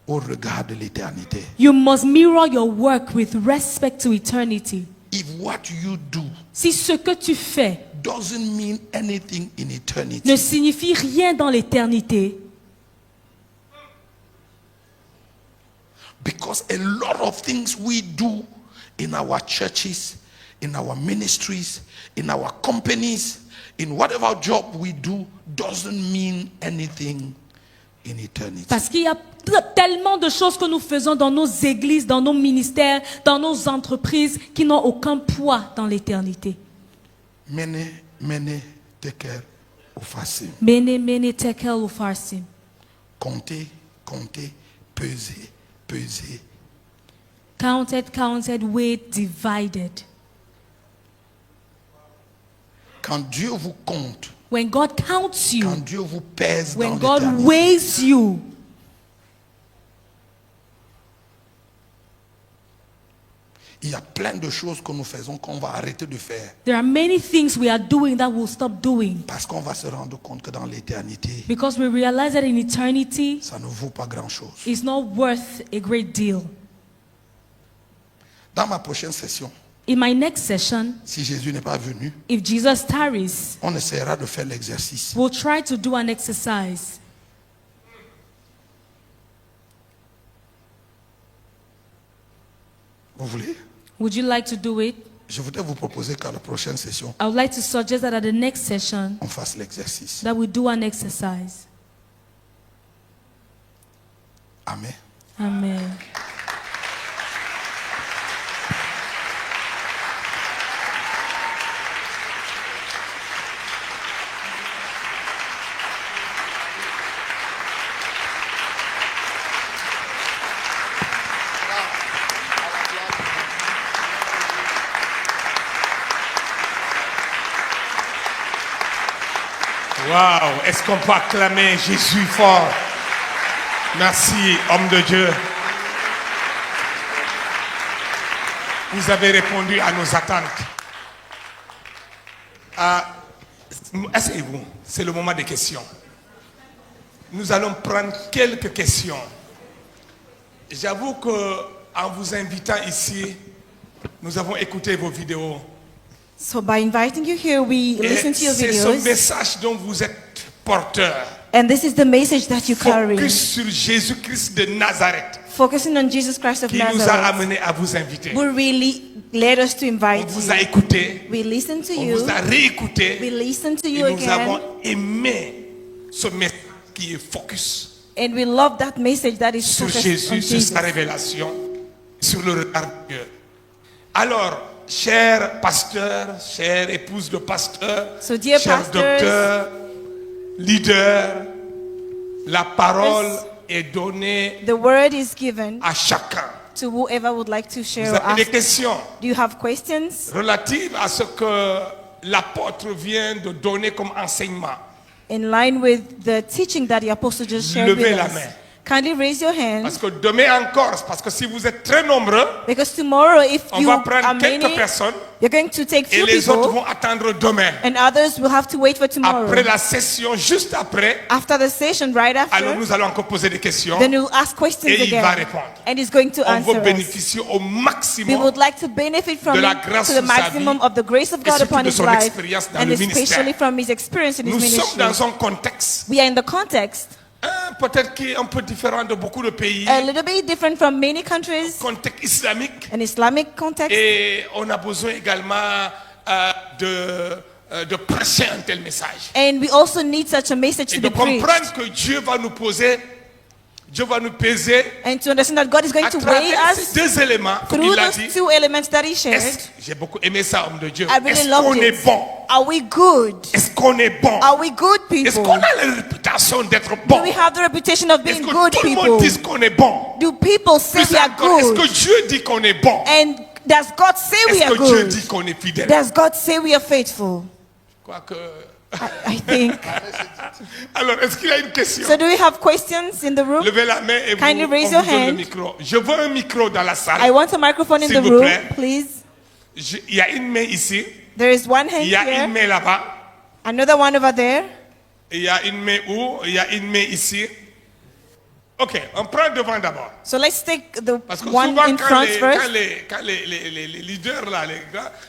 au regard de l'éternité. you must mirror your work with respect to eternity. If what you do Si ce que tu fais doesn't mean anything in ne eternity, signifie rien dans l'éternité, because a lot of things we do in our churches, in our ministries, in our companies, in whatever job we do, doesn't mean anything in eternity. parce qu'il y a tellement de choses que nous faisons dans nos églises, dans nos ministères, dans nos entreprises qui n'ont aucun poids dans l'éternité. Mene, tekel, ufasim. Mene, tekel, ufarsim. Compter, peser, peser. Counted, weighed, divided. Quand Dieu vous compte, When God counts you, quand Dieu vous pèse when dans God l'éternité, weighs you, Il y a plein de choses que nous faisons qu'on va arrêter de faire. There are many things we are doing that we'll stop doing. Parce qu'on va se rendre compte que dans l'éternité, Because we realize that in eternity, ça ne vaut pas grand-chose. it's not worth a great deal. Dans ma prochaine session, In my next session, si Jésus n'est pas venu, if Jesus tarries, on essaiera de faire l'exercice. we'll try to do an exercise. Vous voulez? Would you like to do it? Je voudrais vous proposer qu'à la prochaine session, I would like to suggest that at the next session, on fasse l'exercice. that we do an exercise. Amen. Amen. Waouh, est-ce qu'on peut acclamer Jésus fort? Merci, homme de Dieu. Vous avez répondu à nos attentes. Asseyez-vous, c'est le moment des questions. Nous allons prendre quelques questions. J'avoue qu'en vous invitant ici, nous avons écouté vos vidéos. So by inviting you here, we listen to your C'est ce videos, message dont vous êtes porteur. and this is the message that you carry, Focus sur Jésus-Christ de Nazareth focusing on Jesus Christ of qui nous a Nazareth, amenés à vous inviter. who really led us to On invite vous you. a écouté, We listened to on you, vous a réécouté we listened to et you nous avons again, aimé ce message qui est focus and we love that message that is sur focused Jésus, on sur Jesus. sa révélation, sur le regard de Dieu. Alors, chers pasteurs, chères épouses de pasteurs, So dear chers pastors, docteurs, leaders, la parole est donnée The word is given à chacun. to whoever would like to share Vous or avez des ask. questions Do you have questions relatives à ce que l'apôtre vient de donner comme enseignement? in line with the teaching that the apostle just shared Levez with la us? main. Kindly raise your Parce hand, que demain encore, parce que si vous êtes très nombreux, because tomorrow, if on you va are prendre quelques many, personnes you're going to take et few les autres people, vont attendre demain. and others will have to wait for tomorrow. Après la session, juste après, After the session, right alors after, nous allons encore poser des questions then we'll ask questions et il va again, répondre. and he's going to On answer veut us. bénéficier au We maximum would like to benefit from de la it grâce to the sur sa maximum vie of the grace of et God surtout upon de his son life, expérience dans and le especially ministère. from his experience in his Nous sommes ministry. dans un contexte We are in the context peut-être qui est un peu différent de beaucoup de pays, a little bit different from many countries, contexte islamique, an Islamic context, et on a besoin également de prêcher un tel message. and we also need such a message Et to de be preached, comprendre que Dieu va nous poser, Dieu va nous peser and to understand that God is going à to weigh travers us ces deux éléments, comme through il l'a those dit. two elements that he shared. J'ai beaucoup aimé ça, homme de Dieu. I really Est-ce loved qu'on est it. bon? Are we good? Est-ce qu'on est bon? Are we good Est-ce people? qu'on a la réputation d'être bon? Do we have the reputation of Est-ce being que good tout le monde people? dit qu'on est bon? Do people say Plus we are encore, est-ce good? que Dieu dit qu'on est bon? And does God say we Est-ce are que Dieu good? dit qu'on est fidèle? Does God say we are faithful? Je crois que... I think. Alors, est-ce qu'il y a une question? So do we have questions in the room? Levez la main et Kindly on raise vous your donne le hand. micro. Je veux un micro dans la I salle. want a microphone in S'il the vous room, plaît. please. Il y a une main ici. There is one hand Il y a une here, main là-bas. another one over there. Il y a une main où? Il y a une main ici. Ok, on prend devant d'abord. So let's take the Parce que one souvent, in front first. quand les leaders, là,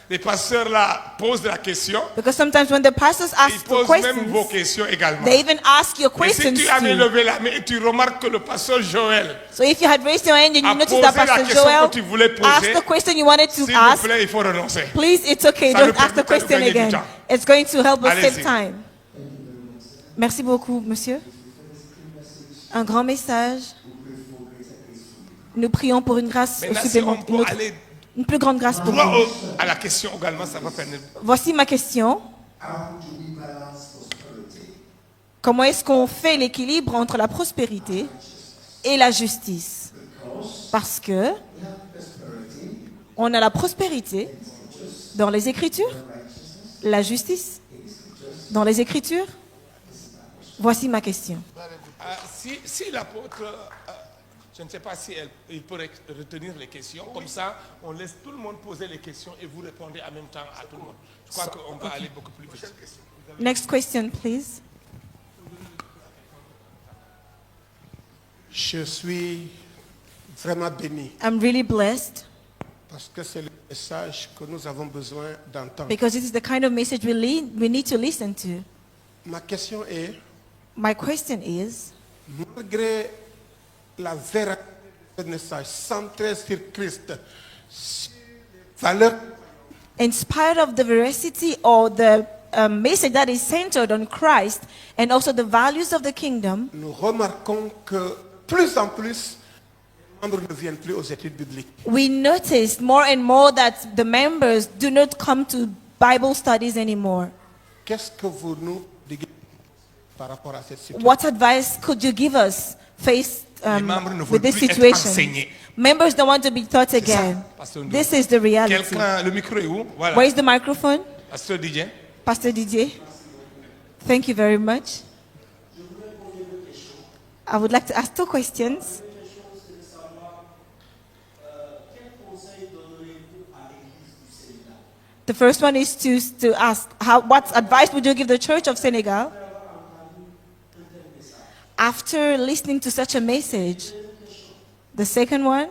les pasteurs là, posent la question, Because sometimes when the pastors ils ask the posent même vos questions, questions également. they even ask your Et si questions tu avais too. levé la main et tu remarques que le pasteur Joël, So if you had raised your hand and you a noticed that posé la Pastor question Joel que tu voulais poser, asked the question you wanted to s'il vous ask, plaît, il faut renoncer. please, it's okay. Ça nous Don't ask the permet de question gagner du again. temps. It's going to help us Allez-y. save time. Merci beaucoup, monsieur. Un grand message. Nous prions pour une grâce Maintenant, si on supplémentaire, peut aller une plus grande grâce pour droit vous. à la question également, ça va permettre. Voici ma question. Comment est-ce qu'on fait l'équilibre entre la prospérité et la justice? Parce que on a la prospérité dans les Écritures, la justice dans les Écritures. Voici ma question. Si l'apôtre, Je ne sais pas si il peut retenir les questions. Comme ça, on laisse tout le monde poser les questions et vous répondez en même temps à tout le monde. Je crois qu'on va aller beaucoup plus vite. Next question, please. Je suis vraiment béni I'm really blessed parce que c'est le message que nous avons besoin d'entendre. because this is the kind of message we need to listen to. Ma question est, My question is, malgré la vérité de ce message centré sur Christ, sur les valeurs, in spite of the veracity or the message that is centered on Christ and also the values of the kingdom, nous remarquons que plus en plus, les membres ne viennent plus aux études bibliques. we noticed more and more that the members do not come to Bible studies anymore. Qu'est-ce que vous nous dites par rapport à cette situation? What advice could you give us faced Les membres ne with veulent this plus être situation? enseignés. Members don't want to be taught again. Pasteur Ndo. This is the reality. Quelqu'un, le micro est où? Voilà. Where is the microphone? Pasteur DJ. Pastor DJ? Thank you very much. I would like to ask 2 questions. The first one is to ask, what advice would you give the Church of Senegal after listening to such a message? The second one,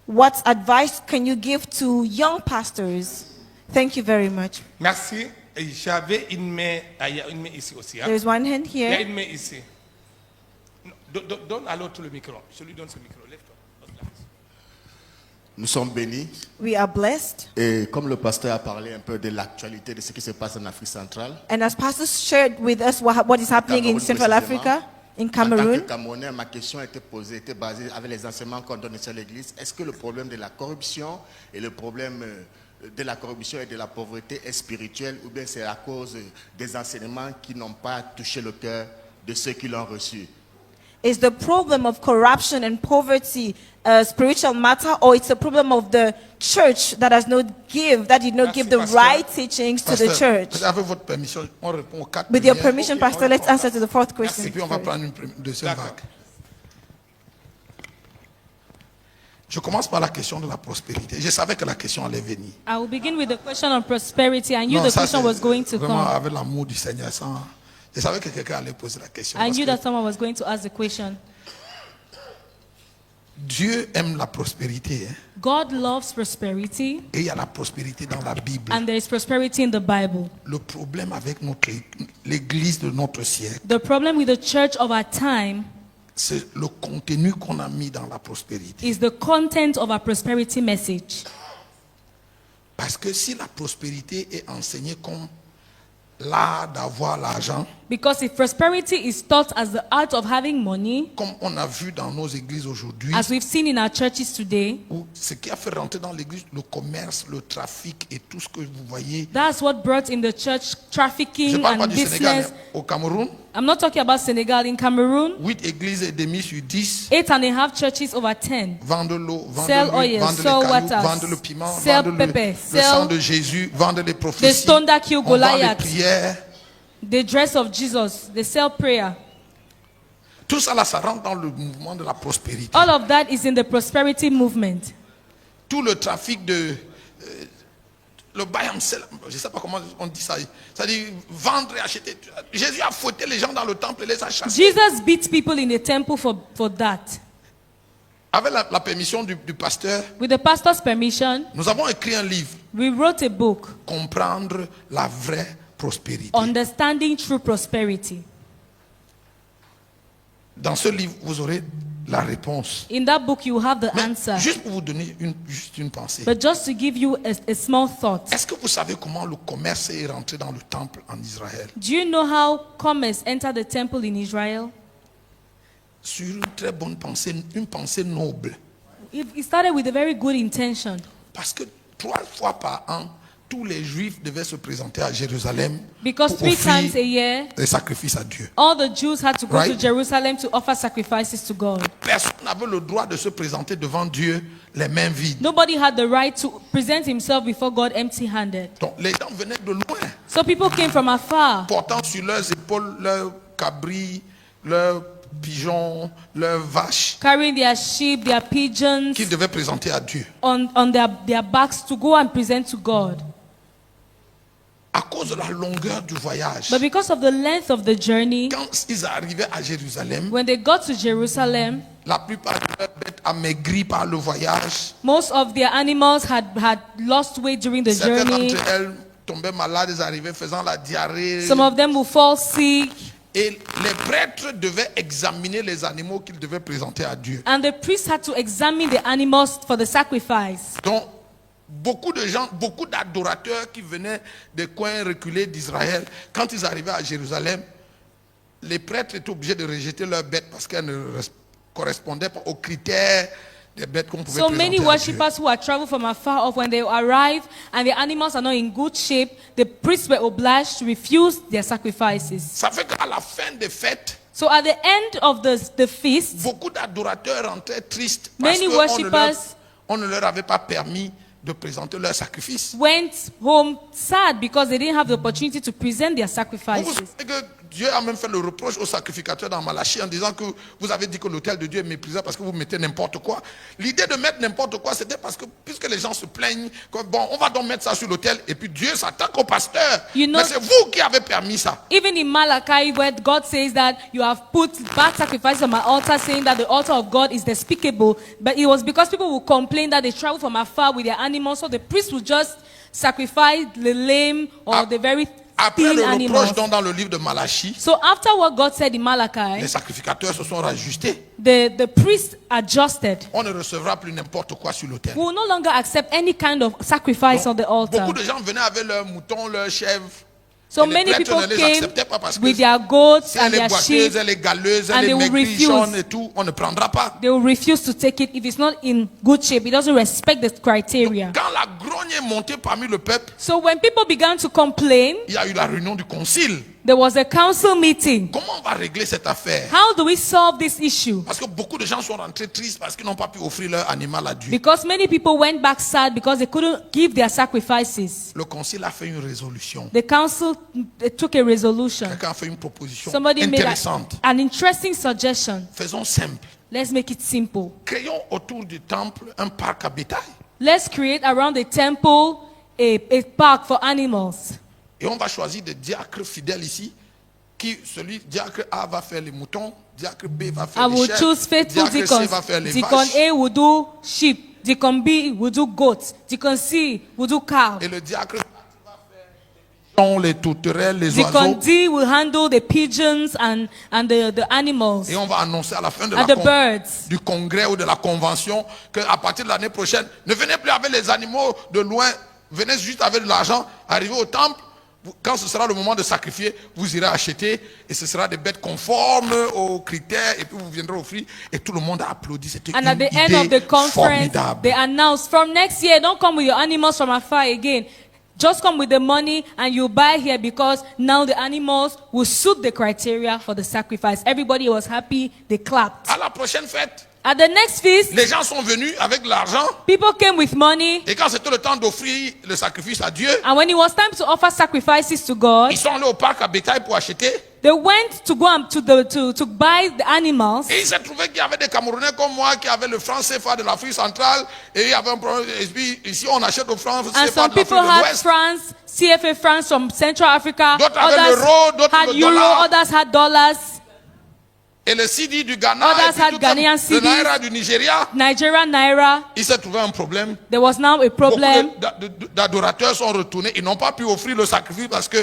what advice can you give to young pastors? Thank you very much. Merci. Et j'avais une main, il y a une main ici aussi. Hein? There's one hand Il y a here. une main ici. Non, donne à l'autre le micro. Je lui donne ce micro. Lève-toi. Nous sommes bénis We are blessed. et comme le pasteur a parlé un peu de l'actualité de ce qui se passe en Afrique centrale, And as pastors shared with us what is happening in Cameroun Central précisément, Africa, in en tant Cameroon, que Camerounais, ma question était posée, était basée avec les enseignements qu'on donne sur l'Église. Est-ce que le problème de la corruption et le problème de la corruption et de la pauvreté est spirituel ou bien c'est à cause des enseignements qui n'ont pas touché le cœur de ceux qui l'ont reçu? is the problem of corruption and poverty a spiritual matter, or it's a problem of the church that did not give the Pastor. right teachings to the Pasteur, church? avec votre permission, on répond aux 4 With your premières. permission, Ok, Pastor, on let's répond. answer to the 4th Et question. puis on va first. prendre une deuxième D'accord. vague. Je commence par la question de la prospérité. Je savais que la question allait venir. I will begin with the question on prosperity. I knew Non, the ça, question c'est was going to vraiment come. avec l'amour du Seigneur. Je savais que quelqu'un allait poser la question. I Parce knew que that someone was going to ask the question. Dieu aime la prospérité. Hein. God loves prosperity, Et il y a la prospérité dans la Bible. and there is prosperity in the Bible. Le problème avec l'église de notre siècle, The problem with the church of our time c'est le contenu qu'on a mis dans la prospérité. is the content of our prosperity message. Parce que si la prospérité est enseignée comme l'art d'avoir l'argent, Because if prosperity is taught as the art of having money, comme on a vu dans nos églises aujourd'hui, as we've seen in our churches today, où ce qui a fait rentrer dans l'église le commerce, le trafic et tout ce que vous voyez. that's what brought in the church Je trafficking parle pas and du Sénégal, business. mais au Cameroun, I'm not talking about Senegal. In Cameroon, 8 églises et demie sur 10 8.5 churches over 10 vendent l'eau, vendent sell l'huile, oil, vendent les sell cailloux, water, vendent le piment, sell vendent pepper, le sang sell de Jésus, vendent les the prophéties, stone that killed on vend les Goliath, prières. the dress of Jesus, they sell prayer. Tout ça là, ça rentre dans le mouvement de la prospérité. All of that is in the prosperity movement. Tout le trafic de le buy and sell, je ne sais pas comment on dit ça. Ça dit vendre et acheter. Jésus a fouetté les gens dans le temple et les a chassés. Jesus beat people in the temple for that. Avec la permission du pasteur, With the pastor's permission, nous avons écrit un livre, we wrote a book, Comprendre la vraie prospérité. Understanding True Prosperity. Dans ce livre, vous aurez la réponse. In that book, you have the Mais answer. juste pour vous donner juste une pensée. But just to give you a small thought, Est-ce que vous savez comment le commerce est rentré dans le temple en Israël? do you know how commerce entered the temple in Israel? Sur une très bonne pensée, une pensée noble. It started with a very good intention. Parce que 3 fois par an, tous les Juifs devaient se présenter à Jérusalem Because pour 3 times a offrir year, des sacrifices à Dieu. all the Jews had to go Right. to Jerusalem to offer sacrifices to God. Personne n'avait le droit de se présenter devant Dieu les mains vides. Nobody had the right to present himself before God empty-handed. Donc les gens venaient de loin, So people came from afar, portant sur leurs épaules leurs cabris, leurs pigeons, leurs vaches carrying their sheep, their pigeons qu'ils devaient présenter à Dieu. on their backs to go and present to God. À cause de la longueur du voyage, But because of the length of the journey, quand ils arrivaient à Jérusalem, when they got to Jerusalem, la plupart de leurs bêtes amaigries par le voyage, most of their animals had lost weight during the certaines journey. d'entre elles tombaient malades, elles arrivaient faisant la diarrhée. Some of them will fall sick. Et les prêtres devaient examiner les animaux qu'ils devaient présenter à Dieu. And the priests had to examine the animals for the sacrifice. Donc, beaucoup de gens, beaucoup d'adorateurs qui venaient des coins reculés d'Israël, quand ils arrivaient à Jérusalem, les prêtres étaient obligés de rejeter leurs bêtes parce qu'elles ne correspondaient pas aux critères des bêtes qu'on pouvait So présenter many à Dieu. worshippers who had traveled from afar off, when they arrive and the animals are not in good shape, the priests were obliged to refuse their sacrifices. Ça fait qu'à la fin des fêtes, So at the end of the feast, beaucoup d'adorateurs rentraient tristes parce many qu'on worshippers ne leur avait pas permis de présenter leur sacrifice. went home sad because they didn't have the opportunity to present their Vous sacrifices. savez que Dieu a même fait le reproche aux sacrificateurs dans Malachie en disant que vous avez dit que l'autel de Dieu est méprisable parce que vous mettez n'importe quoi. L'idée de mettre n'importe quoi, c'était parce que puisque les gens se plaignent, que bon, on va donc mettre ça sur l'autel et puis Dieu s'attaque au pasteur. You know- Mais c'est vous qui avez permis ça. Even in Malachi, where God says that you have put bad sacrifices on my altar, saying that the altar of God is despicable, but it was because people would complain that they travel from afar with their animals, so the priest would just sacrifice the lame or the very Après thin le animals. reproche donc dans le livre de Malachie, So after what God said in Malachi, les sacrificateurs se sont rajustés. the priest adjusted. On ne recevra plus n'importe quoi sur l'autel. We will no longer accept any kind of sacrifice on the altar. Beaucoup de gens venaient avec leurs moutons, leurs chèvres. So Et les many prêtres people ne les came acceptaient pas parce que with their goats si and elle est their boiteuse, sheep. elle est galeuse, and elle they est will maigrichonne refuse. et tout, on ne prendra pas. They will refuse to take it if it's not in good shape. It doesn't respect the criteria. Quand la grogne est montée parmi le peuple, So when people began to complain, il y a eu la réunion du concile. there was a council meeting. Comment on va régler cette affaire? How do we solve this issue? Parce que beaucoup de gens sont rentrés tristes parce qu'ils n'ont pas pu offrir leur animal à Dieu. Because many people went back sad because they couldn't give their sacrifices. Le concile a fait une résolution. The council took a resolution. Quelqu'un a fait une proposition Somebody made intéressante. an interesting suggestion. Faisons simple. Let's make it simple. Créons autour du temple un parc à bétail. Let's create around the temple a park for animals. Et on va choisir des diacres fidèles ici. Diacre A va faire les moutons, diacre B va I faire les will chèvres, choose faithful diacre C va faire deacons. les Deacon vaches. A will do sheep. Deacon B will do goats. Deacon C will do cow. Et le diacre va faire les pigeons, les tourterelles, les Deacon oiseaux. D will handle the pigeons and the animals Et on va annoncer à la fin de and the birds. du congrès ou de la convention qu'à partir de l'année prochaine, ne venez plus avec les animaux de loin, venez juste avec de l'argent, arrivez au temple. Quand ce sera le moment de sacrifier, vous irez acheter et ce sera des bêtes conformes aux critères et puis vous viendrez offrir et tout le monde a applaudi. C'était And une at the end of idée the conference, formidable. they announced from next year, don't come with your animals from afar again. Just come with the money and you buy here because now the animals will suit the criteria for the sacrifice. Everybody was happy. They clapped. À la prochaine fête, At the next feast, les gens sont venus avec de l'argent people came with money. et quand c'était le temps d'offrir le sacrifice à Dieu, And when it was time to offer sacrifices to God, ils sont allés au parc à bétail pour acheter they went to go and to buy the animals. et ils se trouvaient qu'il y avait des Camerounais comme moi qui avaient le franc CFA de l'Afrique centrale et il y avait un problème. Et puis ici on achète au franc And CFA some de people l'Afrique de had l'Ouest. France, CFA France from Central Africa. D'autres avaient l'euro, d'autres had le euro, dollar. others had dollars. Et le CD du Ghana, Others et puis had tout ça, Ghanaian le cedis. Naira du Nigeria, Nigeria Naira. il s'est trouvé un problème. There was now a problem. Beaucoup d'adorateurs sont retournés, ils n'ont pas pu offrir le sacrifice parce que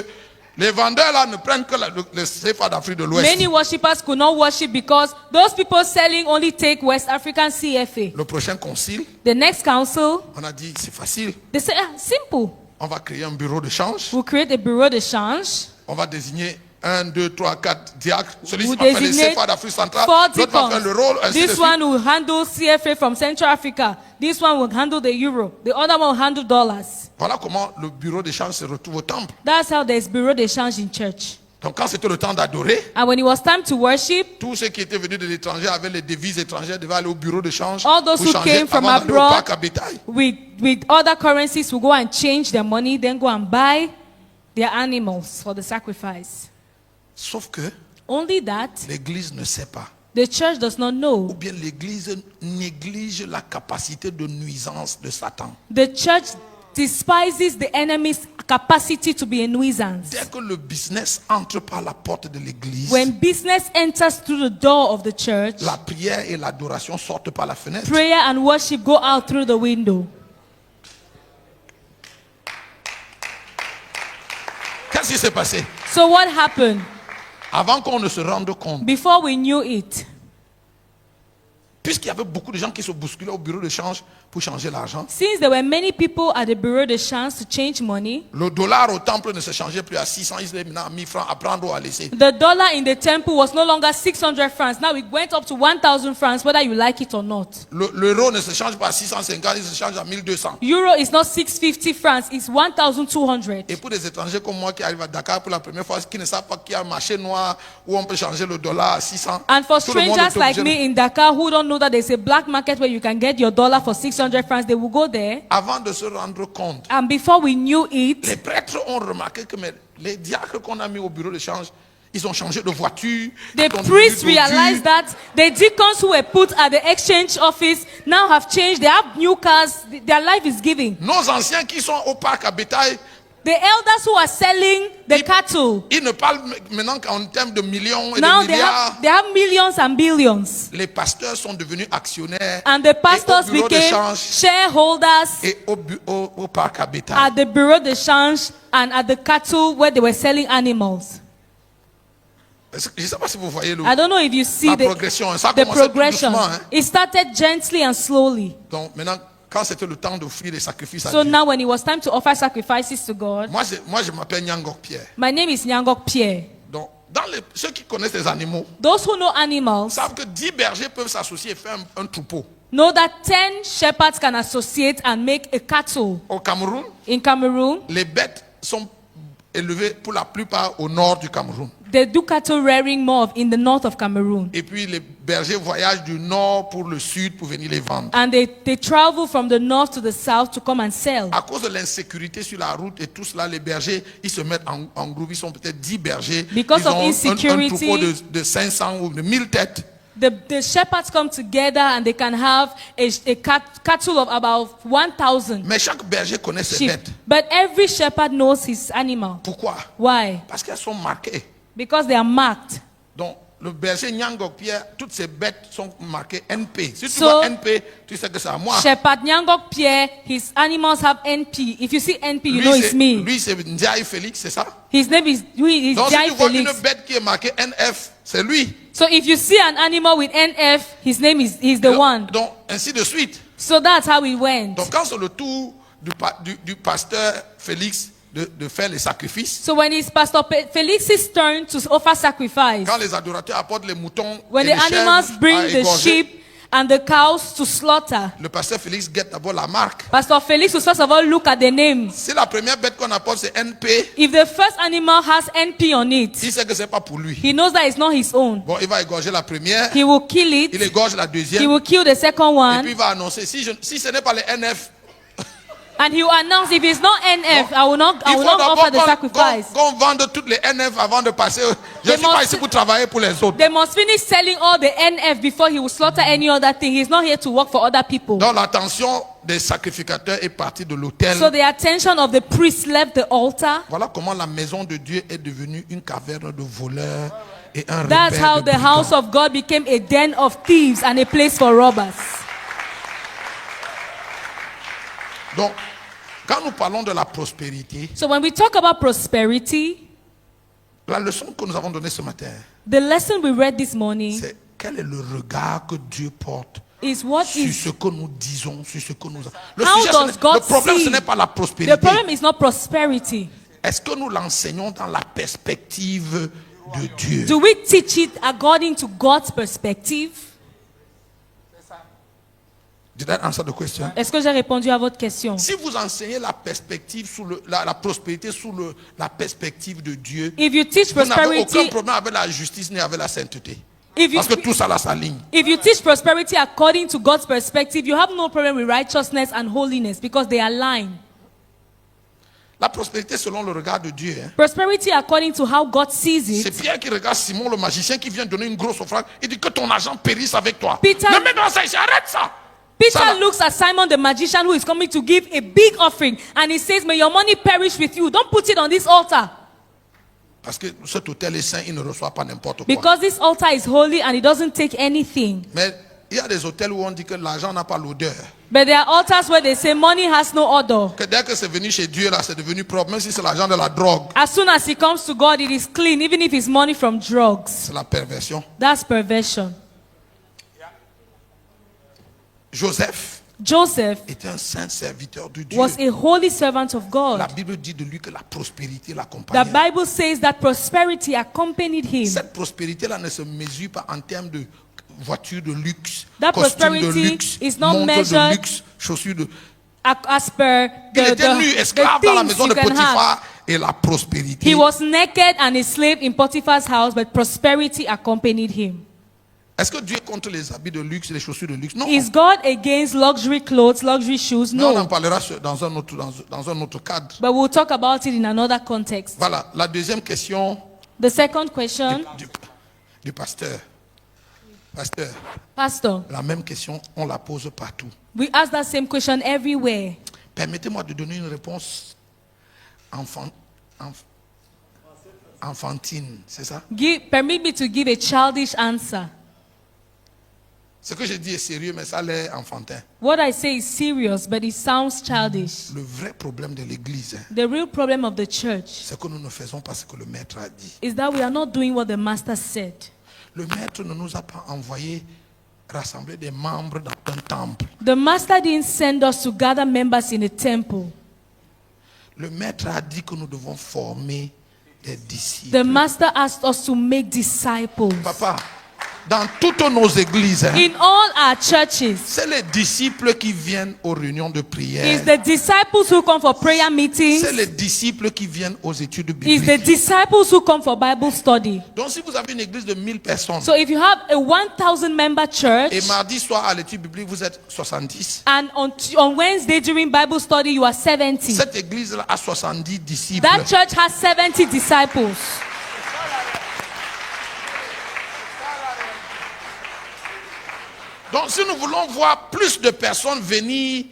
les vendeurs là ne prennent que le CFA d'Afrique de l'Ouest. Many worshippers could not worship because those people selling only take West African CFA. Le prochain concile, The next council, on a dit c'est facile, they said, simple. on va créer un bureau de change, We'll create a bureau de change. on va désigner 1, 2, 3, 4 diacres. Celui-ci We'll va faire les designate CFA d'Afrique centrale, 4 l'autre va faire le rôle, deacons. ainsi de This suite. one will handle CFA from Central Africa. This one will handle the euro. The other one will handle dollars. Voilà comment le bureau de change se retrouve au temple. That's how there's bureau de change in church. Donc quand c'était le temps d'adorer, And when it was time to worship, tous ceux qui étaient venus de l'étranger avec les devises étrangères devaient aller au bureau de change all those pour who changer came from avant d'aller au abroad parc à bétail. with other currencies will go and change their money, then go and buy their animals for the sacrifice. Sauf que Only that L'église ne sait pas. the church does not Ou know. bien l'église néglige la capacité de nuisance de Satan. The church despises the enemy's capacity to be a nuisance. Dès que le business entre par la porte de l'église, When business enters through the door of the church, la prière et l'adoration sortent par la fenêtre. prayer and worship go out through the window. Qu'est-ce qui s'est passé? So what happened? Avant qu'on ne se rende compte, Before we knew it, puisqu'il y avait beaucoup de gens qui se bousculaient au bureau de change pour changer l'argent, since there were many people at the bureau de change to change money, le dollar au temple ne se changeait plus à 600, il est maintenant à 1000 francs, à prendre ou à laisser. the dollar in the temple was no longer 600 francs. Now it went up to 1,000 francs, whether you like it or not. L'euro ne se change pas à 650, il se change à 1200. Euro is not 650 francs, it's 1,200. Et pour des étrangers comme moi qui arrivent à Dakar pour la première fois, qui ne savent pas qu'il y a un marché noir où on peut changer le dollar à 600. And for tout le monde strangers est like obligé me in Dakar who don't know that there's a black market where you can get your dollar for 600 francs, they will go there. Avant de se rendre compte, And before we knew it, les prêtres ont remarqué que les diacres qu'on a mis au bureau de change, ils ont changé de voiture. the ils ont priests devenu dodus. realized that the deacons who were put at the exchange office now have changed. They have new cars. Their life is giving. Nos anciens qui sont au parc à bétail, The elders who are selling the cattle, ils ne parlent maintenant qu'en termes de millions et now de milliards. they have millions and billions. Les pasteurs sont devenus actionnaires. And the pastors et au bureau de became change shareholders et au parc à bétail. at the bureau de change and at the cattle where they were selling animals. Je ne sais pas si vous voyez I don't know if you see la progression. Ça a the commencé tout progression. doucement, hein. It started gently and slowly. Donc maintenant, quand c'était le temps d'offrir les sacrifices à So Dieu, now when it was time to offer sacrifices to God, moi je m'appelle Ngnangock Pierre. my name is Ngnangock Pierre. Donc, ceux qui connaissent les animaux Those who know animals savent que 10 bergers peuvent s'associer et faire un troupeau. know that 10 shepherds can associate and make a cattle. Au Cameroun, In Cameroon, les bêtes sont élevées pour la plupart au nord du Cameroun. they do cattle rearing more in the north of Cameroon. Et puis les bergers voyagent du nord pour le sud pour venir les vendre. And they travel from the north to the south to come and sell. À cause de l'insécurité sur la route et tout cela, les bergers, ils se mettent en groupe. Ils sont peut-être 10 bergers. Because ils of ont insecurity, un troupeau de 500 ou de 1000 têtes. The shepherds come together and they can have cattle of about 1,000 Mais chaque berger connaît ses sheep. bêtes. But every shepherd knows his animal. Pourquoi? Why? Parce qu'elles sont marquées. Because they are marked. Donc, le berger Ngnangock Pierre, toutes ses bêtes sont marquées NP. Si tu So, vois NP, tu sais que c'est à moi. Shepherd Ngnangock Pierre, his animals have NP. If you see NP, you know it's me. Lui, c'est Ndiaye Félix, c'est ça? His name is Donc, si Jai tu vois Felix. une bête qui est marquée NF, c'est lui. So if you see an animal with NF, his name is the one. Donc, ainsi de suite. So that's how it went. Donc, quand c'est le tour du pasteur Félix de faire les sacrifices, So when it's Pastor Felix's turn to offer sacrifice, quand les adorateurs apportent les moutons when et the les animals chèvres bring à the égorger, sheep and the cows to slaughter, le pasteur Félix guette d'abord la marque. Pastor Felix will first of all look at the names. Si la première bête qu'on apporte c'est NP, If the first animal has NP on it, il sait que c'est pas pour lui. he knows that it's not his own. Bon, il va égorger la première, He will kill il it. égorge la He deuxième, will kill the second et one, puis il va annoncer si ce n'est pas les NF, and he will announce, if it's not NF, I will not il faut offer the d'abord sacrifice. qu'on vende toutes les NF avant de passer. Je ne They suis pas must- ici pour travailler pour les autres. They must finish selling all the NF before he will slaughter any other thing. He's not here to work for other people. Donc l'attention des sacrificateurs est partie de l'autel. So the attention of the priest left the altar. Voilà comment la maison de Dieu est devenue une caverne de voleurs et un That's repère how de the house brigands. of God became a den of thieves and a place for robbers. Donc, quand nous parlons de la prospérité, So when we talk about prosperity, la leçon que nous avons donnée ce matin, the lesson we read this morning c'est quel est le regard que Dieu porte is what sur is ce que nous disons, sur ce que nous... Le, How sujet, does God le problème, see? ce n'est pas la the prospérité. problem is not prosperity. Est-ce que nous l'enseignons dans la perspective de Dieu? Do we teach it according to God's perspective? Did I answer the question? Est-ce que j'ai répondu à votre question? Si vous enseignez la perspective sous la prospérité sous la perspective de Dieu, If you teach vous n'avez aucun prosperity, problème avec la justice ni avec la sainteté. if you, Parce que tout ça là s'aligne. if you teach prosperity according to God's perspective, you have no problem with righteousness and holiness because they align. La prospérité selon le regard de Dieu. Hein. Prosperity according to how God sees C'est it. Pierre qui regarde Simon le magicien qui vient donner une grosse offrande. Il dit que ton argent périsse avec toi. Peter- Ne mets dans ça ici, arrête ça. Peter Ça, là. looks at Simon the magician who is coming to give a big offering and he says, may your money perish with you. Don't put it on this altar. Parce que cet hôtel est saint, il ne reçoit pas n'importe quoi. Because this altar is holy and it doesn't take anything. Mais il y a des hôtels où on dit que l'argent n'a pas l'odeur. But there are altars where they say money has no odor. Que dès que c'est venu chez Dieu, là, c'est devenu propre, même si c'est l'argent de la drogue. As soon as it comes to God, it is clean, even if it's money from drugs. C'est la perversion. That's perversion. Joseph Joseph était un saint serviteur de Dieu. was a holy servant of God. La Bible dit de lui que la prospérité The l'accompagnait. Bible says that prosperity accompanied him. Cette prospérité-là ne se mesure pas en termes de voiture de luxe, That costume de prosperity luxe, is not montre de measured luxe, chaussures de... As per Il the, était nu, the esclave dans la things maison you de can have. Potiphar et la prospérité. He was naked and a slave in Potiphar's house, but prosperity accompanied him. Est-ce que Dieu est contre les habits de luxe, les chaussures de luxe? Non. Is God against luxury clothes, luxury shoes? Mais on en No. parlera dans un autre cadre. But we'll talk about it in another context. Voilà, la deuxième question The second question, du pasteur. Pasteur, Pastor, la même question, on la pose partout. we ask that same question everywhere. Permettez-moi de donner une réponse enfantine, c'est ça? Permit me to give a childish answer. Ce que je dis est sérieux, mais ça l'est enfantin. What I say is serious, but it sounds childish. Le vrai problème de l'église, hein, The real problem of the church c'est que nous ne faisons pas ce que le maître a dit. is that we are not doing what the master said. Le maître ne nous a pas envoyé rassembler des membres dans un temple. The master didn't send us to gather members in a temple. Le maître a dit que nous devons former des disciples. The master asked us to make disciples. Papa, dans toutes nos églises, hein, In all our churches, c'est les disciples qui viennent aux réunions de prière. it's the disciples who come for prayer meetings. C'est les disciples qui viennent aux études It's the bibliques. disciples who come for Bible study. Donc si vous avez une église de 1000 personnes, So if you have a 1,000 member church, et mardi soir à l'étude biblique, vous êtes 70, and on Wednesday during Bible study you are 70, cette église-là a 70 disciples. that church has 70 disciples. Donc si nous voulons voir plus de personnes venir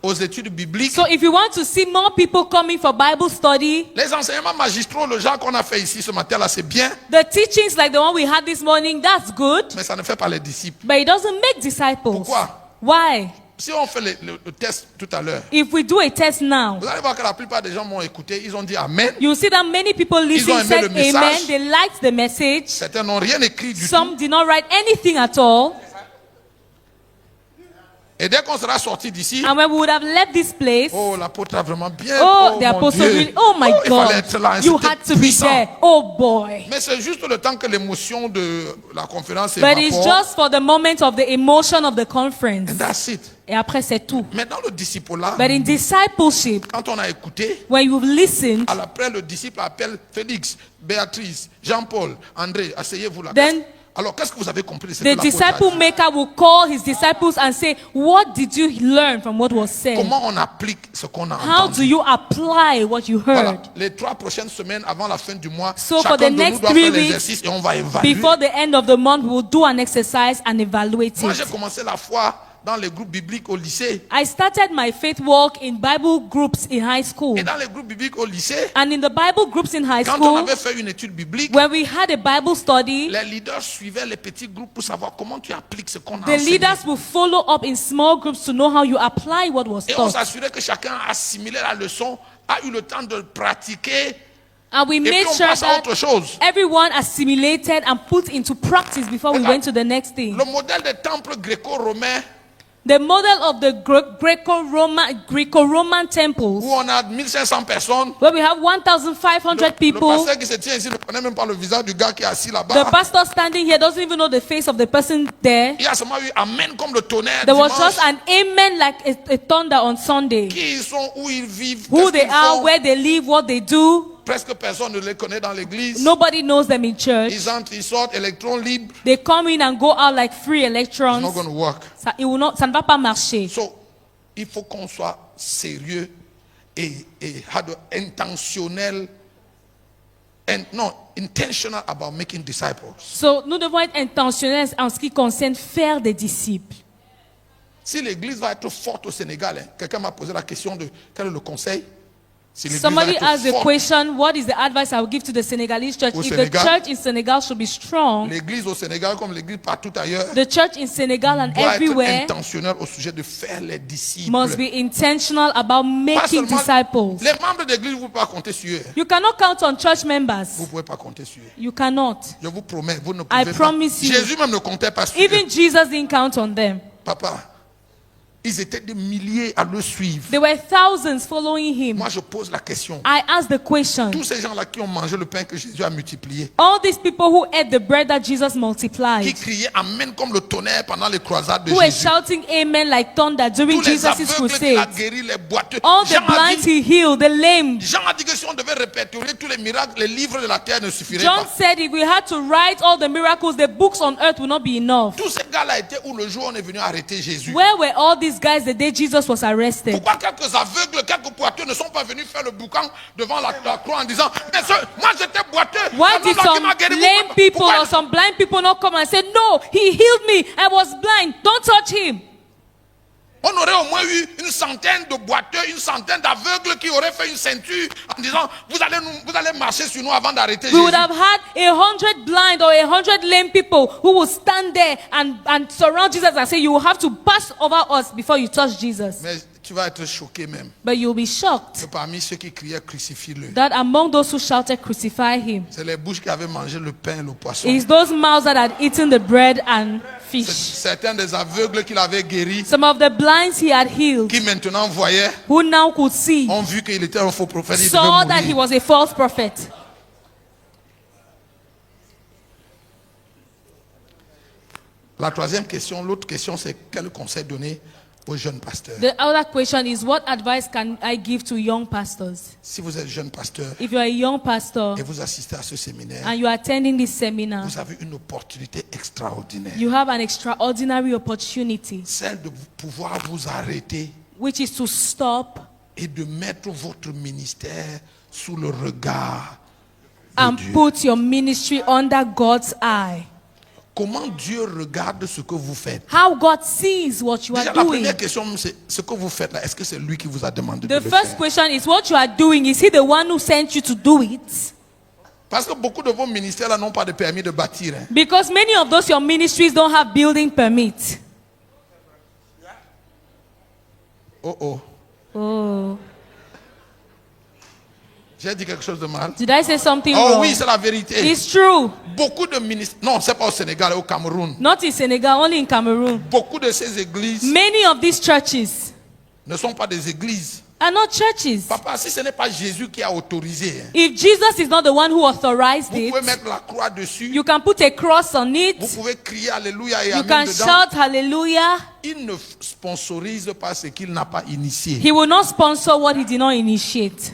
aux études bibliques, So if you want to see more people coming for Bible study, les enseignements magistraux, le genre qu'on a fait ici ce matin-là, c'est bien, the teachings like the one we had this morning, that's good, mais ça ne fait pas les disciples. but it doesn't make disciples. Pourquoi? Why? Si on fait le test tout à l'heure, If we do a test now, vous allez voir que la plupart des gens m'ont écouté, ils ont dit Amen. you see that many people listening aimé said le message. amen, they liked the message. Certains n'ont rien écrit du tout. Some did not write anything at all. Et dès qu'on sera sorti d'ici, And when we would have left this place, oh, l'apôtre a vraiment bien. oh, the mon apostle Dieu. really, oh my Il fallait God, être là, hein, you c'était had to be puissant. there. Oh boy. Mais c'est juste le temps que l'émotion de la conférence But it's évapore. just for the moment of the emotion of the conference. And that's it. Et après, c'est tout. Mais dans le disciple-là, But in discipleship, quand on a écouté, when you've listened, après le disciple appelle Félix, Béatrice, Jean-Paul, André, asseyez-vous là. Then Alors qu'est-ce que vous avez compris de ce que the l'apôtre a disciple dit? maker will call his disciples and say, what did you learn from what was said? Comment on applique ce qu'on a How do entendu? you apply what you Voilà. heard? Les 3 prochaines semaines avant la fin du mois, So for chacun the de nous next doit 3 faire weeks, l'exercice et on va évaluer. Before the end of the month, we will do an exercise and evaluate Moi, it. j'ai commencé la foi dans les groupes bibliques au lycée. I started my faith walk in Bible groups in high school. Et dans les groupes bibliques au lycée, And in the Bible groups in high quand on school, avait fait une étude biblique, when we had a Bible study, les leaders suivaient les petits groupes pour savoir comment tu appliques ce qu'on a the enseigné. leaders will follow up in small groups to know how you apply what was Et on taught. s'assurait que chacun a assimilé la leçon, a eu le temps de pratiquer, And we et puis made on sure passe à that autre chose. everyone assimilated and put into practice before we Voilà. went to the next thing. Le modèle des temples gréco-romains, The model of the Greco-Roman temples, où on a 1500 personnes, where we have 1,500 le people, pasteur qui se tient ici ne connaît même pas le visage du gars qui est assis the là-bas. pastor standing here doesn't even know the face of the person there. Il y a seulement eu Amen comme le tonnerre There was dimanche. just an amen like a thunder on Sunday. Qui ils sont, où ils vivent, Who qu'est-ce they qu'ils are, font. where they live, what they do. Presque personne ne les connaît dans l'église. Nobody knows them in church. Ils entrent, ils sortent, électrons libres. They come in and go out like free It's not electrons. going to work. Ça ne va pas marcher. So, il faut qu'on soit sérieux et intentionnel, intentional about making disciples. So, nous devons être intentionnels en ce qui concerne faire des disciples. Si l'église va être forte au Sénégal, quelqu'un m'a posé la question de quel est le conseil? Si l'église va Somebody être asked the forte, question, what is the advice I would give to the Senegalese church? Au If Sénégal, the church in Senegal should be strong, l'église au Sénégal comme l'église partout ailleurs the church in Senegal and doit être everywhere intentionnelle au sujet de faire les disciples. must be intentional about Pas making seulement- disciples. Les membres d'église, vous ne pouvez pas compter sur eux. You cannot count on church Vous members. ne pouvez pas compter sur eux. You cannot. Je vous promets, vous ne I pouvez pas. promise you. Jésus même ne comptait pas sur eux. Even Jesus didn't count on them. Papa, ils étaient des milliers à le suivre. There were thousands following him. Moi, je pose la question. I asked the question. Tous ces gens-là qui ont mangé le pain que Jésus a multiplié, All these people who ate the bread that Jesus qui multiplied, criaient Amen comme le tonnerre pendant les croisades de who were Jésus. shouting amen like thunder during Tous les Jesus' aveugles qu'il a crusade, guéris, les boiteux. all the Jean a blind dit- he healed, the lame. Jean a dit que si on devait répertorier tous les miracles, les livres de la terre ne suffiraient John pas. said if we had to write all the miracles, the books on earth would not be enough. Tous ces gars-là étaient où le jour où on est venu arrêter Jésus. Where were all these guys the day Jesus was arrested? Pourquoi quelques aveugles, quelques boiteux ne sont pas venus faire le boucan devant la croix en disant mais moi j'étais boiteux. Why c'est did l'homme qui some m'a guéri. lame people Pourquoi- or some blind people not come and say, no, he healed me, I was blind, don't touch him? On aurait au moins eu une centaine de boiteux, une centaine d'aveugles qui auraient fait une ceinture en disant vous allez marcher sur nous avant d'arrêter We Jésus. would have had 100 blind or 100 lame people who would stand there and surround Jesus and say, you will have to pass over us before you touch Jesus. Mais tu vas être choqué même. But you'll be shocked Que parmi ceux qui criaient crucifie-le, that among those who shouted, crucify him, c'est les bouches qui avaient mangé le pain et le poisson. is those mouths that had eaten the bread and C'est fish. certains des aveugles qu'il avait guéris, Some of the blinds he had healed, qui maintenant voyaient, who now could see, ont vu qu'il était un faux prophète. Il saw devait that he mourir. was a false prophet. La troisième question, l'autre question, c'est quel conseil donner aux jeunes pasteurs? The other question is, what advice can I give to young pastors? Si vous êtes jeune pasteur If you are a young pastor et vous assistez à ce séminaire, and you are attending this seminar, vous avez une opportunité extraordinaire. you have an extraordinary opportunity, Celle de pouvoir vous arrêter which is to stop et de mettre votre ministère sous le regard de and Dieu. put your ministry under God's eye. Comment Dieu regarde ce que vous faites? How God sees what you Déjà, are la doing. première question, c'est ce que vous faites là. Est-ce que c'est lui qui vous a demandé de The le first faire? question is, what you are doing, is he the one who sent you to do it? Parce que beaucoup de vos ministères là n'ont pas de permis de bâtir. Hein. Because many of those your ministries don't have building permit. Oh oh. Oh, J'ai dit quelque chose de mal. did I say something Oh wrong? oui, c'est la vérité. It's true. Beaucoup de ministères, non, c'est pas au Sénégal, au Cameroun. Not in Senegal, only in Cameroon. Beaucoup de ces églises Many of these churches ne sont pas des églises. are not churches. Papa, si ce n'est pas Jésus qui a autorisé, hein, If Jesus is not the one who authorized vous pouvez it, mettre la croix dessus. you can put a cross on Vous it. pouvez crier Alléluia et You Amen can dedans. shout hallelujah. Il ne sponsorise pas ce qu'il n'a pas initié. He will not sponsor what he did not initiate.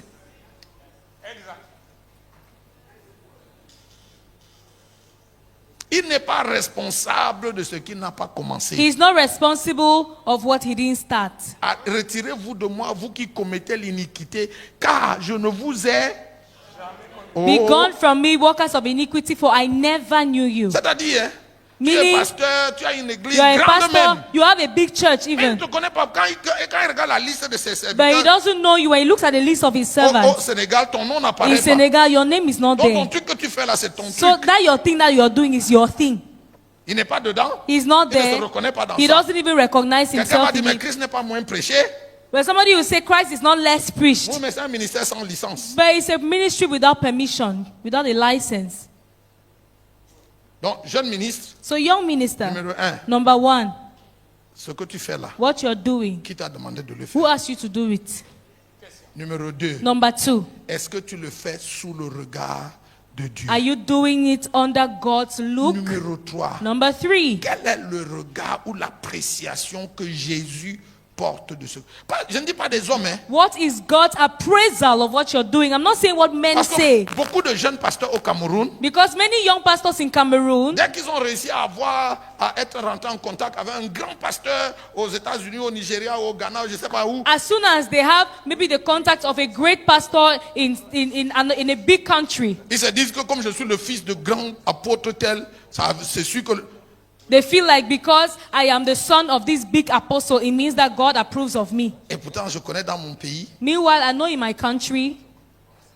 Il n'est pas responsable de ce qu'il n'a pas commencé. He is not responsible of what he didn't start. Ah, retirez-vous de moi, vous qui commettez l'iniquité, car je ne vous ai... Be Oh. gone from me, workers of iniquity, for I never knew you. C'est-à-dire, hein, tu es Meaning, pasteur, tu as une église you are a grande pastor, même. you have a big church Mais il even, ne te connaît pas. Quand il regarde la liste de ses but he serviteurs, doesn't know you. When he looks at the list of his au servants, Sénégal, ton nom in n'apparaît pas. Senegal, your name is not Donc ton there. truc que tu fais là, c'est ton So truc. that your thing that you're doing is your thing. Il n'est pas dedans. He's not Il ne se there. reconnaît pas dans He ça. doesn't even recognize Quelqu'un m'a himself dit, in mais it. Christ n'est pas moins prêché. When somebody will say Christ is not less preached, Oui, mais c'est un ministère sans licence. but it's a ministry without permission, without a license. Donc, jeune ministre, So young minister, numéro 1, number one, ce que tu fais là, what you're doing, qui t'a demandé de le who faire? asked you to do it? Numéro 2, Number two, est-ce que tu le fais sous le regard de Dieu? are you doing it under God's look? Numéro 3, Number three, quel est le regard ou l'appréciation que Jésus porte de ce... Je ne dis pas des hommes, hein. What is God's appraisal of what you're doing? I'm not saying what men Parce que say. beaucoup de jeunes pasteurs au Cameroun, Because many young pastors in Cameroon, dès qu'ils ont réussi à être rentrés en contact avec un grand pasteur aux États-Unis, au Nigeria, au Ghana, je ne sais pas où, as soon as they have maybe the contact of a great pastor in a big country, ils se disent que comme je suis le fils de grand apôtre tel, c'est sûr que... they feel like because I am the son of this big apostle, it means that God approves of me. Et pourtant, je connais dans mon pays Meanwhile, I know in my country,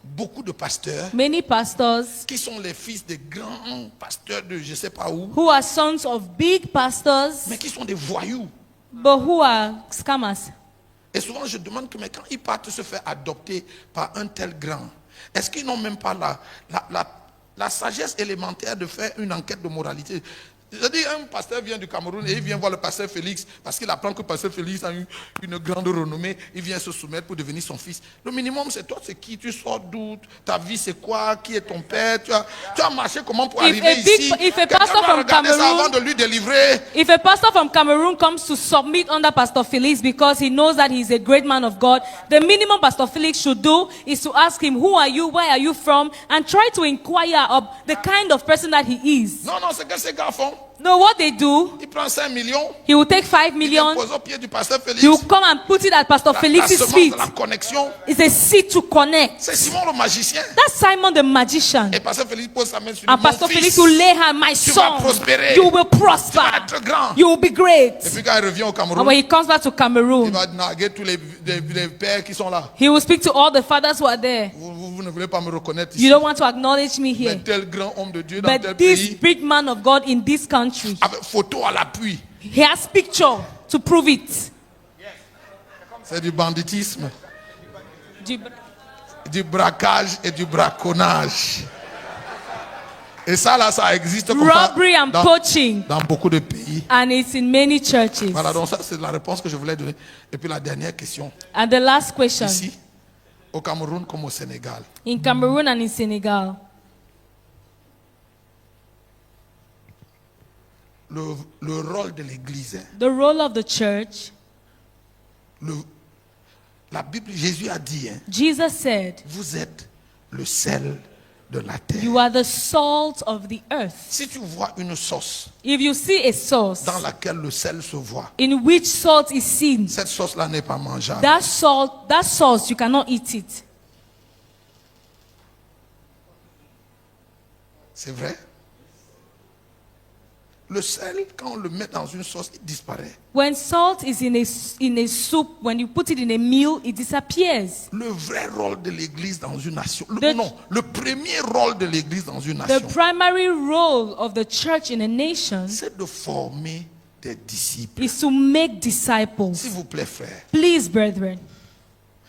beaucoup de pasteurs many pastors qui sont les fils de grands pasteurs de je ne sais pas où, who are sons of big pastors, mais qui sont des voyous. but who are scammers. Et souvent, je demande que mais quand ils partent se faire adopter par un tel grand, est-ce qu'ils n'ont même pas la sagesse élémentaire de faire une enquête de moralité? Je dis, un pasteur vient du Cameroun et il vient voir le pasteur Félix parce qu'il apprend que le pasteur Félix a une grande renommée. Il vient se soumettre pour devenir son fils. Le minimum, c'est toi, c'est qui? Tu sors d'où? Ta vie, c'est quoi? Qui est ton père? Tu as marché comment pour arriver ici? If a pastor from Cameroon, avant de lui délivrer. if a pastor from Cameroon comes to submit under Pastor Felix because he knows that he's a great man of God, the minimum Pastor Felix should do is to ask him, who are you? Where are you from? And try to inquire of the kind of person that he is. Non, c'est que ces gars font. No, what they do, Il prend 5 millions. he will take 5 Il million, pose au pied du pasteur Félix. he will come and put it at Pastor Felix's feet. La connexion. It's a seed to connect. C'est Simon le magicien. That's Simon the magician. Et pasteur Félix pose sa main sur lui. And Mon Pastor fils, Felix will lay hand, my tu vas son, prospérer. you will Tu vas prosper. être grand. You will be great. Et puis quand il revient au And Cameroun, when he comes back to il Cameroon, va narguer tous les pères qui sont là. he will speak to all the fathers who are there. Vous ne voulez pas me reconnaître ici. You don't want to acknowledge me here. Mais tel grand homme de Dieu dans tel But this pays, big man of God in this country, avec photo à l'appui, he has picture to prove it. c'est du banditisme, Du- du braquage et du braconnage. Et ça là, ça existe comme ça Robbery and poaching. dans beaucoup de pays. And it's in many churches. Voilà, donc ça c'est la réponse que je voulais donner. Et puis la dernière question, And the last question, ici, au Cameroun comme au Sénégal, in Cameroon and in Senegal, le rôle de l'Église, hein, the role of the church, la Bible, Jésus a dit, hein, Jesus said, vous êtes le sel de la terre. you are the salt of the earth. Si tu vois une sauce If you see a sauce dans laquelle le sel se voit, in which salt is seen, cette sauce-là n'est pas mangeable. that sauce, you cannot eat it. C'est vrai? Le sel, quand on le met dans une sauce, il disparaît. When salt is in a soup, when you put it in a meal, it disappears. Le vrai rôle de l'Église dans une nation, The- le premier rôle de l'Église dans une The nation, primary role of the church in a nation c'est de former des disciples. is to make disciples. S'il vous plaît, frère. Please, brethren,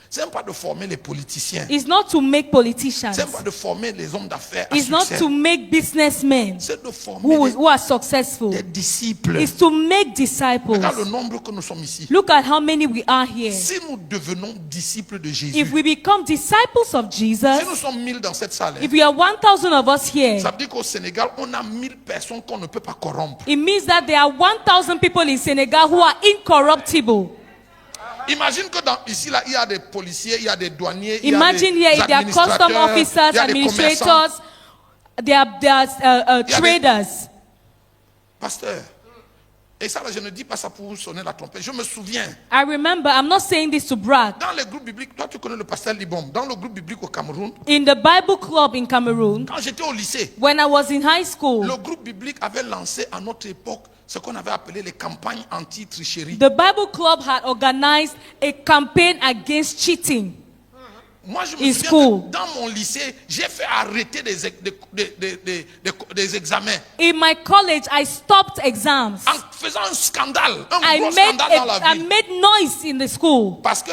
C'est même pas de former les politiciens. it's not to make politicians. C'est même pas de former les hommes d'affaires à It's not succès. to make businessmen C'est de former who are successful. des disciples. It's to make disciples. Regarde le nombre que nous sommes ici. Look at how many we are here. Si nous devenons disciples de Jésus, If we become disciples of Jesus, si nous sommes 1000 dans cette salle, if we are 1,000 of us here, ça veut dire qu'au Sénégal, on a 1000 personnes qu'on ne peut pas corrompre. it means that there are 1,000 people in Senegal who are incorruptible. Imagine que ici, là, il y a des policiers, il y a des douaniers, Imagine il y a here des if there are custom administrateurs, officers, il y a des commerçants. administrators, there are traders. Pasteur, et ça, là, je ne dis pas ça pour vous sonner la trompette. Je me souviens, I remember, I'm not saying this to brag. dans les groupes bibliques, toi tu connais le pasteur Libom, dans le groupe biblique au Cameroun, In the Bible club in Cameroon, quand j'étais au lycée, when I was in high school, le groupe biblique avait lancé à notre époque ce qu'on avait appelé les campagnes anti-tricherie. the Bible club had organized a campaign against cheating. Moi, je me in souviens school. que dans mon lycée, j'ai fait arrêter des examens In my college, I stopped exams. en faisant un scandale, un I gros scandale dans la I ville. made noise in the school Parce que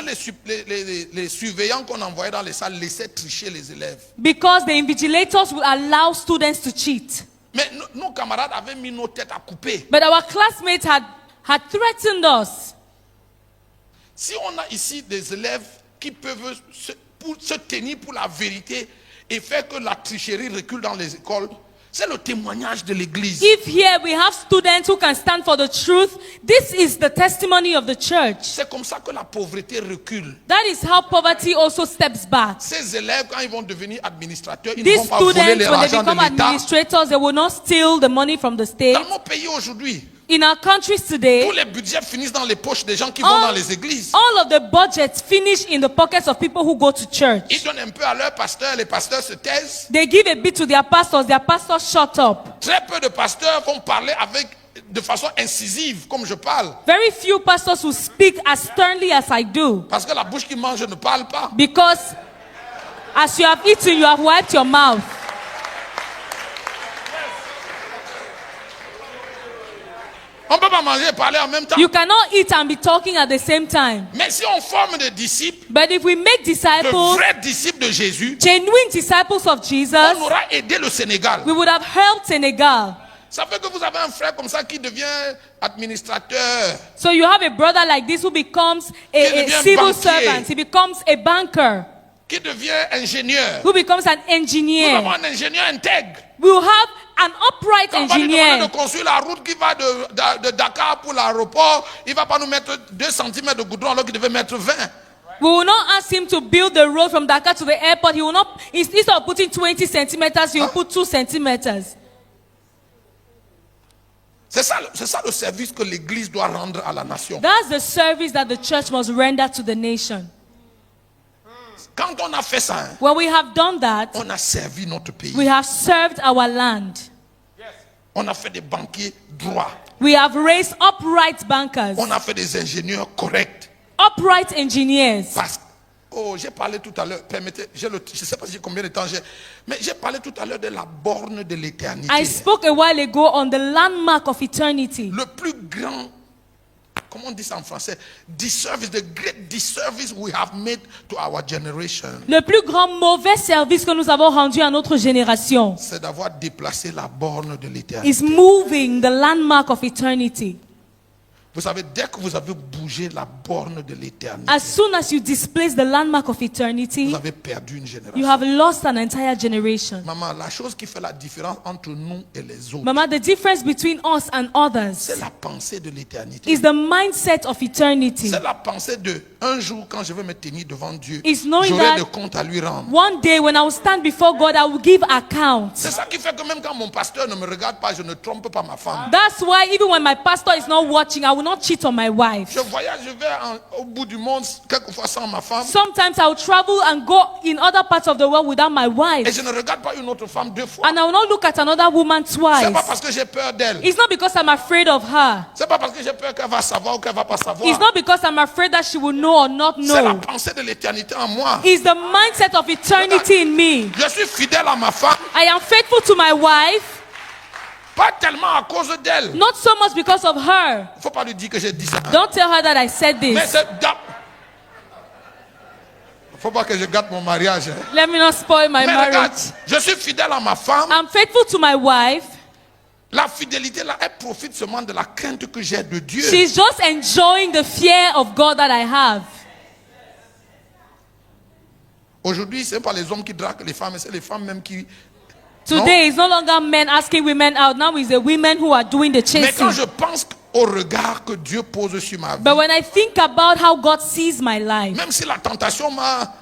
les surveillants qu'on envoyait dans les salles laissaient tricher les élèves. because the invigilators would allow students to cheat. Mais nos camarades avaient mis nos têtes à couper. But our classmates had threatened us. Si on a ici des élèves qui peuvent se tenir pour la vérité et faire que la tricherie recule dans les écoles, C'est le témoignage de l'église. If here we have students who can stand for the truth, this is the testimony of the church. C'est comme ça que la pauvreté recule. That is how poverty also steps back. Ces élèves, quand ils vont devenir administrateurs, ils ne These vont pas voler students, when they l'argent de become l'État. administrators, they will not steal the money from the state. Dans nos pays aujourd'hui, In our countries today, tous les budgets finissent dans les poches des gens qui vont dans les églises. all of the budgets finish in the pockets of people who go to church. Ils donnent un peu à leur pasteur, les pasteurs se taisent. They give a bit to their pastors shut up. Très peu de pasteurs vont parler de façon incisive, comme je parle. Very few pastors will speak as sternly as I do. Parce que la bouche qui mange ne parle pas. Because as you have eaten, you have wiped your mouth. On ne peut pas manger et parler en même temps. You cannot eat and be talking at the same time. Mais si on forme des disciples, But if we make de disciples, vrais disciples de Jésus, genuine disciples of Jesus, on aura aidé le Sénégal. we would have helped Senegal. Ça fait que vous avez un frère comme ça qui devient administrateur. So you have a brother like this who becomes a devient civil banquier. servant. He becomes a banker. Qui devient ingénieur. Who becomes an Nous engineer. avons un ingénieur intègre. We will have an upright Quand on va lui demander engineer. de construire la route qui va de Dakar pour l'aéroport, il ne va pas nous mettre 2 cm de goudron alors qu'il devait mettre 20. We will not ask him to build the road from Dakar to the airport. He will not, instead of putting 20 centimeters, he will put 2 centimeters. C'est ça le service que l'Église doit rendre à la nation. That's the service that the church must render to the nation. Quand on a fait ça, hein, When we have done that, on a servi notre pays. we have served our land. On a fait des banquiers droits. We have raised upright bankers, On a fait des ingénieurs corrects. upright engineers. J'ai parlé tout à l'heure, permettez, je ne sais pas si combien de temps j'ai, mais j'ai parlé tout à l'heure de la borne de l'éternité. I spoke a while ago on the landmark of eternity. Le plus grand, comment on dit ça en français, disservice, the great disservice we have made to our generation. Le plus grand mauvais service que nous avons rendu à notre génération C'est d'avoir déplacé la borne de l'éternité. is moving the landmark of eternity. Vous savez, dès que vous avez bougé la borne de l'éternité, As soon as you displace the landmark of eternity, vous avez perdu une génération. you have lost an entire generation. Maman, la chose qui fait la différence entre nous et les autres, Mama, the difference between us and others c'est la pensée de l'éternité. is the mindset of eternity. C'est la pensée de un jour quand je vais me tenir devant Dieu, It's knowing j'aurai that des comptes à lui rendre. one day when I will stand before God, I will give account. C'est ça qui fait que même quand mon pasteur ne me regarde pas, je ne trompe pas ma femme. That's why even when my pastor is not watching, I will not cheat on my wife. Je voyage, je vais au bout du monde, quelquefois sans ma femme. Sometimes I will travel and go in other parts of the world without my Et wife. je ne regarde pas une autre femme 2 fois. And I will not look at another woman C'est pas twice. parce que j'ai peur d'elle. It's not because I'm afraid of her. C'est pas parce que j'ai peur qu'elle va savoir ou qu'elle va pas savoir. It's not because I'm afraid that she will know or not C'est la know. pensée de l'éternité en moi. It's the mindset of eternity in me. Je suis fidèle à ma femme, I am faithful to my wife, pas tellement à cause d'elle. not so much because of her. Il ne faut pas lui dire que j'ai dit ça. Don't tell her that I said Mais this. c'est... Il ne faut pas que je gâte mon mariage. Hein. Let me not spoil my Mais regarde, marriage. je suis fidèle à ma femme. I'm faithful to my wife. La fidélité, là, elle profite seulement de la crainte que j'ai de Dieu. She's just enjoying the fear of God that I have. Aujourd'hui, ce n'est pas les hommes qui draguent les femmes, mais c'est les femmes même qui... Today, it's no longer men asking women out. Now it's the women who are doing the Mais quand chasing. je pense au regard que Dieu pose sur ma vie, But when I think about how God sees my life, même si la tentation m'a...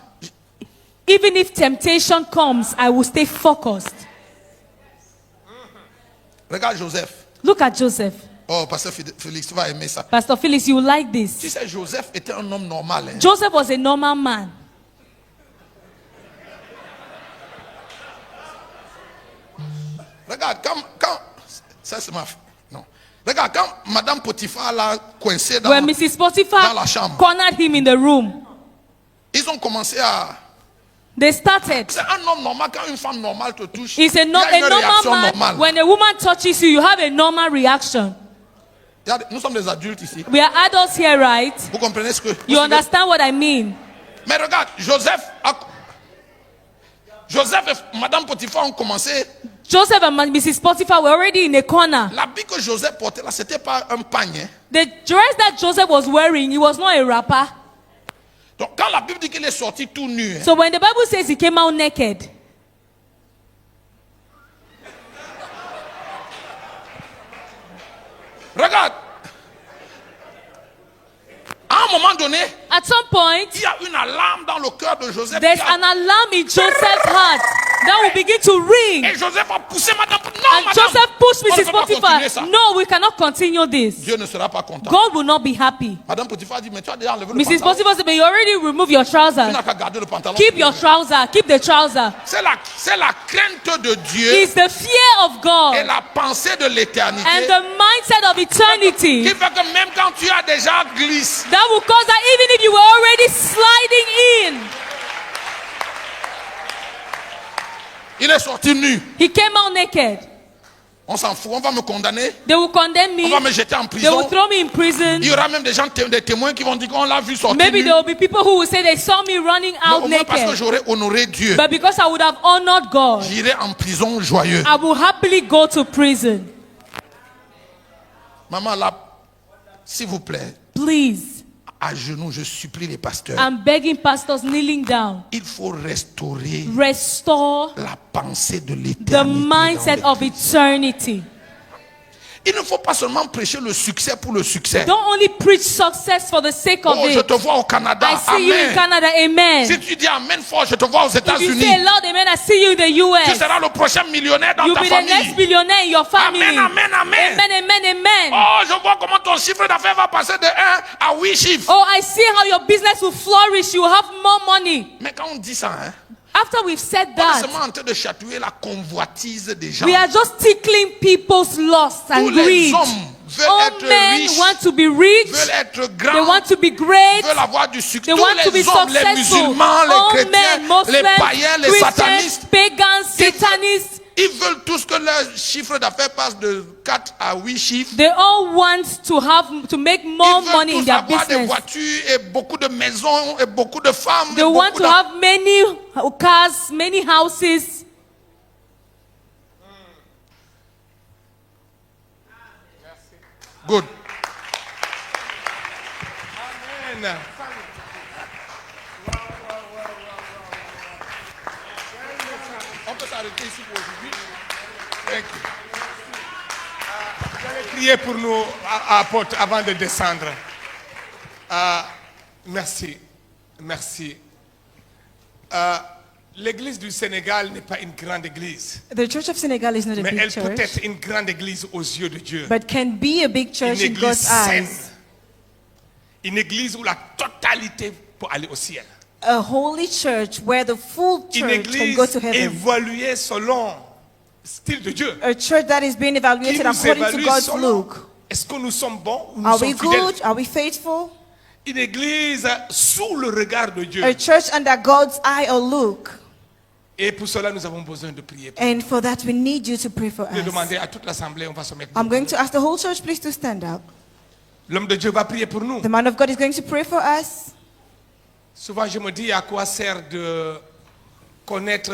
even if temptation comes, I will stay focused. Regarde Joseph. Look at Joseph. Oh, Pasteur Félix, tu vas aimer ça. Pastor Phyllis, you like Tu this. sais, Joseph était un homme normal. Hein. Joseph was a normal man. Regarde, quand ça c'est ma... Non. Regarde, quand Madame Potiphar l'a coincé dans When Mrs. dans Potiphar la chambre, cornered him in the room, ils ont commencé à... they started. C'est un homme normal, quand une femme normale te touche, He's il y a une a normal réaction man. normale. When a woman touches you, you have a normal reaction. Nous sommes des adultes ici. We are adults here, right? Vous comprenez ce que... You understand what I mean? Mais regarde, Joseph et Madame Potiphar ont commencé... Joseph and Mrs. Potiphar were already in a corner. L'habit que Joseph portait là, c'était pas un pagne. The dress that Joseph was wearing, it was not a wrapper. Donc quand la Bible dit qu'il est sorti tout nu, So when the Bible says he came out naked, Regarde. À un moment donné, At some point, il y a une alarme dans le cœur de Joseph. there's an alarm in Joseph's heart that will begin to ring. Et Joseph a poussé madame. Non, And madame. Joseph pushed On ne Mrs. peut pas continuer Potiphar. ça. No, we cannot continue this. Dieu ne sera pas content. God will not be happy. Madame Potiphar dit, mais tu as déjà enlevé le Mrs. pantalon. Potiphar said, but you already removed your Tu trousers. n'as qu'à garder le pantalon. Keep your trouser. Keep the trouser. C'est la crainte de Dieu It's the fear of et God la pensée de l'éternité and the mindset of qui eternity fait que même quand tu as déjà glissé, that will cause that even if you were already sliding in, il est sorti nu. he came out naked. On s'en fout, on va me condamner, They will condemn me. on va me jeter en They will prison. throw me in prison. Il y aura même des gens, des témoins qui vont dire qu'on l'a vu sortir Maybe nu. there will be people who will say they saw me running Mais out au moins parce que naked. j'aurais honoré Dieu, But because I would have honored God, j'irai en prison joyeux. I will happily go to prison. Maman, là, s'il vous plaît, Please, à genoux, je supplie les pasteurs. I'm begging pastors kneeling down. Il faut restaurer Restore la pensée de the l'éternité. mindset dans of l'Église. eternity. Il ne faut pas seulement prêcher le succès pour le succès. Don't only preach success for the sake of Oh, je it. te vois au Canada. I see you in Amen. Canada. Amen. Si tu dis Amen fort, je te vois aux If you États-Unis. say loud amen, I see you in the Tu US. seras le prochain millionnaire dans You'll ta be the next famille. billionaire in your family. Amen, amen, amen. Amen, amen, amen. Oh, je vois comment ton chiffre d'affaires va passer de 1 à 8 chiffres. Oh, I see how your business will flourish. You will have more money. Mais quand on dit ça, hein, After we've said on est that, seulement en train de chatouiller la convoitise des gens. we are just tickling people's lust Tous and les greed. hommes veulent All être men riches, want to be rich. veulent être They grands, want to be great. veulent avoir du succès. They Tous want to be les hommes, les successful. musulmans, les All chrétiens, men, Muslims, les païens, les Christians, satanistes, pagans, satanists, ils veulent tous que leur chiffre d'affaires passe de 4 à 8 chiffres. they all want to make more Ils veulent money in tous their avoir des business. voitures et beaucoup de maisons et beaucoup de femmes. They et want beaucoup to have many cars, many houses. Good. Amen. On peut s'arrêter ici pour aujourd'hui. Thank you. Vous allez prier pour nous, apôtre, avant de descendre. Merci. Merci. L'église du Sénégal n'est pas une grande église, The Church of Senegal is not a mais big elle peut church, être une grande église aux yeux de Dieu. but can be a big Une church in église God's saine. eyes. Une église où la totalité peut aller au ciel. A holy church where the full Une church can église go to heaven. évaluée selon le style de Dieu. A church that is being Qui evaluated nous according to évalue God's selon look. est-ce que nous sommes bons ou nous Are we sommes fidèles. good? Are we faithful? Une église sous le regard de Dieu. A church under God's eye or look. Et pour cela, nous avons besoin de prier. And for that, we need you to pray for Je vais us. demander à toute l'assemblée, on va se mettre. I'm going to ask the whole church, please, to stand up. L'homme de Dieu va prier pour nous. The man of God is going to pray for us. Souvent, je me dis à quoi sert de connaître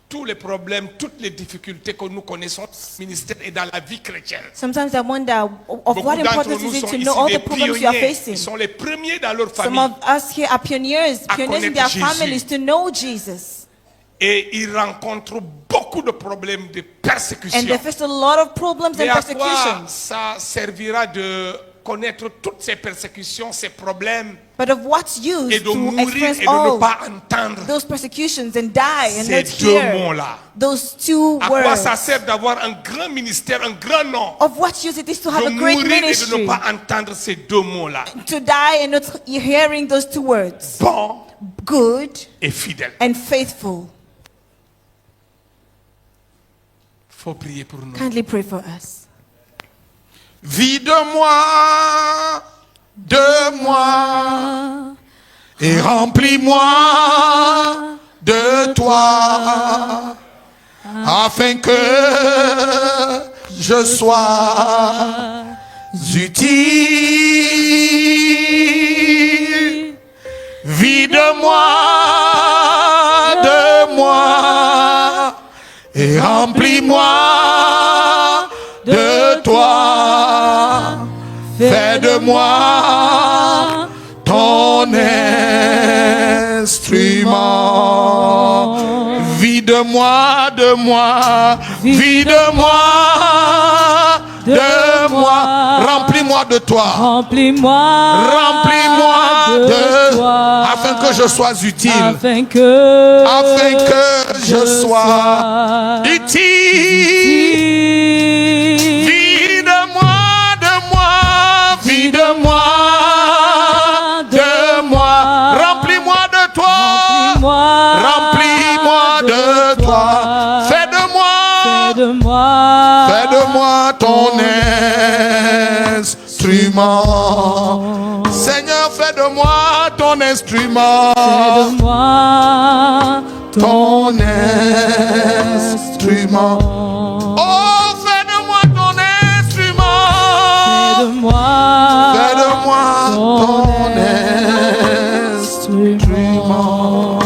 tous les problèmes, toutes les difficultés que nous connaissons dans le ministère et dans la vie chrétienne. Sometimes I wonder of Beaucoup what d'entre importance nous is it sont to ici know all des the problems you are pionniers. facing. Ils sont les premiers dans leur Some famille. of us here are pioneers in connaître their Jésus. families to know Jesus. Et ils rencontrent beaucoup de problèmes de And persécution. they face a lot of problems Mais and à quoi persecutions. ça servira de connaître toutes ces persécutions, ces problèmes, But of what's used et de to mourir experience et de ne all pas entendre those persecutions and die and ces not deux hear mots-là? those two À quoi ça words? sert d'avoir un grand ministère, un grand nom, Of what use it is to have de a great mourir et de ministry, ne pas entendre ces deux mots-là? to die and not hearing those two words, Bon good et fidèle. and faithful. Faut prier pour nous. Kindly pray for us. Vide-moi de moi et remplis-moi de toi afin que je sois utile. Vide-moi de moi et remplis-moi de toi. Fais de moi ton instrument. Vide-moi de moi, vide-moi de moi Remplis-moi de toi. Remplis-moi. Remplis-moi de toi. Afin que je sois utile. Afin que je sois utile. Vide-moi de moi. Remplis-moi de toi. Remplis-moi de toi. Fais de moi ton instrument. Seigneur, fais de moi ton instrument. Fais de moi ton instrument. Oh, fais de moi ton instrument. Fais de moi ton instrument.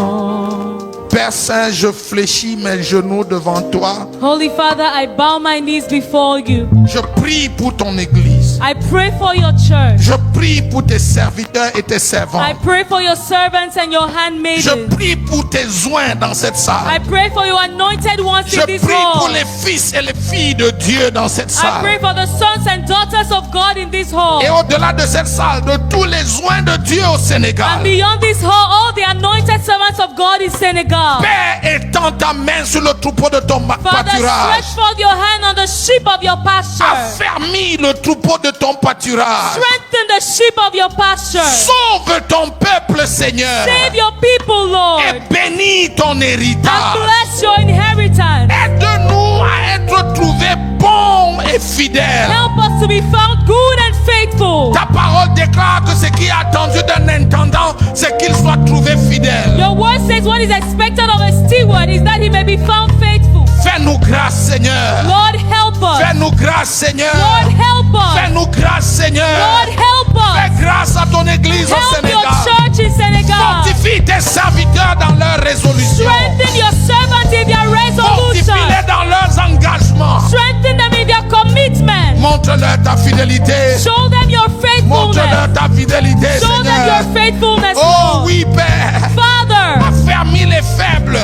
Père Saint, je fléchis mes genoux devant toi. Holy Father, I bow my knees before you. Je prie pour ton église. I pray for your church. Je prie pour tes serviteurs et tes servantes. I pray for your servants and your handmaidens. Je prie pour tes oints dans cette salle. I pray for your anointed ones Je in this prie pour hall. les fils et les filles de Dieu dans cette I salle. pray for the sons and daughters of God in this hall. Et au-delà de cette salle, de tous les oints de Dieu au Sénégal. And beyond this hall, all the anointed servants of God in Senegal. Père, étends ta main sur le troupeau de ton Father, pâturage. stretch forth your hand on the sheep of your pasture. Affermis le troupeau de ton pâturage. Strengthen the sheep of your pasture. Sauve ton peuple, Seigneur. Save your people, Lord. Et bénis ton And héritage. bless your inheritance. Aide-nous à être trouvés bons et fidèles. Help us to be found good and faithful. Ta parole déclare que ce qui est attendu d'un intendant, c'est qu'il soit trouvé fidèle. Your word says what is expected of a steward is that he may be found faithful. Fais-nous grâce, Seigneur. Lord, help us. Fais-nous grâce, Seigneur. Lord, help us. Fais-nous grâce, Seigneur. Lord, help Fais us. grâce à ton église au Help your Sénégal. church in Senegal. Fortifie tes serviteurs dans leurs résolutions. Strengthen your servants in their resolution. Fortifie-les dans leurs engagements. Strengthen them in their commitment. Montre-leur ta fidélité. Show them your faithfulness. Montre-leur ta fidélité, Show them Seigneur. your faithfulness, Oh Lord. oui, Père. Father, Affermis les faibles.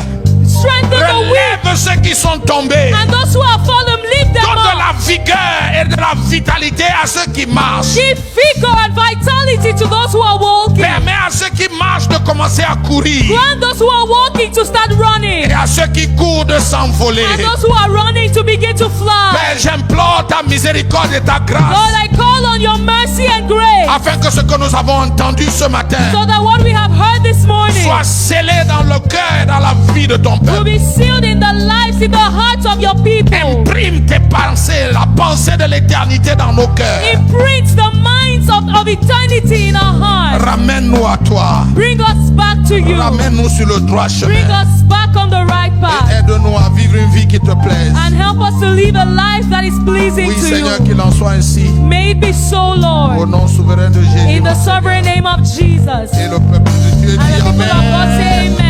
strengthen the weak. Relève ceux qui sont tombés. And those who have fallen, lift them Donne de up. la vigueur et de la vitalité à ceux qui marchent. Give vigor and vitality to those who are walking. Permets à ceux qui marchent de commencer à courir. Grant those who are walking to start running. Et à ceux qui courent de s'envoler. And those who are running to begin to fly. Père, j'implore ta miséricorde et ta grâce. Lord, I call on your mercy and grace. Afin que ce que nous avons entendu ce matin So that what we have heard this morning soit scellé dans le cœur et dans la vie de ton will peuple. be sealed in the lives, in the hearts of your people. Imprime tes pensées, la pensée de l'éternité dans nos cœurs. Imprint the minds of eternity in our hearts. Ramène-nous à toi. Bring us back to you. Ramène-nous sur le droit Bring chemin. us back on the right Et path. aide-nous à vivre une vie qui te plaise. And help us to live a life that is pleasing Oui, to Seigneur, you. qu'il en soit ainsi. May it be so, Au Lord. nom souverain de Jésus. In the sovereign name of Jesus. Et le peuple de Dieu And dit the people of God say Amen. amen.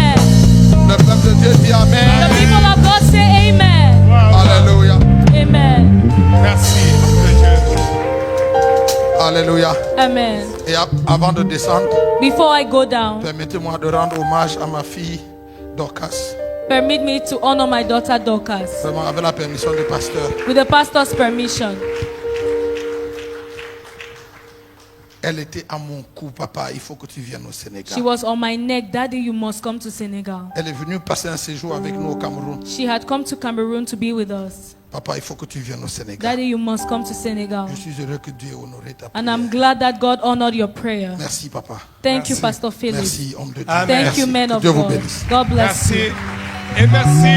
Le peuple de Dieu dit The Amen. people of God say amen. Alléluia. Amen. Merci. Alléluia. Amen. Et avant de descendre, Before I go down, permettez-moi de rendre hommage à ma fille Dorcas. permit me to honor my daughter Dorcas Vraiment, avec la permission du pasteur. with the pastor's permission. Elle était à mon cou, papa, il faut que tu viennes au Sénégal. She was on my neck. Daddy, you must come to Senegal. Elle est venue passer un séjour avec nous au Cameroun. She had come to Cameroon to be with us. Papa, il faut que tu viennes au Sénégal. Daddy, you must come to Senegal. Je suis heureux que Dieu ait honoré ta And prière. I'm glad that God honored your prayer. Merci, papa. Thank you, Pastor Philip. Merci, homme de Dieu. Amen. Thank Merci. you, men Que of Dieu vous God. bénisse. God bless you. Merci. Et merci.